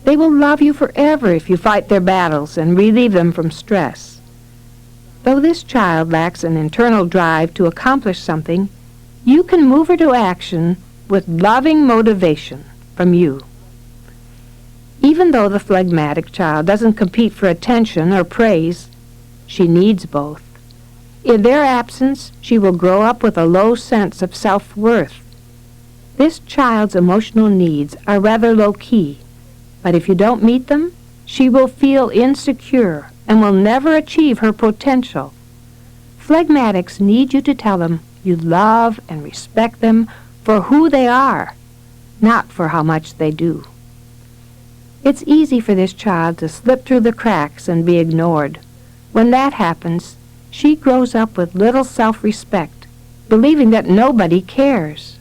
They will love you forever if you fight their battles and relieve them from stress. Though this child lacks an internal drive to accomplish something, you can move her to action with loving motivation from you. Even though the phlegmatic child doesn't compete for attention or praise, She needs both. In their absence, she will grow up with a low sense of self-worth. This child's emotional needs are rather low-key, but if you don't meet them, she will feel insecure and will never achieve her potential. Phlegmatics need you to tell them you love and respect them for who they are, not for how much they do. It's easy for this child to slip through the cracks and be ignored. When that happens, she grows up with little self-respect, believing that nobody cares.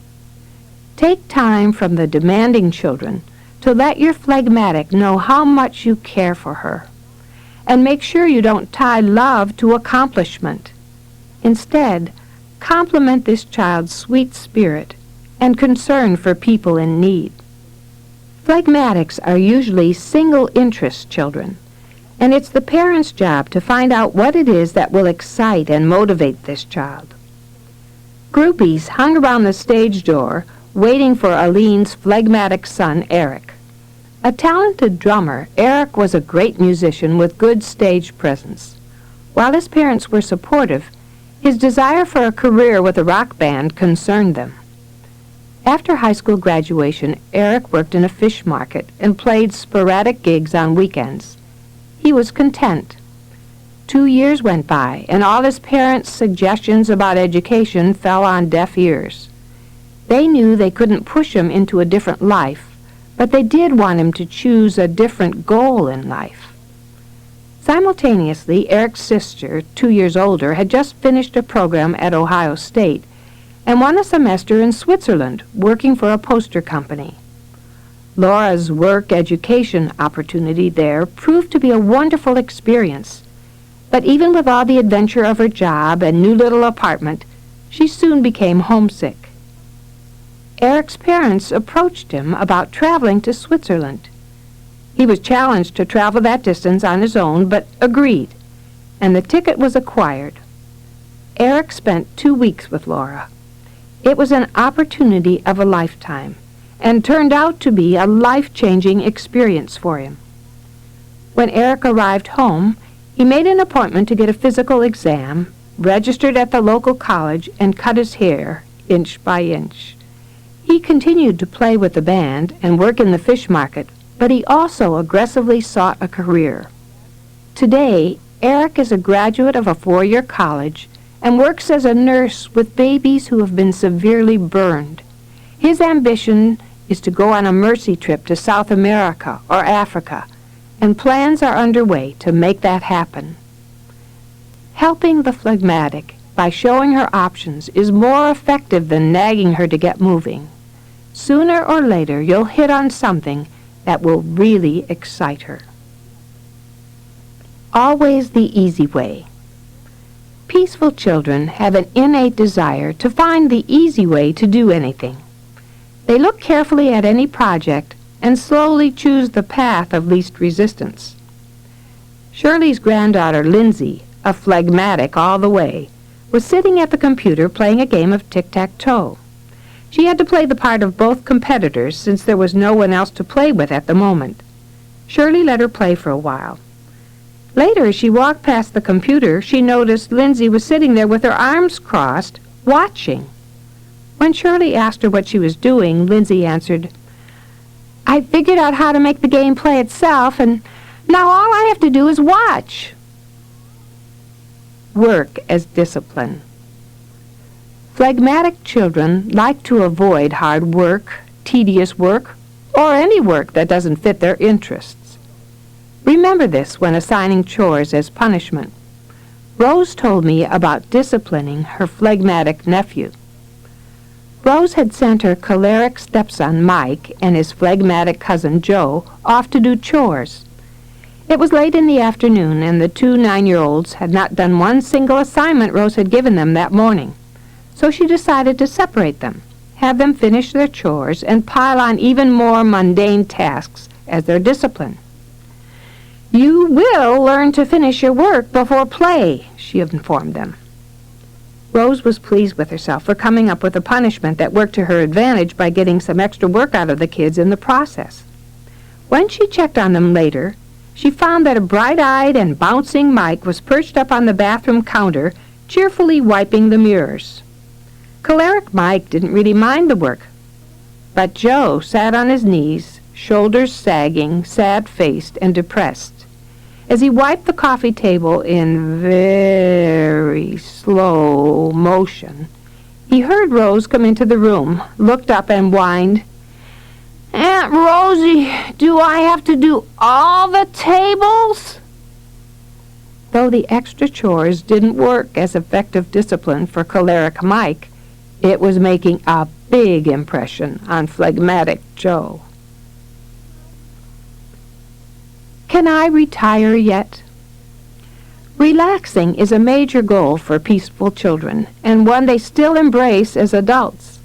Take time from the demanding children to let your phlegmatic know how much you care for her, and make sure you don't tie love to accomplishment. Instead, compliment this child's sweet spirit and concern for people in need. Phlegmatics are usually single-interest children, and it's the parent's job to find out what it is that will excite and motivate this child. Groupies hung around the stage door waiting for Aline's phlegmatic son, Eric. A talented drummer, Eric was a great musician with good stage presence. While his parents were supportive, his desire for a career with a rock band concerned them. After high school graduation, Eric worked in a fish market and played sporadic gigs on weekends. He was content. 2 years went by, and all his parents' suggestions about education fell on deaf ears. They knew they couldn't push him into a different life, but they did want him to choose a different goal in life. Simultaneously, Eric's sister, 2 years older, had just finished a program at Ohio State and won a semester in Switzerland, working for a poster company. Laura's work-education opportunity there proved to be a wonderful experience, but even with all the adventure of her job and new little apartment, she soon became homesick. Eric's parents approached him about traveling to Switzerland. He was challenged to travel that distance on his own, but agreed, and the ticket was acquired. Eric spent 2 weeks with Laura. It was an opportunity of a lifetime, and turned out to be a life-changing experience for him. When Eric arrived home, he made an appointment to get a physical exam, registered at the local college, and cut his hair inch by inch. He continued to play with the band and work in the fish market, but he also aggressively sought a career. Today, Eric is a graduate of a 4-year college and works as a nurse with babies who have been severely burned. His ambition is to go on a mercy trip to South America or Africa, and plans are underway to make that happen. Helping the phlegmatic by showing her options is more effective than nagging her to get moving. Sooner or later, you'll hit on something that will really excite her. Always the easy way. Peaceful children have an innate desire to find the easy way to do anything. They look carefully at any project and slowly choose the path of least resistance. Shirley's granddaughter, Lindsay, a phlegmatic all the way, was sitting at the computer playing a game of tic-tac-toe. She had to play the part of both competitors since there was no one else to play with at the moment. Shirley let her play for a while. Later, as she walked past the computer, she noticed Lindsay was sitting there with her arms crossed, watching. When Shirley asked her what she was doing, Lindsay answered, "I figured out how to make the game play itself, and now all I have to do is watch." Work as discipline. Phlegmatic children like to avoid hard work, tedious work, or any work that doesn't fit their interests. Remember this when assigning chores as punishment. Rose told me about disciplining her phlegmatic nephew. Rose had sent her choleric stepson Mike and his phlegmatic cousin Joe off to do chores. It was late in the afternoon, and the 2 9-year-olds had not done one single assignment Rose had given them that morning. So she decided to separate them, have them finish their chores, and pile on even more mundane tasks as their discipline. "You will learn to finish your work before play," she informed them. Rose was pleased with herself for coming up with a punishment that worked to her advantage by getting some extra work out of the kids in the process. When she checked on them later, she found that a bright-eyed and bouncing Mike was perched up on the bathroom counter, cheerfully wiping the mirrors. Choleric Mike didn't really mind the work, but Joe sat on his knees, shoulders sagging, sad-faced and depressed. As he wiped the coffee table in very slow motion, he heard Rose come into the room, looked up and whined, "Aunt Rosie, do I have to do all the tables?" Though the extra chores didn't work as effective discipline for Choleric Mike, it was making a big impression on Phlegmatic Joe. Can I retire yet? Relaxing is a major goal for peaceful children, and one they still embrace as adults.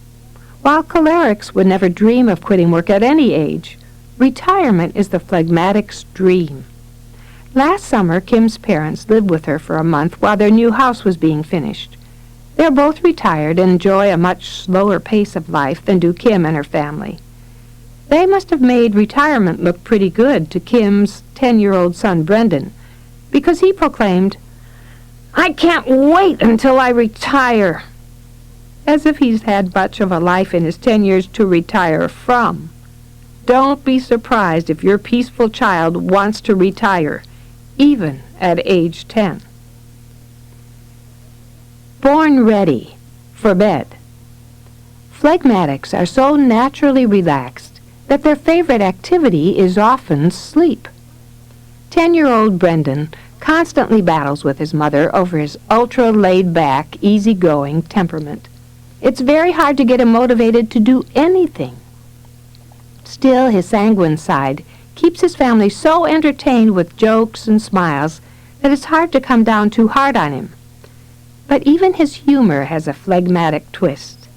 While cholerics would never dream of quitting work at any age, retirement is the phlegmatic's dream. Last summer, Kim's parents lived with her for a month while their new house was being finished. They're both retired and enjoy a much slower pace of life than do Kim and her family. They must have made retirement look pretty good to Kim's 10-year-old son, Brendan, because he proclaimed, "I can't wait until I retire," as if he's had much of a life in his 10 years to retire from. Don't be surprised if your peaceful child wants to retire, even at age 10. Born ready for bed. Phlegmatics are so naturally relaxed that their favorite activity is often sleep. 10-year-old Brendan constantly battles with his mother over his ultra-laid-back, easy-going temperament. It's very hard to get him motivated to do anything. Still, his sanguine side keeps his family so entertained with jokes and smiles that it's hard to come down too hard on him. But even his humor has a phlegmatic twist.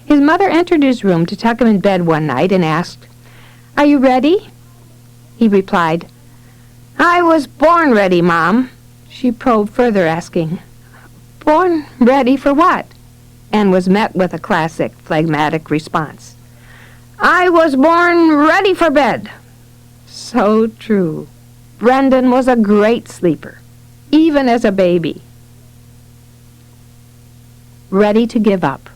His mother entered his room to tuck him in bed one night and asked, "Are you ready?" He replied, "I was born ready, Mom." She probed further, asking, "Born ready for what?" and was met with a classic phlegmatic response, "I was born ready for bed." So true. Brendan was a great sleeper, even as a baby. Ready to give up.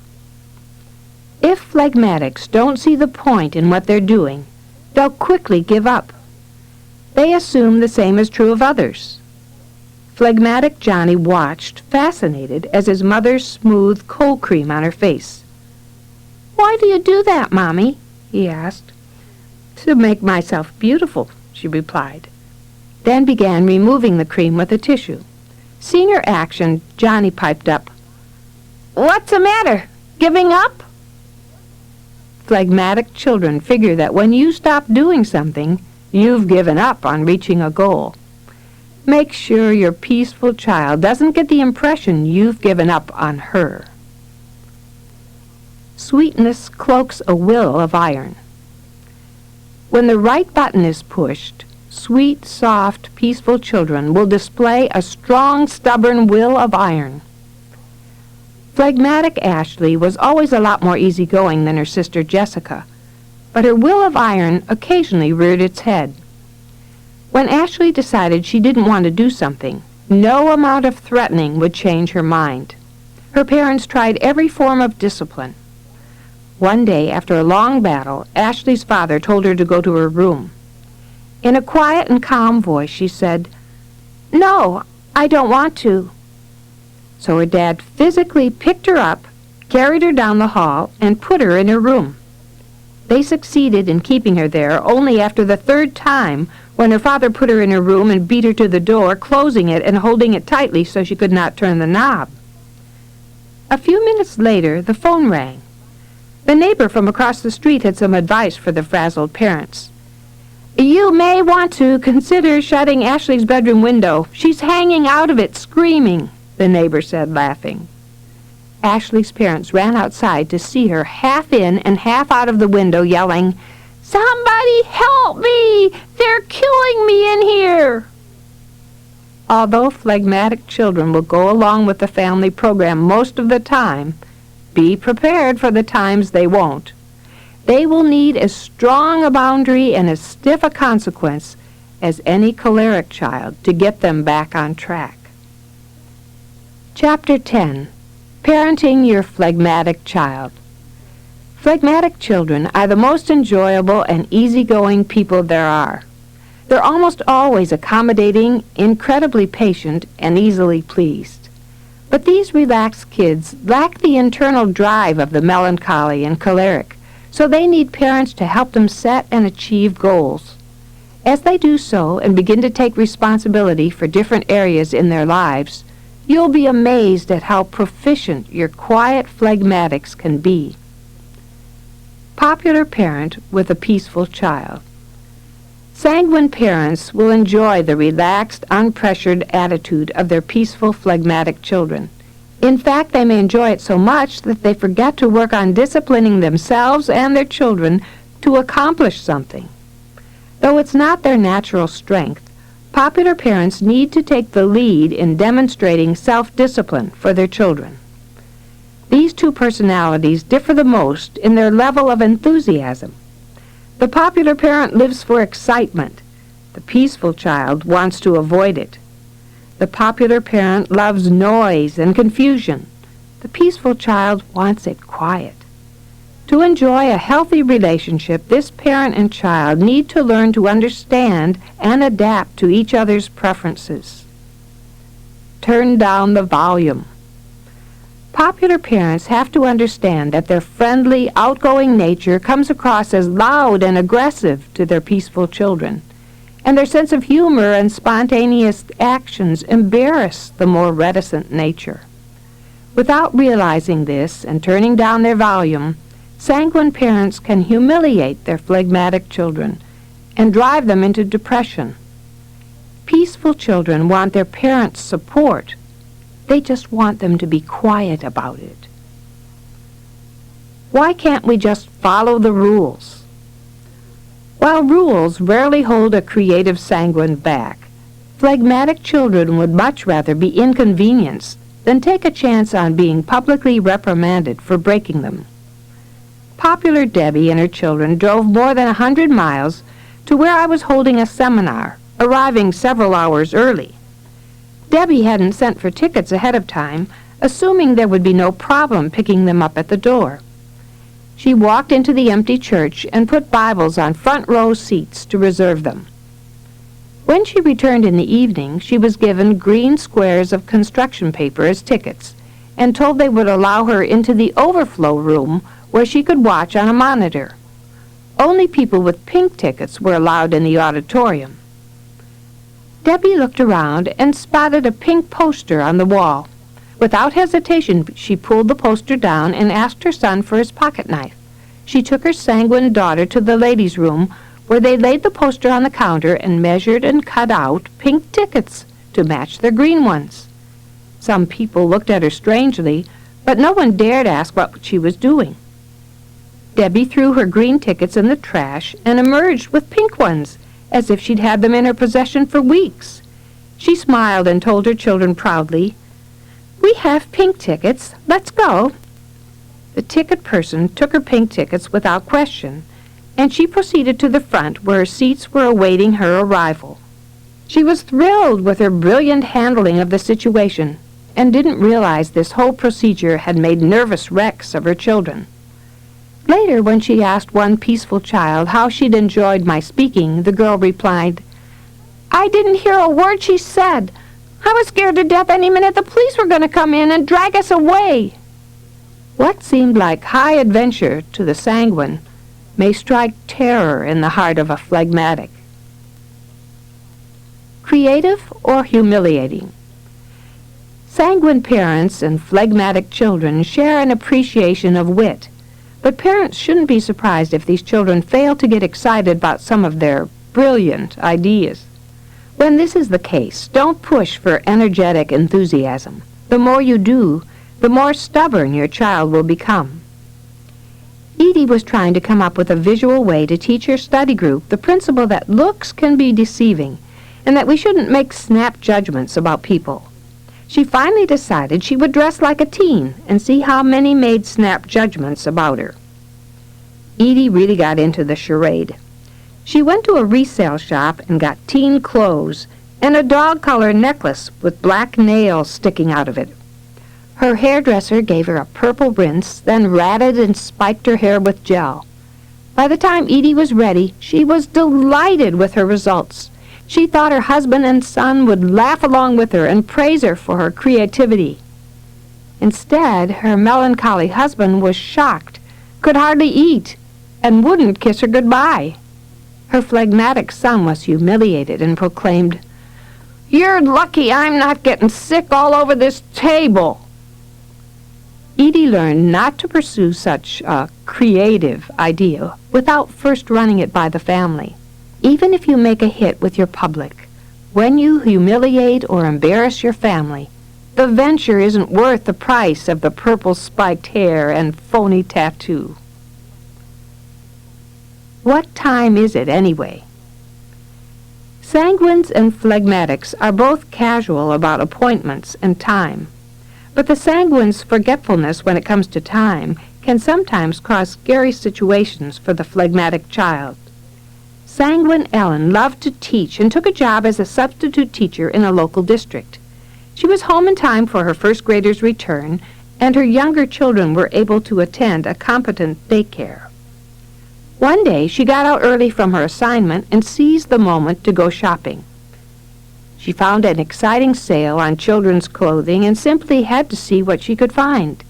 If phlegmatics don't see the point in what they're doing, they'll quickly give up. They assume the same is true of others. Phlegmatic Johnny watched, fascinated, as his mother smoothed cold cream on her face. "Why do you do that, Mommy?" he asked. "To make myself beautiful," she replied, then began removing the cream with a tissue. Seeing her action, Johnny piped up, "What's the matter? Giving up?" Phlegmatic children figure that when you stop doing something, you've given up on reaching a goal. Make sure your peaceful child doesn't get the impression you've given up on her. Sweetness cloaks a will of iron. When the right button is pushed, sweet, soft, peaceful children will display a strong, stubborn will of iron. Phlegmatic Ashley was always a lot more easygoing than her sister Jessica, but her will of iron occasionally reared its head. When Ashley decided she didn't want to do something, no amount of threatening would change her mind. Her parents tried every form of discipline. One day, after a long battle, Ashley's father told her to go to her room. In a quiet and calm voice, she said, "No, I don't want to." So her dad physically picked her up, carried her down the hall, and put her in her room. They succeeded in keeping her there only after the third time, when her father put her in her room and beat her to the door, closing it and holding it tightly so she could not turn the knob. A few minutes later, the phone rang. The neighbor from across the street had some advice for the frazzled parents. "You may want to consider shutting Ashley's bedroom window. She's hanging out of it, screaming," the neighbor said, laughing. Ashley's parents ran outside to see her half in and half out of the window, yelling, "Somebody help me! They're killing me in here!" Although phlegmatic children will go along with the family program most of the time, be prepared for the times they won't. They will need as strong a boundary and as stiff a consequence as any choleric child to get them back on track. Chapter 10. Parenting Your Phlegmatic Child. Phlegmatic children are the most enjoyable and easygoing people there are. They're almost always accommodating, incredibly patient, and easily pleased. But these relaxed kids lack the internal drive of the melancholy and choleric, so they need parents to help them set and achieve goals. As they do so and begin to take responsibility for different areas in their lives, you'll be amazed at how proficient your quiet phlegmatics can be. Popular parent with a peaceful child. Sanguine parents will enjoy the relaxed, unpressured attitude of their peaceful phlegmatic children. In fact, they may enjoy it so much that they forget to work on disciplining themselves and their children to accomplish something. Though it's not their natural strength, popular parents need to take the lead in demonstrating self-discipline for their children. These two personalities differ the most in their level of enthusiasm. The popular parent lives for excitement. The peaceful child wants to avoid it. The popular parent loves noise and confusion. The peaceful child wants it quiet. To enjoy a healthy relationship, this parent and child need to learn to understand and adapt to each other's preferences. Turn down the volume. Popular parents have to understand that their friendly, outgoing nature comes across as loud and aggressive to their peaceful children, and their sense of humor and spontaneous actions embarrass the more reticent nature. Without realizing this and turning down their volume, sanguine parents can humiliate their phlegmatic children and drive them into depression. Peaceful children want their parents' support. They just want them to be quiet about it. Why can't we just follow the rules? While rules rarely hold a creative sanguine back, phlegmatic children would much rather be inconvenienced than take a chance on being publicly reprimanded for breaking them. Popular Debbie and her children drove more than 100 miles to where I was holding a seminar, arriving several hours early. Debbie hadn't sent for tickets ahead of time, assuming there would be no problem picking them up at the door. She walked into the empty church and put Bibles on front row seats to reserve them. When she returned in the evening, she was given green squares of construction paper as tickets and told they would allow her into the overflow room where she could watch on a monitor. Only people with pink tickets were allowed in the auditorium. Debbie looked around and spotted a pink poster on the wall. Without hesitation, she pulled the poster down and asked her son for his pocket knife. She took her sanguine daughter to the ladies' room, where they laid the poster on the counter and measured and cut out pink tickets to match their green ones. Some people looked at her strangely, but no one dared ask what she was doing. Debbie threw her green tickets in the trash and emerged with pink ones, as if she'd had them in her possession for weeks. She smiled and told her children proudly, "We have pink tickets. Let's go." The ticket person took her pink tickets without question, and she proceeded to the front where her seats were awaiting her arrival. She was thrilled with her brilliant handling of the situation and didn't realize this whole procedure had made nervous wrecks of her children. Later, when she asked one peaceful child how she'd enjoyed my speaking, the girl replied, "I didn't hear a word she said. I was scared to death any minute the police were going to come in and drag us away." What seemed like high adventure to the sanguine may strike terror in the heart of a phlegmatic. Creative or humiliating? Sanguine parents and phlegmatic children share an appreciation of wit, but parents shouldn't be surprised if these children fail to get excited about some of their brilliant ideas. When this is the case, don't push for energetic enthusiasm. The more you do, the more stubborn your child will become. Edie was trying to come up with a visual way to teach her study group the principle that looks can be deceiving and that we shouldn't make snap judgments about people. She finally decided she would dress like a teen and see how many made snap judgments about her. Edie really got into the charade. She went to a resale shop and got teen clothes and a dog-collar necklace with black nails sticking out of it. Her hairdresser gave her a purple rinse, then ratted and spiked her hair with gel. By the time Edie was ready, she was delighted with her results. She thought her husband and son would laugh along with her and praise her for her creativity. Instead, her melancholy husband was shocked, could hardly eat, and wouldn't kiss her goodbye. Her phlegmatic son was humiliated and proclaimed, "You're lucky I'm not getting sick all over this table." Edie learned not to pursue such a creative idea without first running it by the family. Even if you make a hit with your public, when you humiliate or embarrass your family, the venture isn't worth the price of the purple spiked hair and phony tattoo. What time is it anyway? Sanguines and phlegmatics are both casual about appointments and time. But the sanguine's forgetfulness when it comes to time can sometimes cause scary situations for the phlegmatic child. Sanguine Ellen loved to teach and took a job as a substitute teacher in a local district. She was home in time for her first grader's return, and her younger children were able to attend a competent daycare. One day she got out early from her assignment and seized the moment to go shopping. She found an exciting sale on children's clothing and simply had to see what she could find.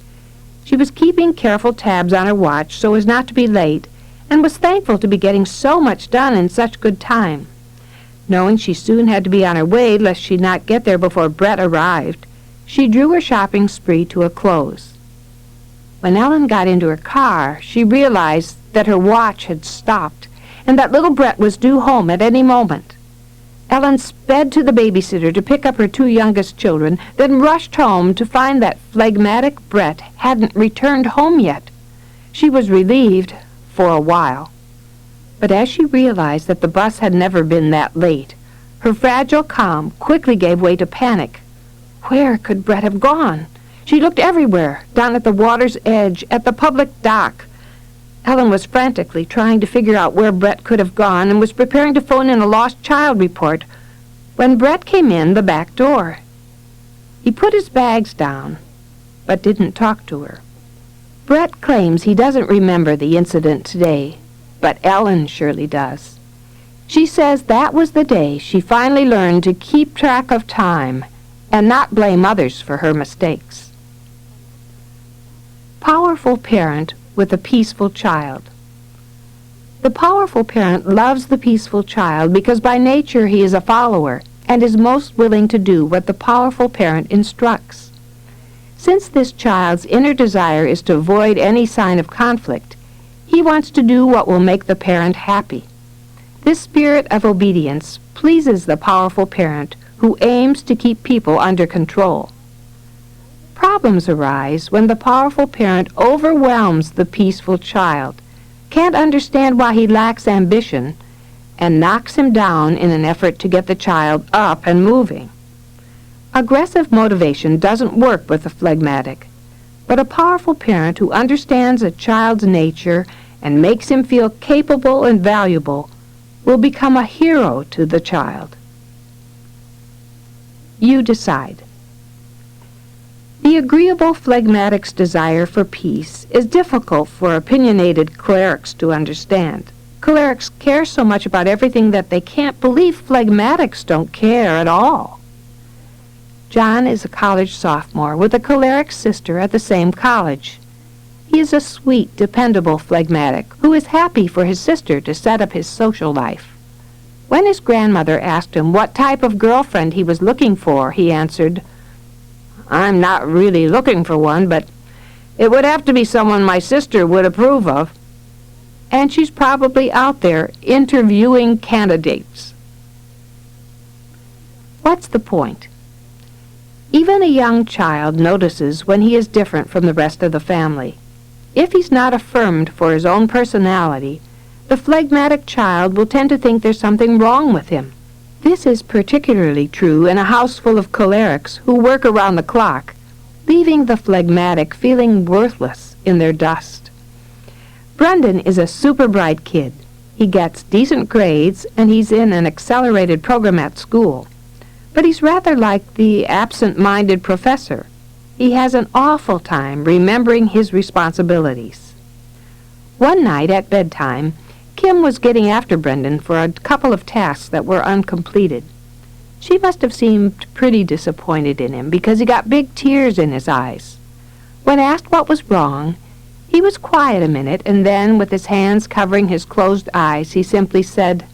She was keeping careful tabs on her watch so as not to be late, and was thankful to be getting so much done in such good time. Knowing she soon had to be on her way lest she not get there before Brett arrived, she drew her shopping spree to a close. When Ellen got into her car, she realized that her watch had stopped and that little Brett was due home at any moment. Ellen sped to the babysitter to pick up her two youngest children, then rushed home to find that phlegmatic Brett hadn't returned home yet. She was relieved for a while. But as she realized that the bus had never been that late, her fragile calm quickly gave way to panic. Where could Brett have gone? She looked everywhere, down at the water's edge, at the public dock. Ellen was frantically trying to figure out where Brett could have gone and was preparing to phone in a lost child report when Brett came in the back door. He put his bags down, but didn't talk to her. Brett claims he doesn't remember the incident today, but Ellen surely does. She says that was the day she finally learned to keep track of time and not blame others for her mistakes. Powerful parent with a peaceful child. The powerful parent loves the peaceful child because by nature he is a follower and is most willing to do what the powerful parent instructs. Since this child's inner desire is to avoid any sign of conflict, he wants to do what will make the parent happy. This spirit of obedience pleases the powerful parent who aims to keep people under control. Problems arise when the powerful parent overwhelms the peaceful child, can't understand why he lacks ambition, and knocks him down in an effort to get the child up and moving. Aggressive motivation doesn't work with a phlegmatic, but a powerful parent who understands a child's nature and makes him feel capable and valuable will become a hero to the child. You decide. The agreeable phlegmatic's desire for peace is difficult for opinionated cholerics to understand. Cholerics care so much about everything that they can't believe phlegmatics don't care at all. John is a college sophomore with a choleric sister at the same college. He is a sweet, dependable phlegmatic who is happy for his sister to set up his social life. When his grandmother asked him what type of girlfriend he was looking for, he answered, "I'm not really looking for one, but it would have to be someone my sister would approve of." And she's probably out there interviewing candidates. What's the point? Even a young child notices when he is different from the rest of the family. If he's not affirmed for his own personality, the phlegmatic child will tend to think there's something wrong with him. This is particularly true in a house full of cholerics who work around the clock, leaving the phlegmatic feeling worthless in their dust. Brendan is a super bright kid. He gets decent grades, and he's in an accelerated program at school. But he's rather like the absent-minded professor. He has an awful time remembering his responsibilities. One night at bedtime, Kim was getting after Brendan for a couple of tasks that were uncompleted. She must have seemed pretty disappointed in him because he got big tears in his eyes. When asked what was wrong, he was quiet a minute, and then, with his hands covering his closed eyes, he simply said,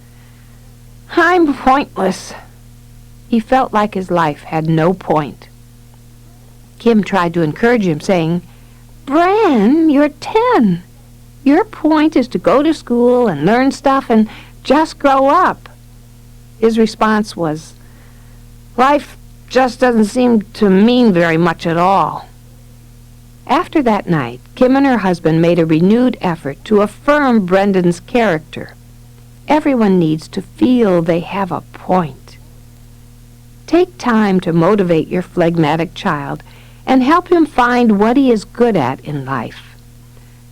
"I'm pointless." He felt like his life had no point. Kim tried to encourage him, saying, "Bren, you're 10. Your point is to go to school and learn stuff and just grow up." His response was, "Life just doesn't seem to mean very much at all." After that night, Kim and her husband made a renewed effort to affirm Brendan's character. Everyone needs to feel they have a point. Take time to motivate your phlegmatic child and help him find what he is good at in life.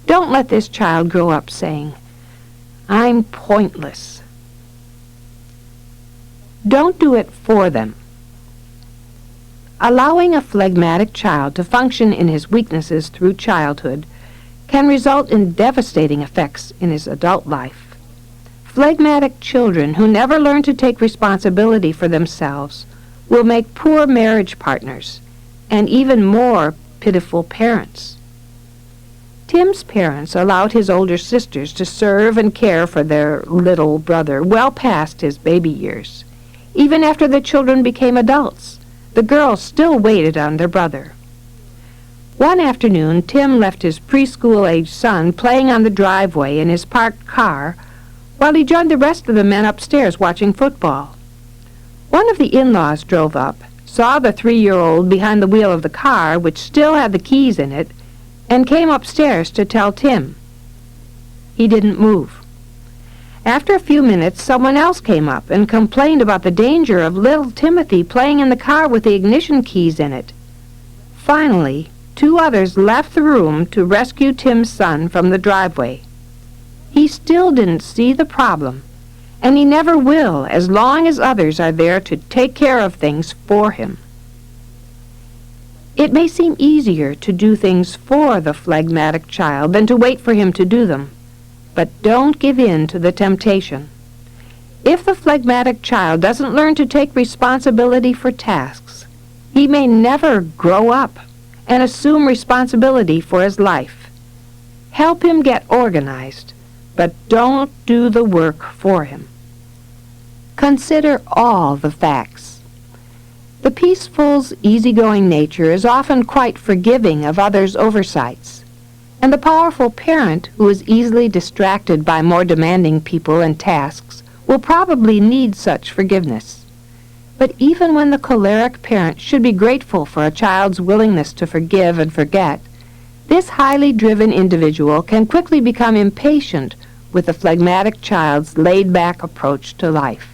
Don't let this child grow up saying, "I'm pointless." Don't do it for them. Allowing a phlegmatic child to function in his weaknesses through childhood can result in devastating effects in his adult life. Phlegmatic children who never learn to take responsibility for themselves will make poor marriage partners and even more pitiful parents. Tim's parents allowed his older sisters to serve and care for their little brother well past his baby years. Even after the children became adults, the girls still waited on their brother. One afternoon, Tim left his preschool-aged son playing on the driveway in his parked car while he joined the rest of the men upstairs watching football. One of the in-laws drove up, saw the 3-year-old behind the wheel of the car, which still had the keys in it, and came upstairs to tell Tim. He didn't move. After a few minutes, someone else came up and complained about the danger of little Timothy playing in the car with the ignition keys in it. Finally, 2 others left the room to rescue Tim's son from the driveway. He still didn't see the problem, and he never will as long as others are there to take care of things for him. It may seem easier to do things for the phlegmatic child than to wait for him to do them. But don't give in to the temptation. If the phlegmatic child doesn't learn to take responsibility for tasks, he may never grow up and assume responsibility for his life. Help him get organized, but don't do the work for him. Consider all the facts. The peaceful's easygoing nature is often quite forgiving of others' oversights. And the powerful parent who is easily distracted by more demanding people and tasks will probably need such forgiveness. But even when the choleric parent should be grateful for a child's willingness to forgive and forget, this highly driven individual can quickly become impatient with the phlegmatic child's laid-back approach to life.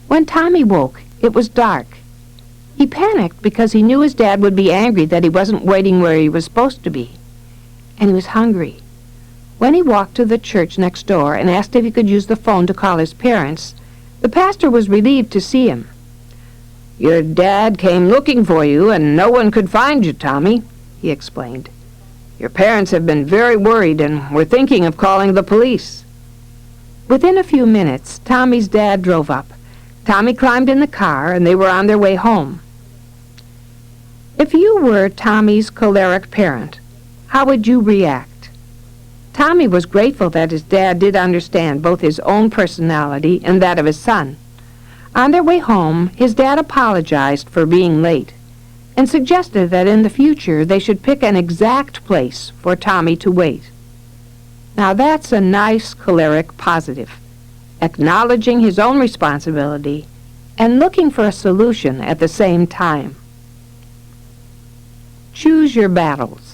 When Tommy woke, it was dark. He panicked because he knew his dad would be angry that he wasn't waiting where he was supposed to be. And he was hungry. When he walked to the church next door and asked if he could use the phone to call his parents, the pastor was relieved to see him. "Your dad came looking for you, and no one could find you, Tommy," he explained. "Your parents have been very worried and were thinking of calling the police." Within a few minutes, Tommy's dad drove up. Tommy climbed in the car, and they were on their way home. If you were Tommy's choleric parent, how would you react? Tommy was grateful that his dad did understand both his own personality and that of his son. On their way home, his dad apologized for being late and suggested that in the future they should pick an exact place for Tommy to wait. Now that's a nice choleric positive, acknowledging his own responsibility and looking for a solution at the same time. Choose your battles.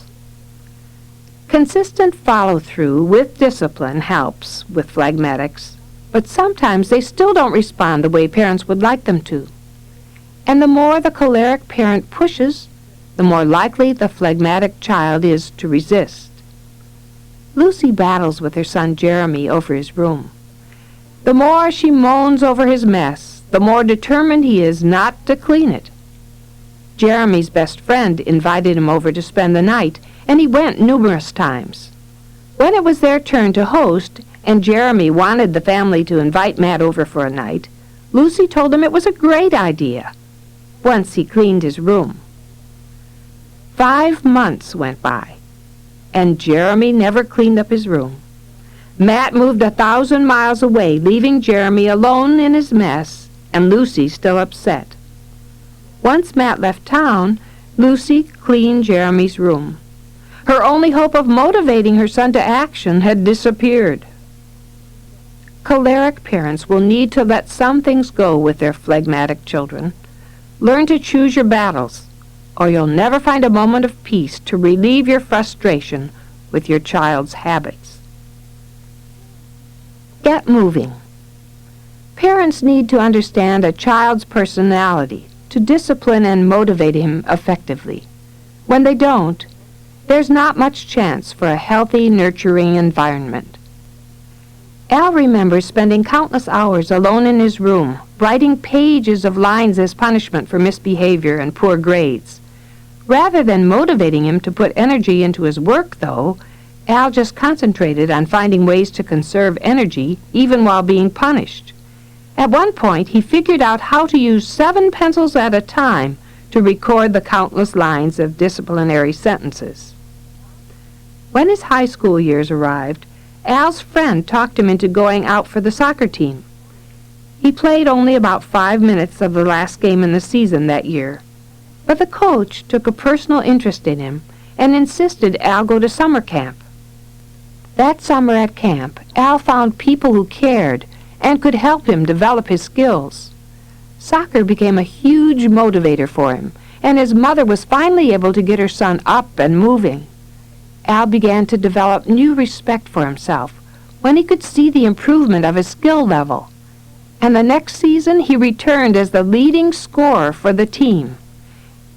Consistent follow-through with discipline helps with phlegmatics, but sometimes they still don't respond the way parents would like them to. And the more the choleric parent pushes, the more likely the phlegmatic child is to resist. Lucy battles with her son Jeremy over his room. The more she moans over his mess, the more determined he is not to clean it. Jeremy's best friend invited him over to spend the night, and he went numerous times. When it was their turn to host, and Jeremy wanted the family to invite Matt over for a night, Lucy told him it was a great idea, once he cleaned his room. 5 months went by, and Jeremy never cleaned up his room. Matt moved 1,000 miles away, leaving Jeremy alone in his mess, and Lucy still upset. Once Matt left town, Lucy cleaned Jeremy's room. Her only hope of motivating her son to action had disappeared. Choleric parents will need to let some things go with their phlegmatic children. Learn to choose your battles, or you'll never find a moment of peace to relieve your frustration with your child's habits. Get moving. Parents need to understand a child's personality to discipline and motivate him effectively. When they don't, there's not much chance for a healthy, nurturing environment. Al remembers spending countless hours alone in his room, writing pages of lines as punishment for misbehavior and poor grades. Rather than motivating him to put energy into his work, though, Al just concentrated on finding ways to conserve energy even while being punished. At one point, he figured out how to use 7 pencils at a time to record the countless lines of disciplinary sentences. When his high school years arrived, Al's friend talked him into going out for the soccer team. He played only about 5 minutes of the last game in the season that year, but the coach took a personal interest in him and insisted Al go to summer camp. That summer at camp, Al found people who cared and could help him develop his skills. Soccer became a huge motivator for him, and his mother was finally able to get her son up and moving. Al began to develop new respect for himself when he could see the improvement of his skill level. And the next season, he returned as the leading scorer for the team.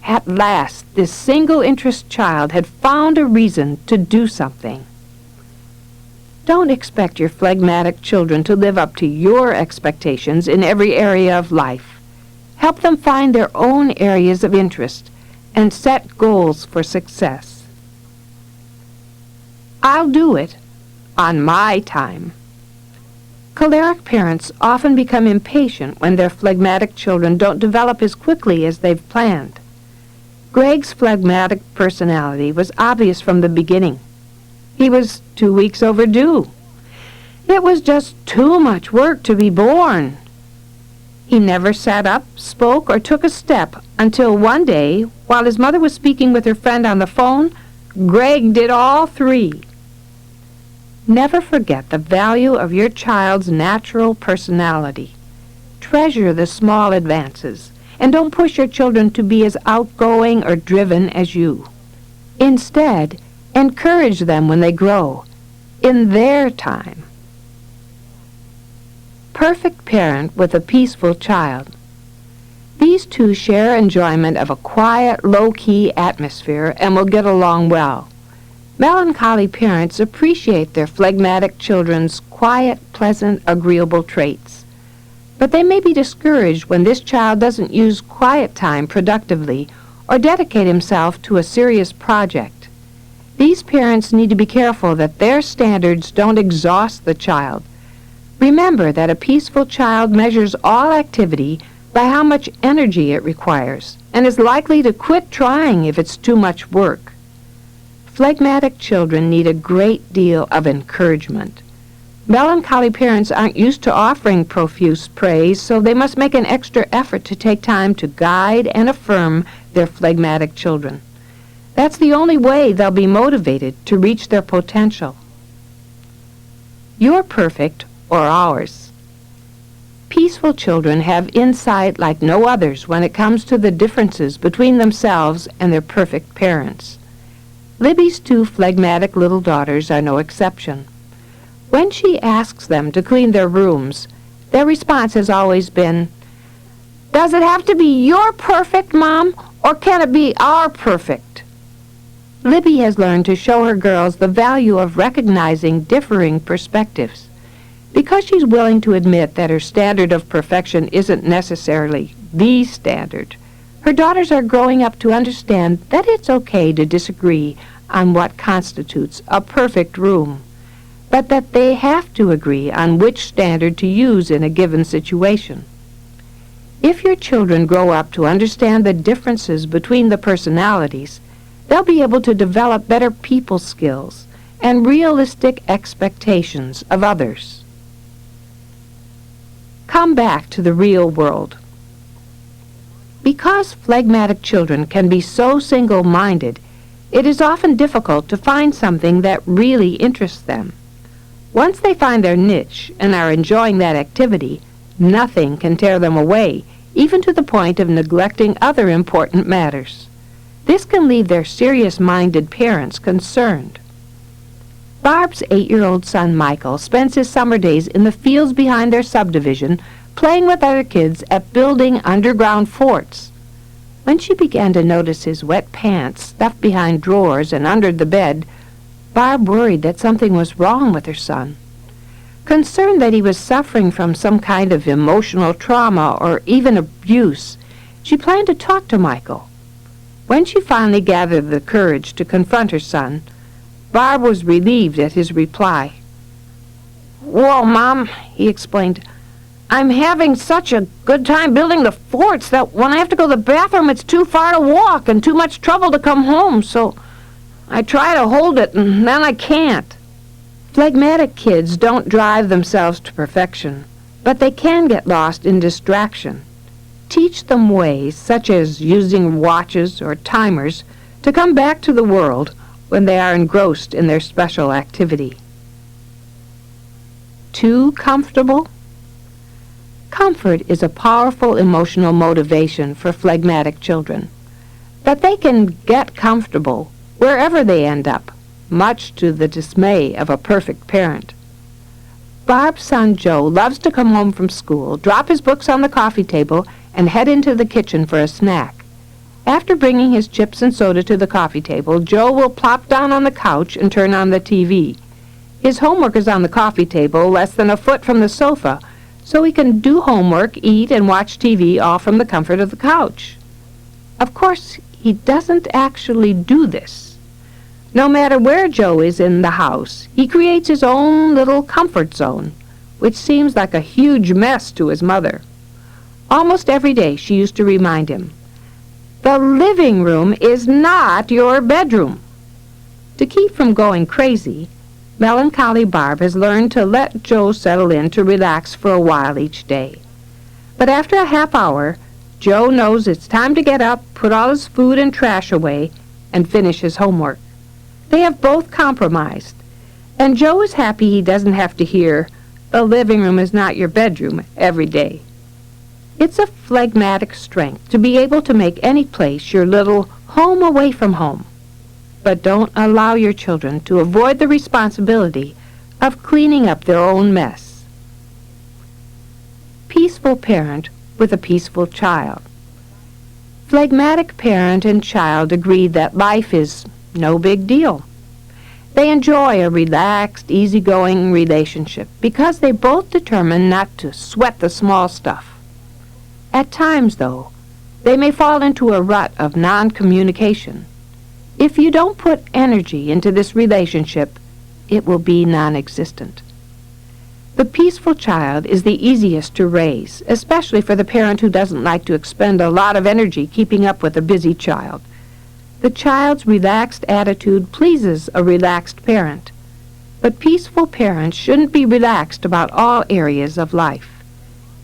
At last, this single-interest child had found a reason to do something. Don't expect your phlegmatic children to live up to your expectations in every area of life. Help them find their own areas of interest and set goals for success. I'll do it on my time. Choleric parents often become impatient when their phlegmatic children don't develop as quickly as they've planned. Greg's phlegmatic personality was obvious from the beginning. He was 2 weeks overdue. It was just too much work to be born. He never sat up, spoke, or took a step until one day, while his mother was speaking with her friend on the phone, Greg did all 3. Never forget the value of your child's natural personality. Treasure the small advances, and don't push your children to be as outgoing or driven as you. Instead, encourage them when they grow, in their time. Perfect parent with a peaceful child. These two share enjoyment of a quiet, low-key atmosphere and will get along well. Melancholy parents appreciate their phlegmatic children's quiet, pleasant, agreeable traits. But they may be discouraged when this child doesn't use quiet time productively or dedicate himself to a serious project. These parents need to be careful that their standards don't exhaust the child. Remember that a peaceful child measures all activity by how much energy it requires and is likely to quit trying if it's too much work. Phlegmatic children need a great deal of encouragement. Melancholy parents aren't used to offering profuse praise, so they must make an extra effort to take time to guide and affirm their phlegmatic children. That's the only way they'll be motivated to reach their potential. You're perfect, or ours. Peaceful children have insight like no others when it comes to the differences between themselves and their perfect parents. Libby's 2 phlegmatic little daughters are no exception. When she asks them to clean their rooms, their response has always been, "Does it have to be your perfect, Mom, or can it be our perfect?" Libby has learned to show her girls the value of recognizing differing perspectives. Because she's willing to admit that her standard of perfection isn't necessarily the standard, her daughters are growing up to understand that it's okay to disagree on what constitutes a perfect room, but that they have to agree on which standard to use in a given situation. If your children grow up to understand the differences between the personalities, they'll be able to develop better people skills and realistic expectations of others. Come back to the real world. Because phlegmatic children can be so single-minded, it is often difficult to find something that really interests them. Once they find their niche and are enjoying that activity, nothing can tear them away, even to the point of neglecting other important matters. This can leave their serious-minded parents concerned. Barb's 8-year-old son, Michael, spends his summer days in the fields behind their subdivision, playing with other kids at building underground forts. When she began to notice his wet pants stuffed behind drawers and under the bed, Barb worried that something was wrong with her son. Concerned that he was suffering from some kind of emotional trauma or even abuse, she planned to talk to Michael. When she finally gathered the courage to confront her son, Barb was relieved at his reply. "Well, Mom," he explained, "I'm having such a good time building the forts that when I have to go to the bathroom, it's too far to walk and too much trouble to come home, so I try to hold it and then I can't." Phlegmatic kids don't drive themselves to perfection, but they can get lost in distraction. Teach them ways, such as using watches or timers, to come back to the world when they are engrossed in their special activity. Too comfortable? Comfort is a powerful emotional motivation for phlegmatic children, but they can get comfortable wherever they end up, much to the dismay of a perfect parent. Barb's son Joe loves to come home from school, drop his books on the coffee table, and head into the kitchen for a snack. After bringing his chips and soda to the coffee table, Joe will plop down on the couch and turn on the TV. His homework is on the coffee table, less than a foot from the sofa, so he can do homework, eat, and watch TV all from the comfort of the couch. Of course, he doesn't actually do this. No matter where Joe is in the house, he creates his own little comfort zone, which seems like a huge mess to his mother. Almost every day she used to remind him, "The living room is not your bedroom." To keep from going crazy, Melancholy Barb has learned to let Joe settle in to relax for a while each day. But after a half hour, Joe knows it's time to get up, put all his food and trash away, and finish his homework. They have both compromised, and Joe is happy he doesn't have to hear, "The living room is not your bedroom," every day. It's a phlegmatic strength to be able to make any place your little home away from home. But don't allow your children to avoid the responsibility of cleaning up their own mess. Peaceful parent with a peaceful child. Phlegmatic parent and child agree that life is no big deal. They enjoy a relaxed, easygoing relationship because they both determine not to sweat the small stuff. At times, though, they may fall into a rut of non-communication. If you don't put energy into this relationship, it will be non-existent. The peaceful child is the easiest to raise, especially for the parent who doesn't like to expend a lot of energy keeping up with a busy child. The child's relaxed attitude pleases a relaxed parent, but peaceful parents shouldn't be relaxed about all areas of life.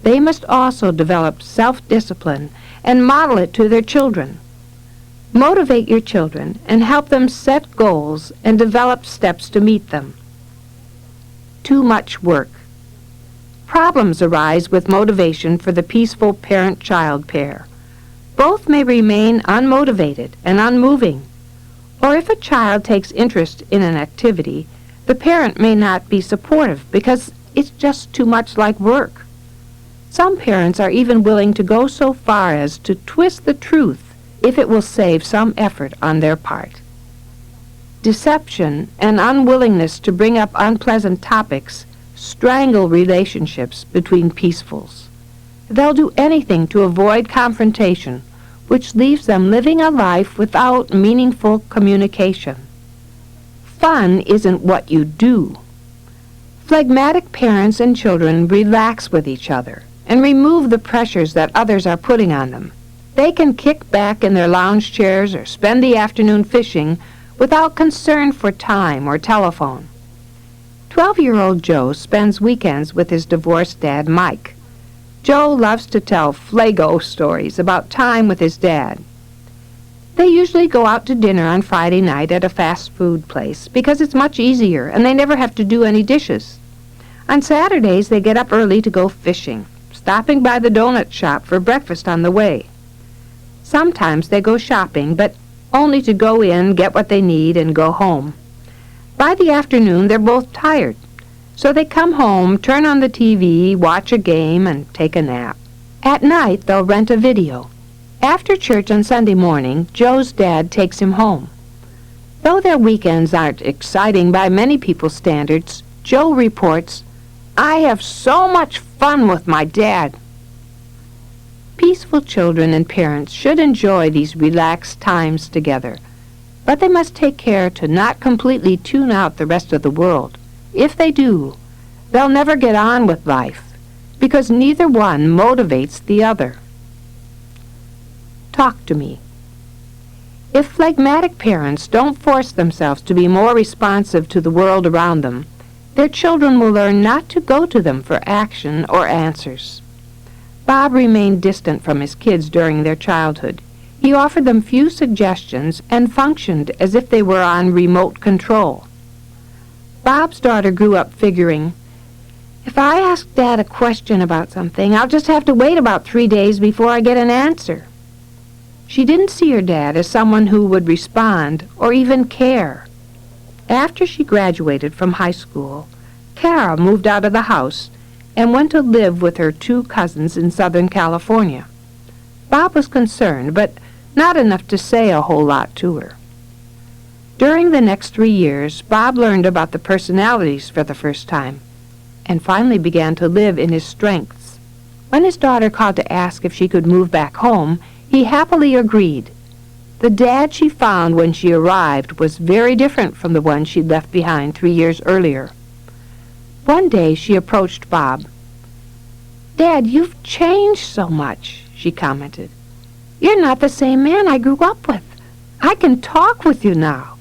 They must also develop self-discipline and model it to their children. Motivate your children and help them set goals and develop steps to meet them. Too much work. Problems arise with motivation for the peaceful parent-child pair. Both may remain unmotivated and unmoving. Or if a child takes interest in an activity, the parent may not be supportive because it's just too much like work. Some parents are even willing to go so far as to twist the truth if it will save some effort on their part. Deception and unwillingness to bring up unpleasant topics strangle relationships between peacefuls. They'll do anything to avoid confrontation, which leaves them living a life without meaningful communication. Fun isn't what you do. Phlegmatic parents and children relax with each other and remove the pressures that others are putting on them. They can kick back in their lounge chairs or spend the afternoon fishing without concern for time or telephone. 12-year-old Joe spends weekends with his divorced dad, Mike. Joe loves to tell Flago stories about time with his dad. They usually go out to dinner on Friday night at a fast food place because it's much easier and they never have to do any dishes. On Saturdays, they get up early to go fishing, stopping by the donut shop for breakfast on the way. Sometimes they go shopping, but only to go in, get what they need, and go home. By the afternoon, they're both tired, so they come home, turn on the TV, watch a game, and take a nap. At night, they'll rent a video. After church on Sunday morning, Joe's dad takes him home. Though their weekends aren't exciting by many people's standards, Joe reports, "I have so much fun with my dad." Peaceful children and parents should enjoy these relaxed times together, but they must take care to not completely tune out the rest of the world. If they do, they'll never get on with life, because neither one motivates the other. Talk to me. If phlegmatic parents don't force themselves to be more responsive to the world around them, their children will learn not to go to them for action or answers. Bob remained distant from his kids during their childhood. He offered them few suggestions and functioned as if they were on remote control. Bob's daughter grew up figuring, "If I ask Dad a question about something, I'll just have to wait about 3 days before I get an answer." She didn't see her dad as someone who would respond or even care. After she graduated from high school, Kara moved out of the house and went to live with her 2 cousins in Southern California. Bob was concerned, but not enough to say a whole lot to her. During the next 3 years, Bob learned about the personalities for the first time and finally began to live in his strengths. When his daughter called to ask if she could move back home, he happily agreed. The dad she found when she arrived was very different from the one she'd left behind 3 years earlier. One day she approached Bob. "Dad, you've changed so much," she commented. "You're not the same man I grew up with. I can talk with you now."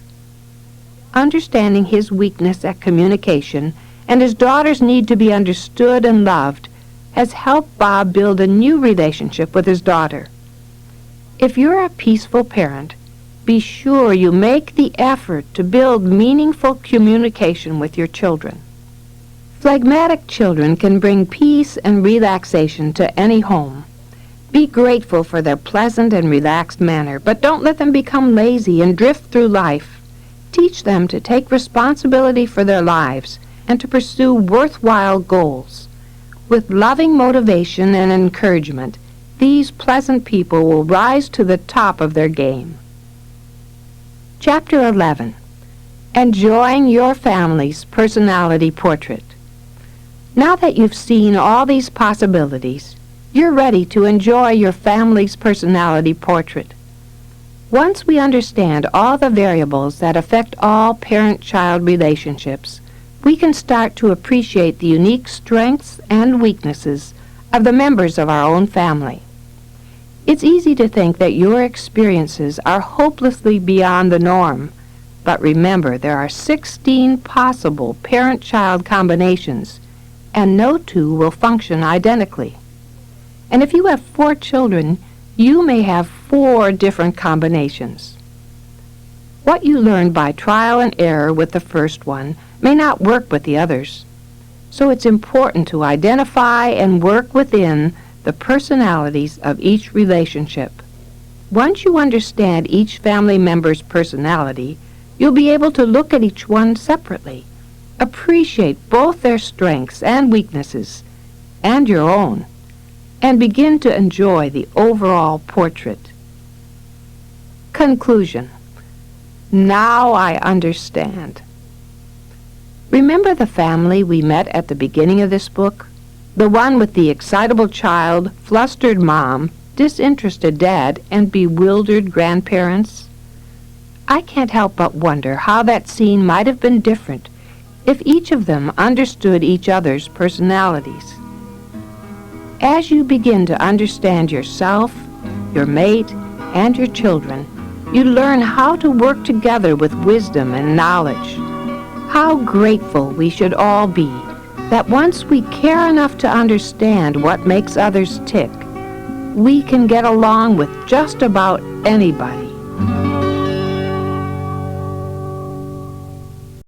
Understanding his weakness at communication and his daughter's need to be understood and loved has helped Bob build a new relationship with his daughter. If you're a peaceful parent, be sure you make the effort to build meaningful communication with your children. Phlegmatic children can bring peace and relaxation to any home. Be grateful for their pleasant and relaxed manner, but don't let them become lazy and drift through life. Teach them to take responsibility for their lives and to pursue worthwhile goals. With loving motivation and encouragement, these pleasant people will rise to the top of their game. Chapter 11. Enjoying your family's personality portrait. Now that you've seen all these possibilities, you're ready to enjoy your family's personality portrait. Once we understand all the variables that affect all parent-child relationships, we can start to appreciate the unique strengths and weaknesses of the members of our own family. It's easy to think that your experiences are hopelessly beyond the norm, but remember there are 16 possible parent-child combinations, and no 2 will function identically. And if you have 4 children, you may have 4 different combinations. What you learned by trial and error with the first one may not work with the others. So it's important to identify and work within the personalities of each relationship. Once you understand each family member's personality, you'll be able to look at each one separately, appreciate both their strengths and weaknesses, and your own, and begin to enjoy the overall portrait. Conclusion. Now I understand. Remember the family we met at the beginning of this book? The one with the excitable child, flustered mom, disinterested dad, and bewildered grandparents? I can't help but wonder how that scene might have been different if each of them understood each other's personalities. As you begin to understand yourself, your mate, and your children, you learn how to work together with wisdom and knowledge. How grateful we should all be that once we care enough to understand what makes others tick, we can get along with just about anybody.